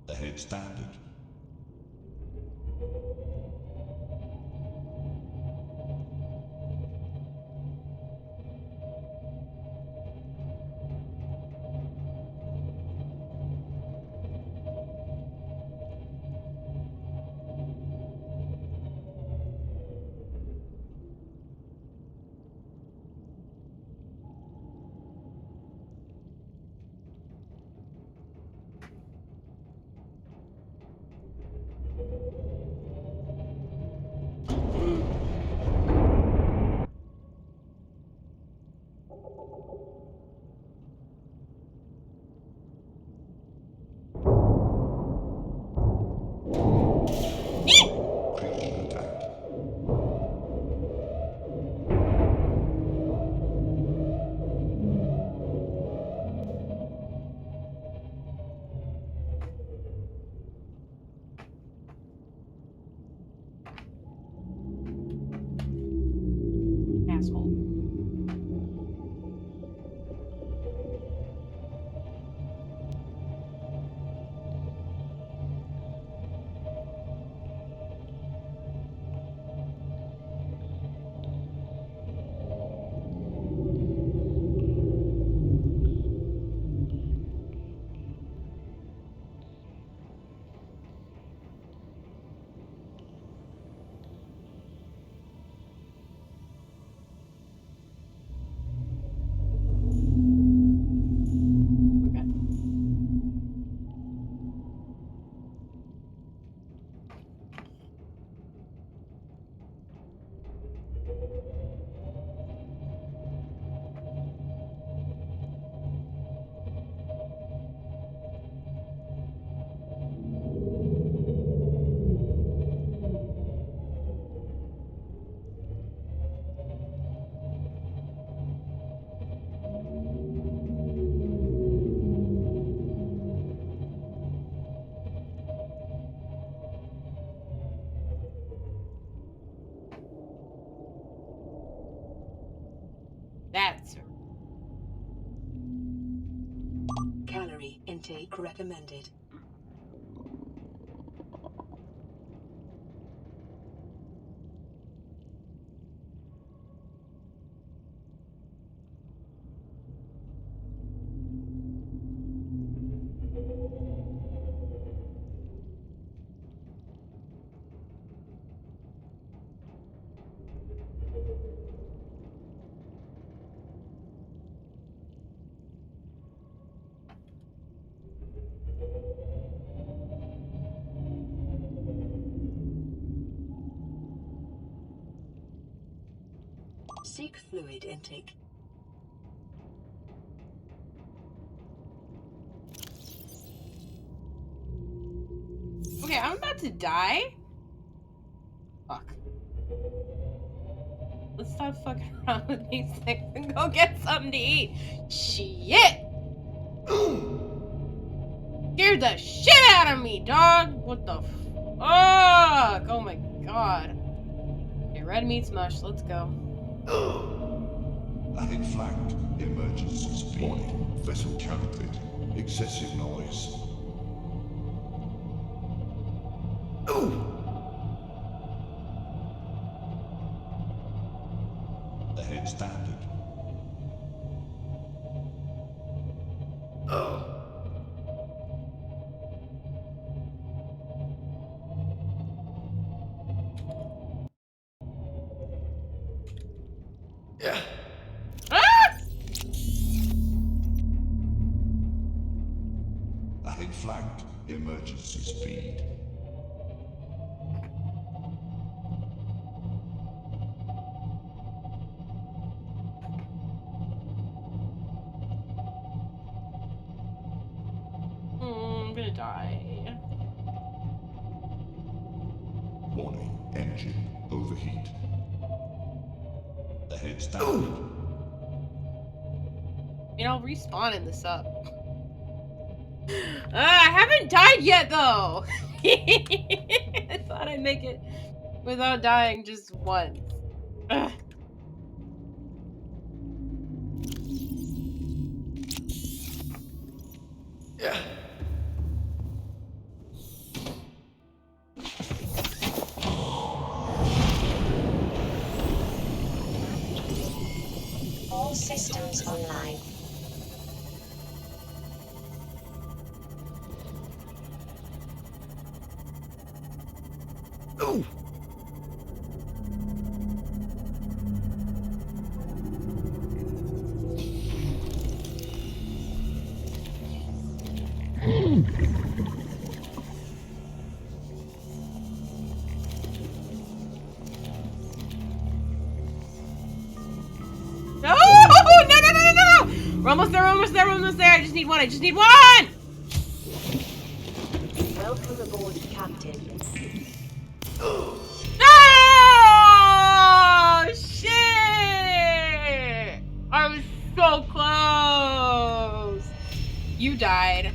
Ahead standard. Creature attacked. Asshole. Okay. That's her. Calorie intake recommended. Seek fluid intake. Okay, I'm about to die. Fuck. Let's stop fucking around with these things and go get something to eat. Shit! Scared the shit out of me, dog! What the fuck? Oh my god. Okay, red meat's mush, let's go. Ahead flanked. Emergency speed. Warning. Vessel counterfeit. Excessive noise. Ahead standard. Ah! Ahead flanked. Emergency speed. I'm gonna die. Warning. Engine overheat. Ahead standard. I mean, I'll respawn in the sub. I haven't died yet, though! I thought I'd make it without dying just once. Ugh. All systems online. No! No! We're almost there, we're almost there, we're almost there. I just need one, I just need one! Welcome aboard, Captain. No! Shit! I was so close! You died.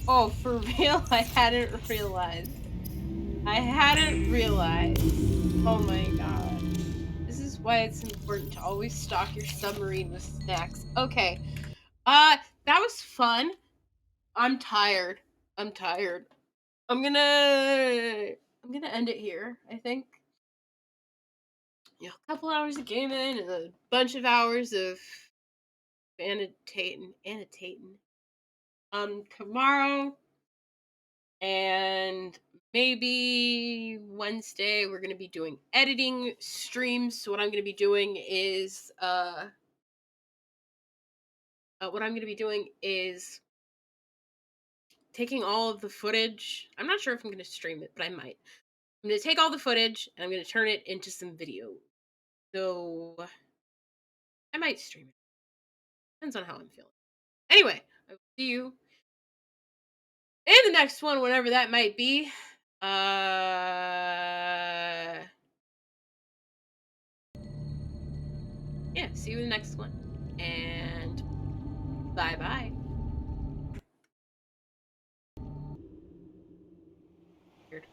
Oh, for real? I hadn't realized. Oh my god. This is why it's important to always stock your submarine with snacks. Okay. That was fun. I'm tired. I'm gonna end it here, I think. A couple hours of gaming and a bunch of hours of annotating tomorrow, and maybe Wednesday we're gonna be doing editing streams. So what I'm gonna be doing is taking all of the footage. I'm not sure if I'm gonna stream it, but I might. I'm gonna take all the footage and I'm gonna turn it into some video. So I might stream it. Depends on how I'm feeling. Anyway, I will see you in the next one, whenever that might be. Yeah, see you in the next one. And bye-bye. Weird.